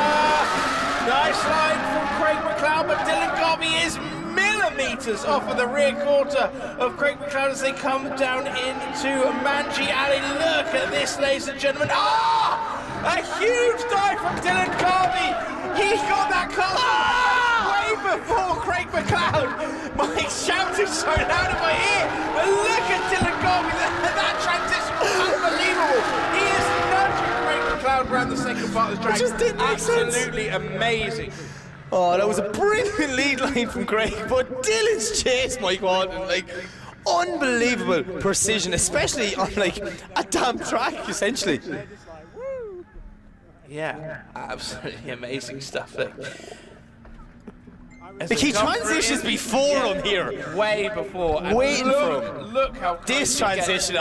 Nice line from Craig McLeod, but Dylan Garvey is millimetres off of the rear quarter of Craig McLeod as they come down into Manji Alley. Look at this, ladies and gentlemen. A huge dive from Dylan Garvey. He's got that car way before Craig McLeod. Mike shouted so loud in my ear. But look at Dylan Garvey, that transition. Unbelievable! He is nudging Craig McLeod around the second part of the track. It just didn't make sense. Absolutely amazing. Oh, that was a brilliant lead line from Craig, but Dylan's chase, Mike Walton, like, unbelievable precision, especially on, like, a damp track, essentially. Yeah, absolutely amazing stuff there. Like, he transitions before him here. Way before. And Waiting for him. Look how close This he gets. transition,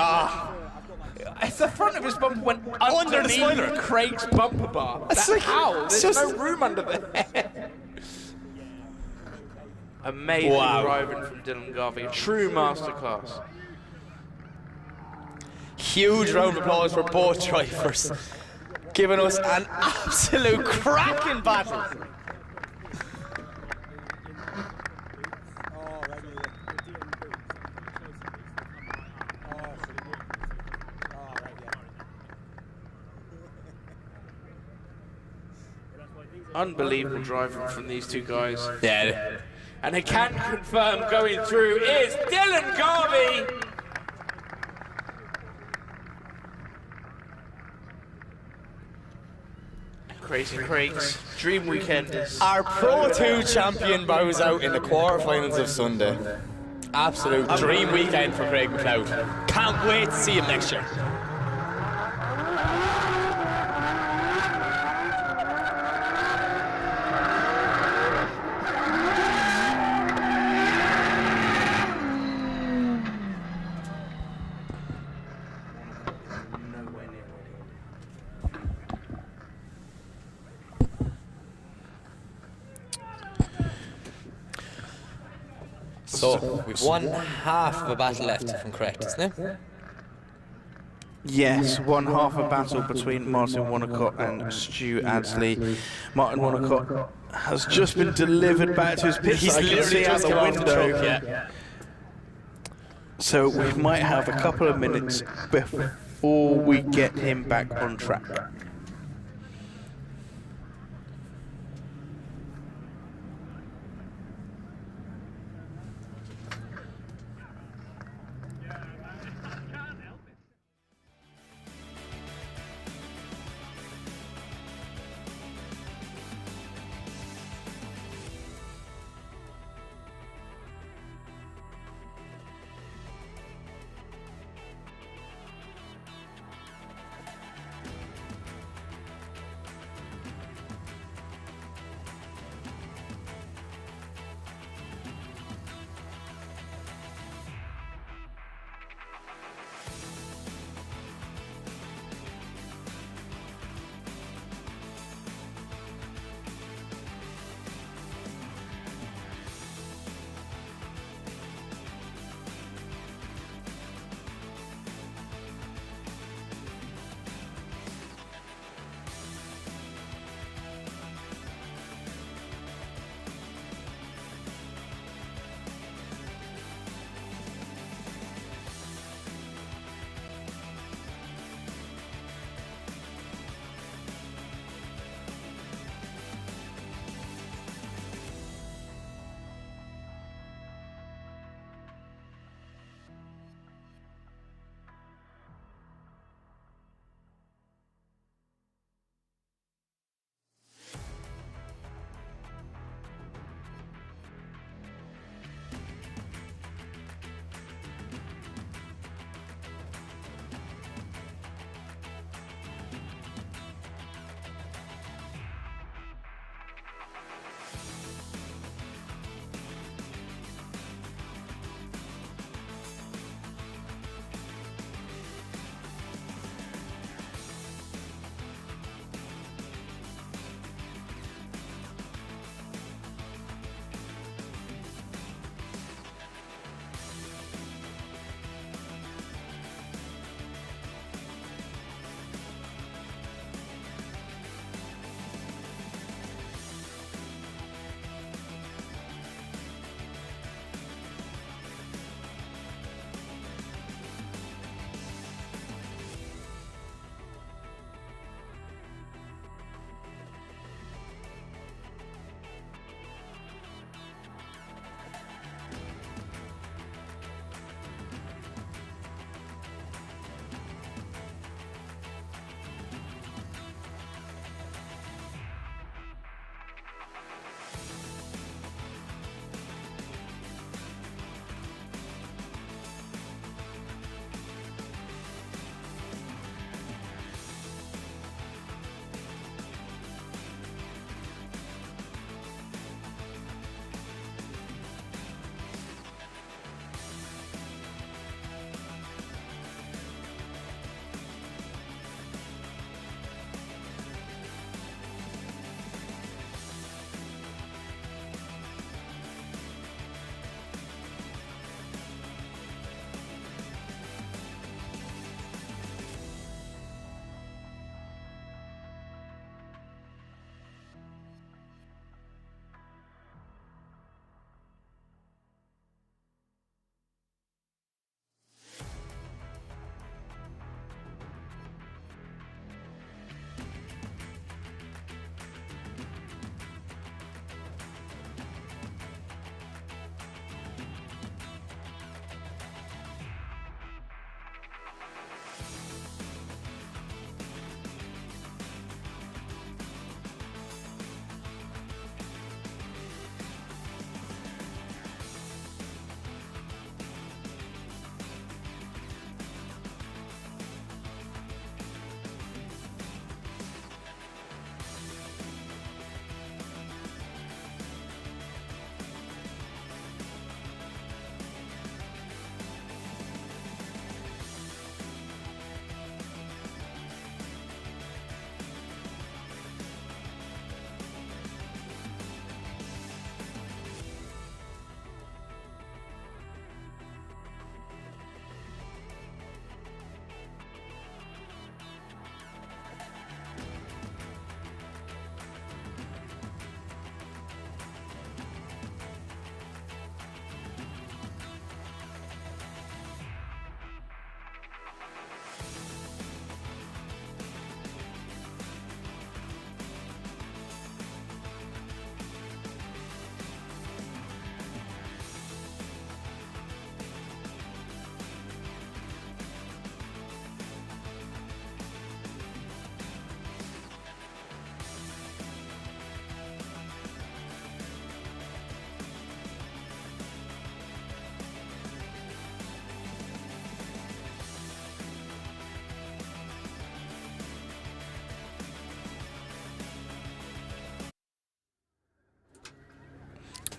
It's the front of his bumper went Under the spoiler. Craig's bumper bar. That's like, how? it's There's just- no room under there. Amazing driving from Dylan Garvey. A true masterclass. Huge round of applause for both drivers, giving us an absolute cracking battle. Unbelievable driving from these two guys. Yeah. And I can confirm going through is Dylan Garvey. Crazy Craig's dream weekend is... Our Pro 2 champion bows out in the quarterfinals of Sunday. Absolute dream weekend for Craig McLeod. Can't wait to see him next year. So, we've one half of a battle left, if I'm correct, isn't it? Yes, one half a battle between Martin Wonnacott and Stu Adsley. Martin Wonnacott has just been delivered back to his pit. He's I can literally see out just the come off the window. truck, yeah. So we might have a couple of minutes before we get him back on track.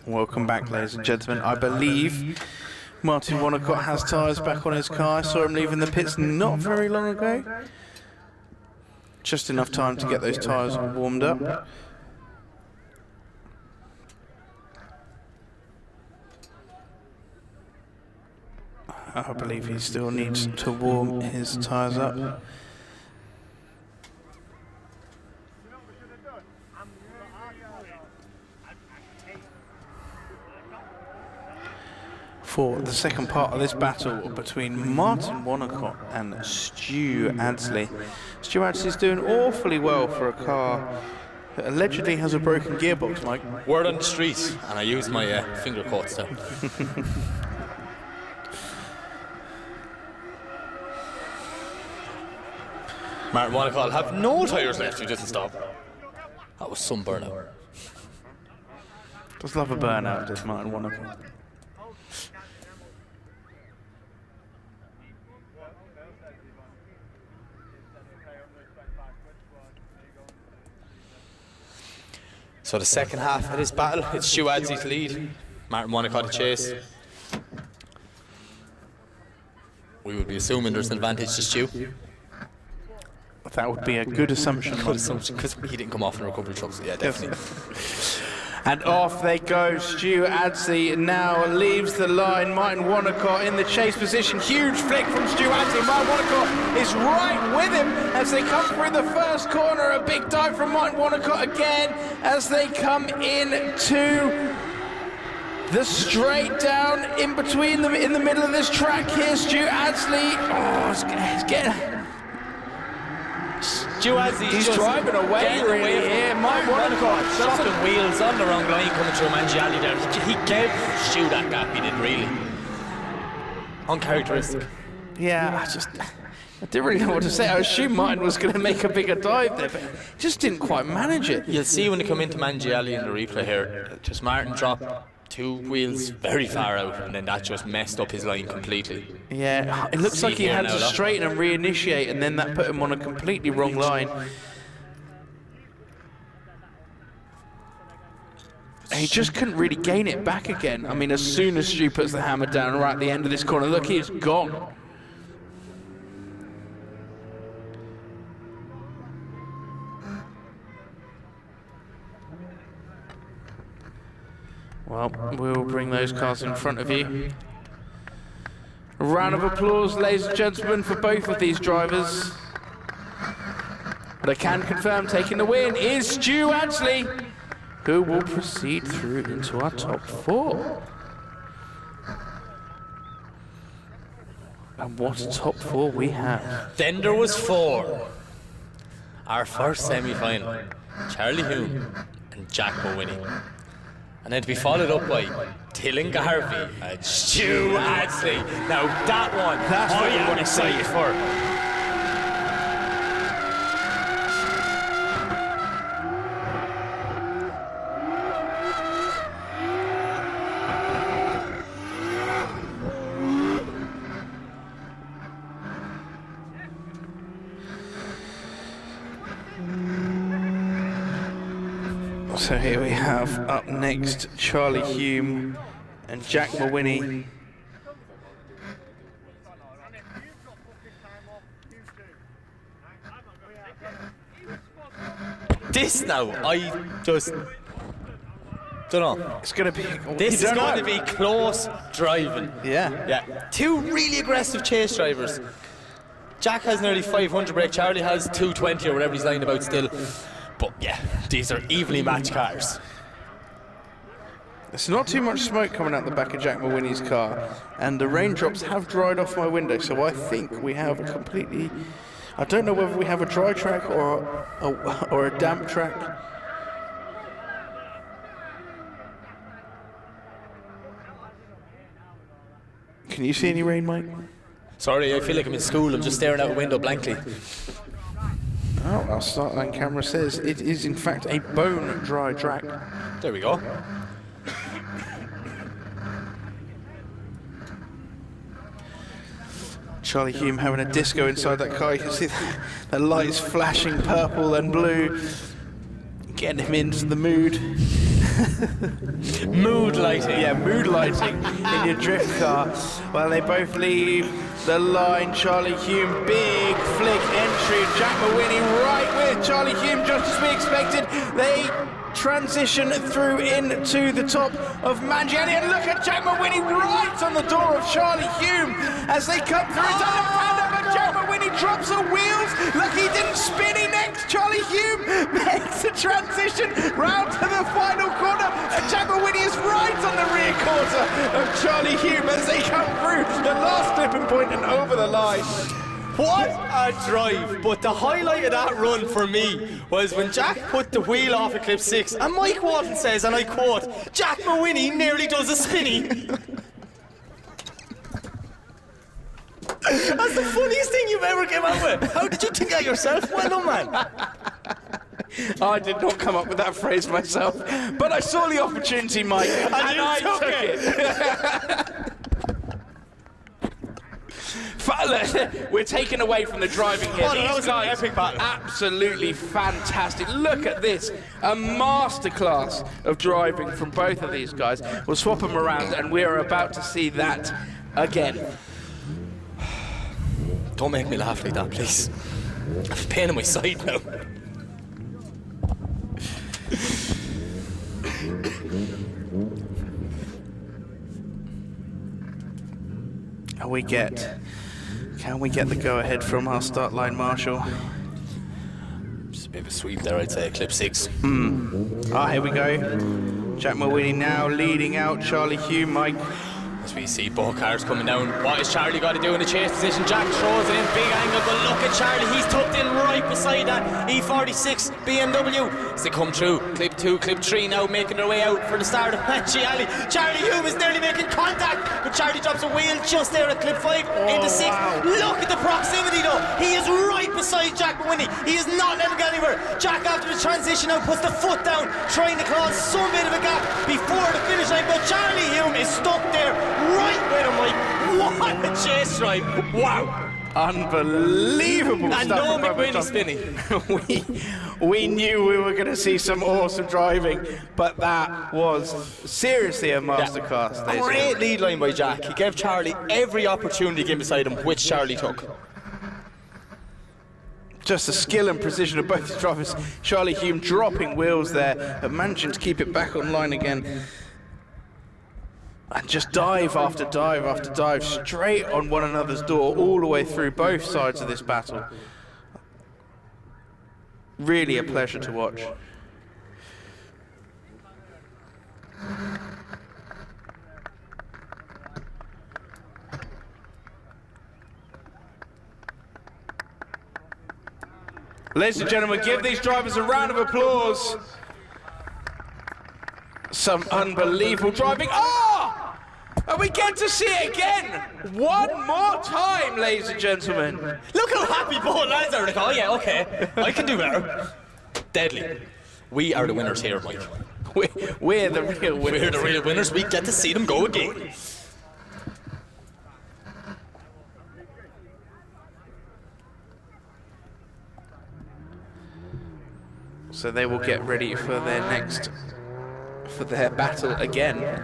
Welcome back, ladies and gentlemen. I believe Martin Wonnacott has tyres back on his car. I saw him leaving the pits not very long ago. Just enough time to get those tyres warmed up. I believe he still needs to warm his tyres up. For the second part of this battle between Martin Wonnacott and Stu Adsley. Stu Adsley's doing awfully well for a car that allegedly has a broken gearbox, Mike. Word on the street, and I use my finger quotes now. Martin Wonnacott will have no tyres left if he doesn't stop. That was some burnout. Does love a burnout, does Martin Wonnacott. So the second half of this battle, it's Stu Adsley's lead, Martin Wonnacott to chase. We would be assuming there's an advantage to Stu. That would be a good assumption. Good assumption, because he didn't come off in recovery trucks. So yeah, definitely. And off they go. Stu Adsley now leaves the line. Martin Wonnacott in the chase position. Huge flick from Stu Adsley. Martin Wonnacott is right with him as they come through the first corner. A big dive from Martin Wonnacott again as they come into the straight down in between them in the middle of this track here. Stu Adsley. Oh, it's getting. Stu Adsley, he's driving away really here. Martin Wonnacott stopping wheels on the wrong line coming through Mangiali there. He gave Stu that gap, he did really. Uncharacteristic. Yeah, I didn't really know what to say. I assumed Martin was going to make a bigger dive there, but just didn't quite manage it. You'll see when they come into Mangiali in the replay here, just Martin dropped two wheels very far out, and then that just messed up his line completely. Yeah, it looks like he had to straighten and reinitiate, and then that put him on a completely wrong line. He just couldn't really gain it back again. I mean, as soon as Stu puts the hammer down right at the end of this corner, look, he's gone. Well, we'll bring those cars in front of you. A round of applause, ladies and gentlemen, for both of these drivers. But I can confirm taking the win is Stu Adsley, who will proceed through into our top four. And what a top four we have. Then there was four. Our first semi-final, Charlie Hume and Jack Mawhinney. And then to be followed up by Dylan Garvey and Stu Adsley. Now that one, that's what you want to excited for. So here we have up next Charlie Hume and Jack Mawhinney. This now, I just don't know. It's going to be. This is going to be close driving. Yeah. Two really aggressive chase drivers. Jack has nearly 500 brake. Charlie has 220 or whatever he's lying about still. But yeah, these are evenly matched cars. There's not too much smoke coming out the back of Jack Mawhinney's car, and the raindrops have dried off my window, so I think we have a completely. I don't know whether we have a dry track or a damp track. Can you see any rain, Mike? Sorry, I feel like I'm in school. I'm just staring out a window blankly. Oh, our start line camera says it is in fact a bone dry track. There we go. Charlie Hume having a disco inside that car. You can see the lights flashing purple and blue, getting him into the mood. Mood lighting. Yeah, mood lighting in your drift car. Well, they both leave the line. Charlie Hume, big flick entry. Jack Mawhinney right with Charlie Hume, just as we expected. They transition through into the top of Mangiani, and look at Jack Mawhinney right on the door of Charlie Hume as they come through. But Jack Mawhinney drops the wheels. Look, he didn't spin. He next. Charlie Hume makes the transition round to the final corner, and Jack Mawhinney is right on the rear quarter of Charlie Hume as they come through the last flipping point and over the line. What a drive! But the highlight of that run for me was when Jack put the wheel off at clip 6, and Mike Walton says, and I quote, "Jack Mawhinney nearly does a spinny." That's the funniest thing you've ever came out with. How did you think that yourself? Well done, man. I did not come up with that phrase myself, but I saw the opportunity, Mike, and I took it. We're taken away from the driving here. These guys are absolutely fantastic. Look at this, a masterclass of driving from both of these guys. We'll swap them around, and we're about to see that again. Don't make me laugh like that, please. I'm pain in my side now. Can we get the go-ahead from our start line marshal? Just a bit of a sweep there, I'd say, clip 6. Here we go. Jack Mawhinney now leading out Charlie Hume, Mike. As we see both cars coming down, what has Charlie got to do in the chase position? Jack throws it in, big angle, but look at Charlie, he's tucked in right beside that E46 BMW as they come through. Clip 2, clip 3 now making their way out for the start of Mangiani. Charlie Hume is nearly making contact, but Charlie drops a wheel just there at clip 5 into 6. Wow. Look at the proximity though, he is right beside Jack Mawhinney. He is not letting go anywhere. Jack, after the transition now, puts the foot down, trying to cause some bit of a gap before the finish line, but Charlie Hume is stuck there right with him, like, what a chase drive. Wow. Unbelievable and stuff. And no McWhinney spinning. we knew we were going to see some awesome driving, but that was seriously a masterclass. Yeah. Great lead line by Jack. He gave Charlie every opportunity to get beside him, which Charlie took. Just the skill and precision of both drivers. Charlie Hume dropping wheels there, but managing to keep it back online again. And just dive after dive after dive straight on one another's door all the way through both sides of this battle. Really a pleasure to watch. Ladies and gentlemen, give these drivers a round of applause. Some unbelievable driving. Oh! And we get to see it again. One more time, ladies and gentlemen. Look how happy both lads are. Like, oh yeah, okay, I can do better. Deadly. We are the winners here, Mike. We're the real winners. We're the real winners. We get to see them go again. So they will get ready for their battle again.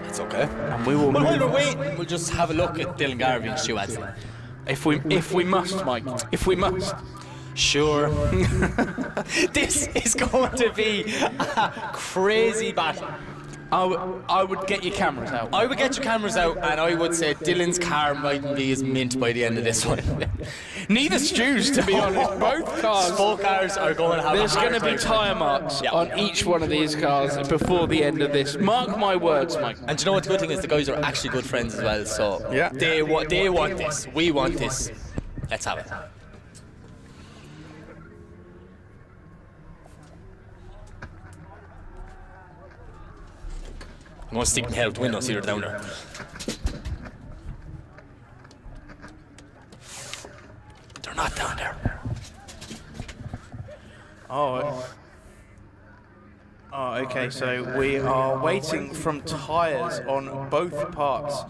It's okay. And we will. But while we're waiting, we'll just have a look at Dylan Garvey and Stu Adsley. If we must, Mike. If we must. Sure. This is going to be a crazy battle. I would get your cameras out. I would get your cameras out, and I would say Dylan's car mightn't be as mint by the end of this one. Neither Stu's, to be honest. Both cars. Both cars are going to have. There's going to be tyre marks on each one of these cars before the end of this. Mark my words, Mike. And do you know what the good thing is? The guys are actually good friends as well. So yeah, they want this. We want this. Let's have it. I'm going to stick my head out the window, see her down there. They're not down there. Oh, okay, so we are waiting from tyres on both parts.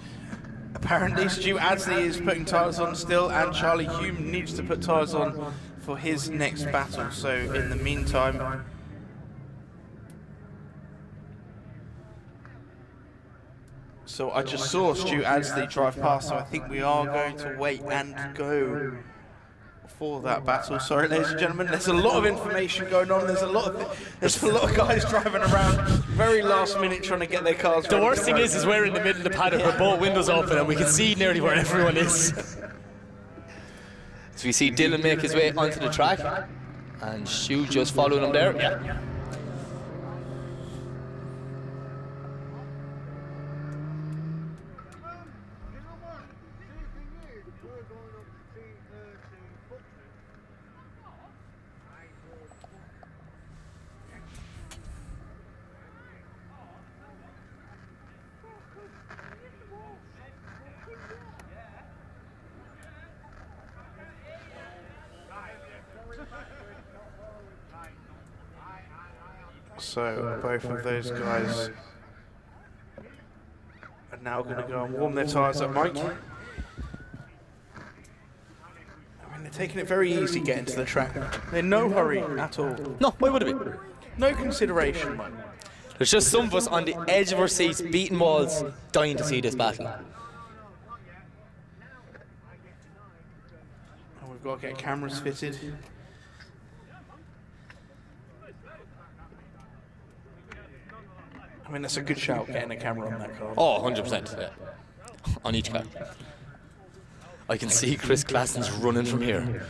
Apparently Stu Adsley is putting tyres on still, and Charlie Hume needs to put tyres on for his next battle. So in the meantime, So I just saw Stu Adsley drive past, so I think we are going to wait and go for that battle. Sorry, ladies and gentlemen, there's a lot of information going on. There's a lot of guys driving around very last minute trying to get their cars. The worst thing is we're in the middle of the paddock with both windows open and we can see nearly where everyone is. So we see Dylan make his way onto the track and Stu just following him there. Yeah. So both of those guys are now going to go and warm their tyres up, Mike. I mean, they're taking it very easy getting to the track. They're in no hurry at all. No, why would it be? No consideration, Mike. There's just some of us on the edge of our seats, beating walls, dying to see this battle. And we've got to get cameras fitted. I mean, that's a good shout, getting a camera on that car. Oh, 100%, yeah. On each car. I can see Chris Classen's running from here.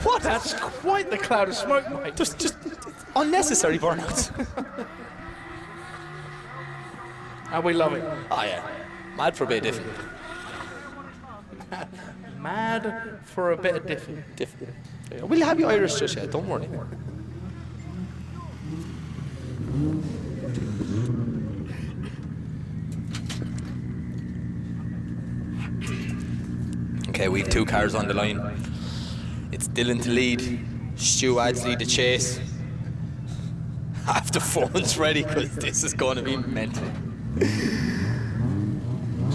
What? That's quite the cloud of smoke, Mike. Just unnecessary burnouts. And we love it. Oh yeah, mad for a bit of different. Mad for a bit of different. We'll have you Irish just yet, don't worry. Okay, we've two cars on the line. It's Dylan to lead, Stu Adsley to chase. Have the phones ready because this is going to be mental.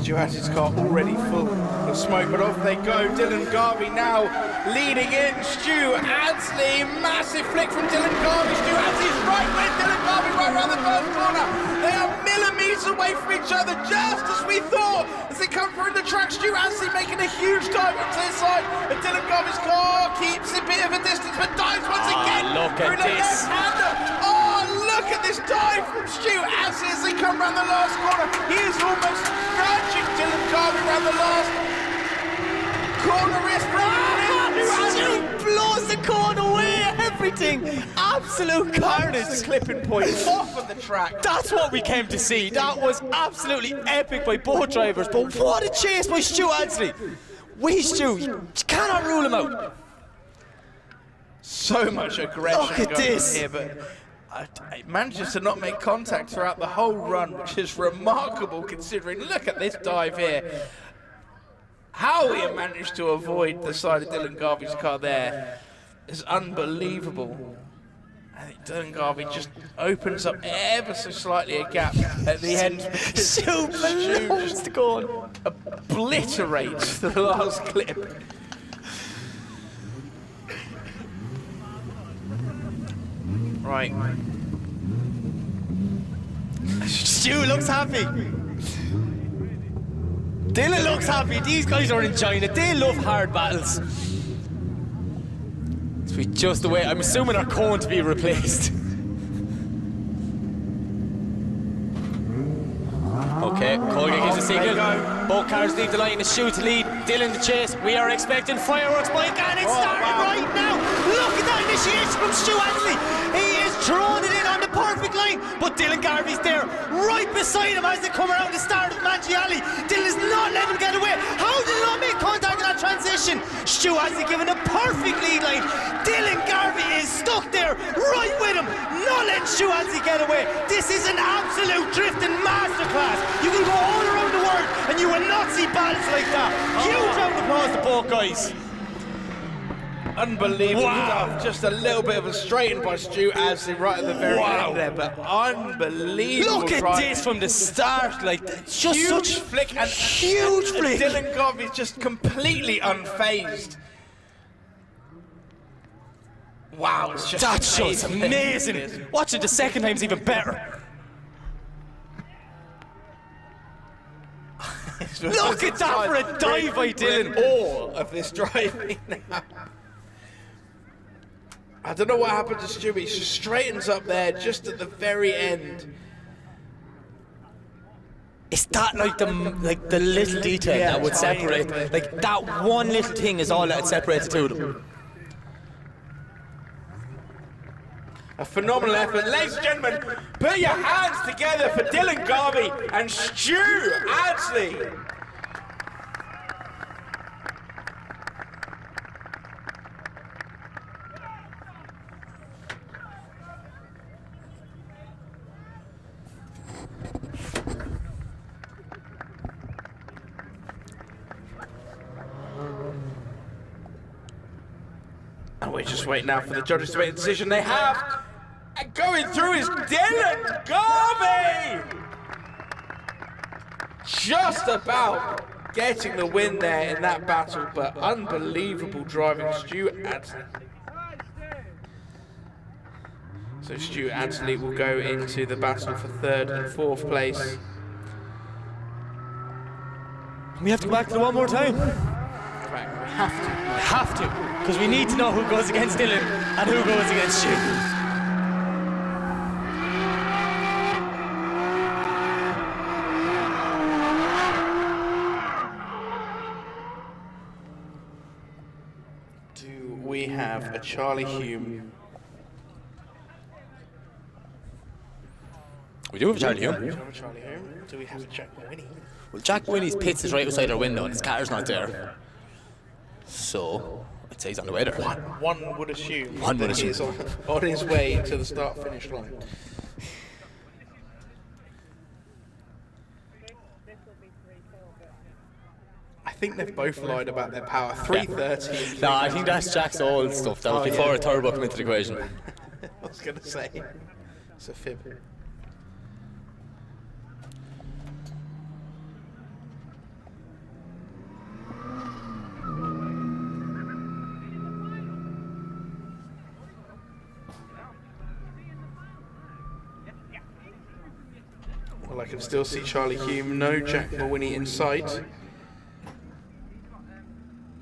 Stu Adsley's car already full of smoke, but off they go. Dylan Garvey now leading in. Stu Adsley, massive flick from Dylan Garvey. Stu Adsley's right with Dylan Garvey right around the first corner. They are millimetres away from each other, just as we thought. As they come through the track, Stu Adsley making a huge dive up to his side. But Dylan Garvey's car keeps a bit of a distance, but dives once again. Look at this. Look at this dive from Stu Adsley as they come round the last corner. He is almost nudging Dylan Garvey round the last corner. Stu blows the corner away, everything. Absolute carnage. The clipping point off of the track. That's what we came to see. That was absolutely epic by both drivers. But what a chase by Stu Adsley. Stu, you cannot rule him out. So much aggression Look at going this. on here, but it manages to not make contact throughout the whole run, which is remarkable considering. Look at this dive here. How he managed to avoid the side of Dylan Garvey's car there is unbelievable. I think Dylan Garvey just opens up ever so slightly a gap at the end. Stu just obliterates the last clip. Right. Stu looks happy. Dylan looks happy. These guys are enjoying it. They love hard battles. So we just away. I'm assuming our cone to be replaced. Okay. Okay, Colgate gives a signal. Both cars leave the line. It's Stu to lead. Dylan to chase. We are expecting fireworks, Mike, and it's starting right now. Look at that initiation from Stu Ansley. He is throwing it in on the perfect line, but Dylan Garvey's there, right beside him as they come around the start of Manji Alley. Dylan is not letting him get away. How did he not make contact in that transition? Stu Ansley giving a perfect lead line. Dylan Garvey is stuck there, right with him, not letting Stu Ansley get away. This is an absolute drifting masterclass. You can go all around the world and you will not see battles like that. Huge round of applause to both guys. Unbelievable stuff. Just a little bit of a straighten by Stu Ansley right at the very end there, but unbelievable. Look at this from the start, like it's just huge such flick and huge flick. Dylan Garvey's just completely unfazed. Wow, it's just that shot's amazing. Watching the second time's even better. Look at that for a dive by Dylan. All of this driving now. I don't know what happened to Stu, he just straightens up there just at the very end. Is that like the little detail that would separate? Like that one little thing is all that separates the two of them. A phenomenal effort. Ladies and gentlemen, put your hands together for Dylan Garvey and Stu Ansley. And we're just waiting now for the judges to make a decision. They have. And going through is Dylan Garvey! Just about getting the win there in that battle, but unbelievable driving, Stu Ansley. So Stu Ansley will go into the battle for 3rd and 4th place. We have to go back to it one more time. Right, we have to. We have to, because we need to know who goes against Dylan and who goes against Stu. We have a Charlie Hume. We do have a Charlie Hume. Do we have a Jack Winnie? Well, Jack Winnie's pits is right outside our window and his car's not there. So, I'd say he's on the way there. One would assume One would that he's on his way to the start-finish line. I think they've both lied about their power. 330. No, I think that's Jack's old stuff. That was before a turbo came into the equation. I was going to say, it's a fib. Well, I can still see Charlie Hume, no Jack Mawhinney in sight.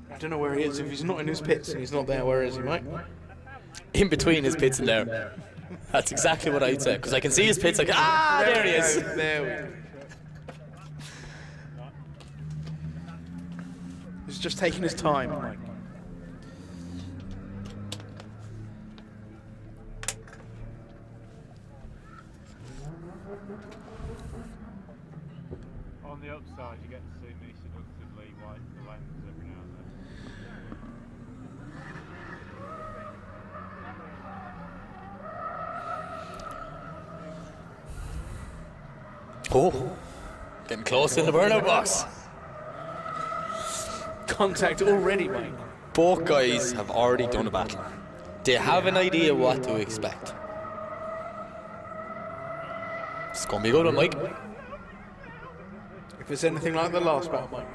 I don't know where he is. If he's not in his pits and he's not there, where is he, Mike? In between his pits and there. That's exactly what I'd say. Because I can see his pits like, there he is. There we go. He's just taking his time, Mike. On the upside, you get to see me seductively wipe the lens every now and then. Oh, getting close in the burnout box. Contact already, Mike. Both guys have already done a battle. They have an idea what to expect. It's going to be a good one, Mike. If it's anything like the last battle, Mike.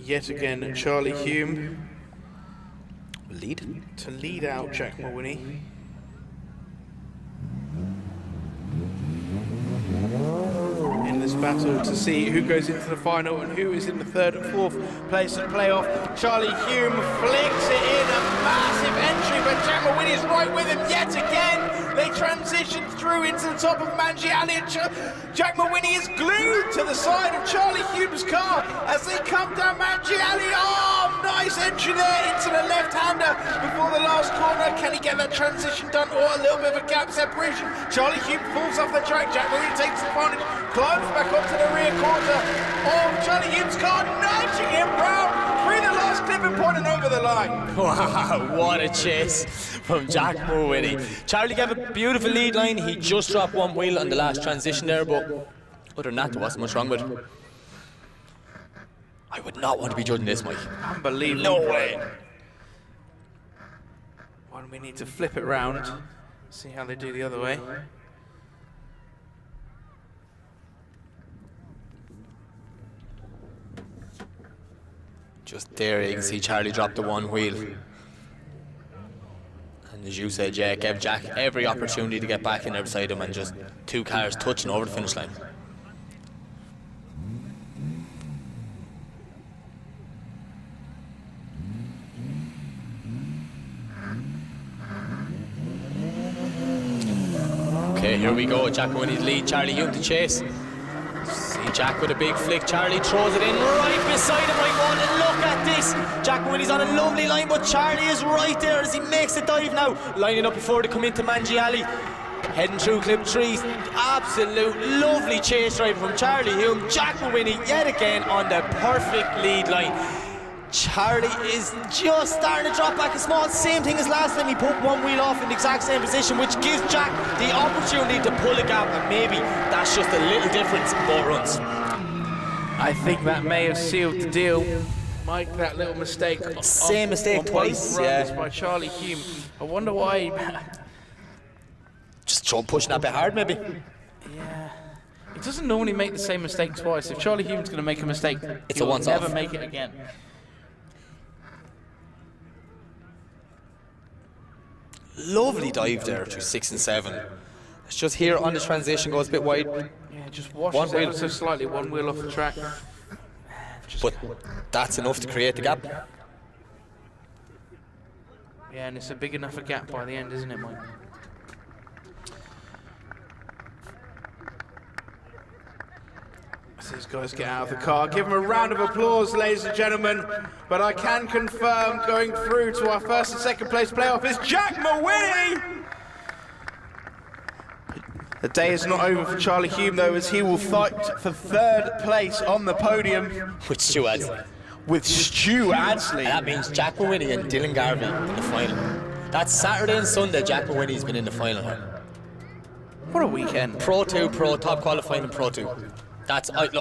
Yet again, Charlie Hume to lead out Jack Mawhinney. battle to see who goes into the final and who is in the third and fourth place of the playoff. Charlie Hume flicks it in, a massive entry, but Jack Mawini is right with him yet again. They transition through into the top of Mangiali, and Jack Mawini is glued to the side of Charlie Hume's car as they come down Mangiali. Oh, nice entry there into the left-hander before the last corner. Can he get that transition done? Or a little bit of a gap separation. Charlie Hume falls off the track. Jack Mawini takes advantage, climbs back onto the rear quarter of Charlie Hume's car, nudging him round through the last clipping point and over the line. Wow, what a chase from Jack Mawini. Charlie gave a beautiful lead line. He just dropped one wheel on the last transition there, but other than that, there wasn't much wrong with it. I would not want to be judging this, Mike. Unbelievable. No way. Well, we need to flip it round, see how they do the other way. Just there, you can see Charlie drop the one wheel. And as you said, yeah, gave Jack every opportunity to get back in there beside him, and just two cars touching over the finish line. Okay, here we go. Jack Mawini's lead, Charlie Hume to chase. See Jack with a big flick. Charlie throws it in right beside him. Right one, and look at this. Jack Mawini's on a lovely line, but Charlie is right there as he makes the dive now. Lining up before they come into Mangiali. Heading through clip 3. Absolute lovely chase drive from Charlie Hume. Jack Mawini yet again on the perfect lead line. Charlie is just starting to drop back a small, same thing as last time. He put one wheel off in the exact same position, which gives Jack the opportunity to pull a gap, and maybe that's just a little difference in both runs. I think that may have sealed the deal. Mike, that little mistake. Same mistake twice, yeah. By Charlie Hume. I wonder why. Just pushing that bit hard, maybe. Yeah. He doesn't normally make the same mistake twice. If Charlie Hume's going to make a mistake, it's a once-off. Never make it again. Lovely dive there through 6 and 7. It's just here on the transition, goes a bit wide. Yeah, just washes ever so slightly, one wheel off the track. But that's enough to create the gap. Yeah, and it's a big enough a gap by the end, isn't it, Mike? As these guys get out of the car, give them a round of applause, ladies and gentlemen. But I can confirm, going through to our first and second place playoff is Jack Mawini. The day is not over for Charlie Hume, though, as he will fight for third place on the podium. With Stu Adsley. With Stu Adsley. And that means Jack Mawini and Dylan Garvey in the final. That's Saturday and Sunday. Jack Mawini's been in the final. What a weekend. Pro 2, Pro, top qualifying in Pro 2. That's, look,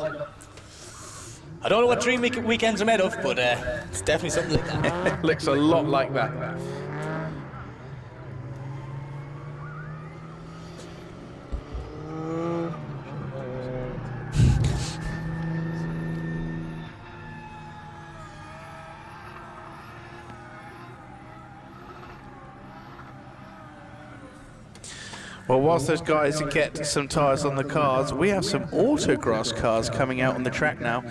I don't know what dream weekends are made of, but it's definitely something like that. Looks a lot like that. Well, whilst those guys get some tyres on the cars, we have some autocross cars coming out on the track now.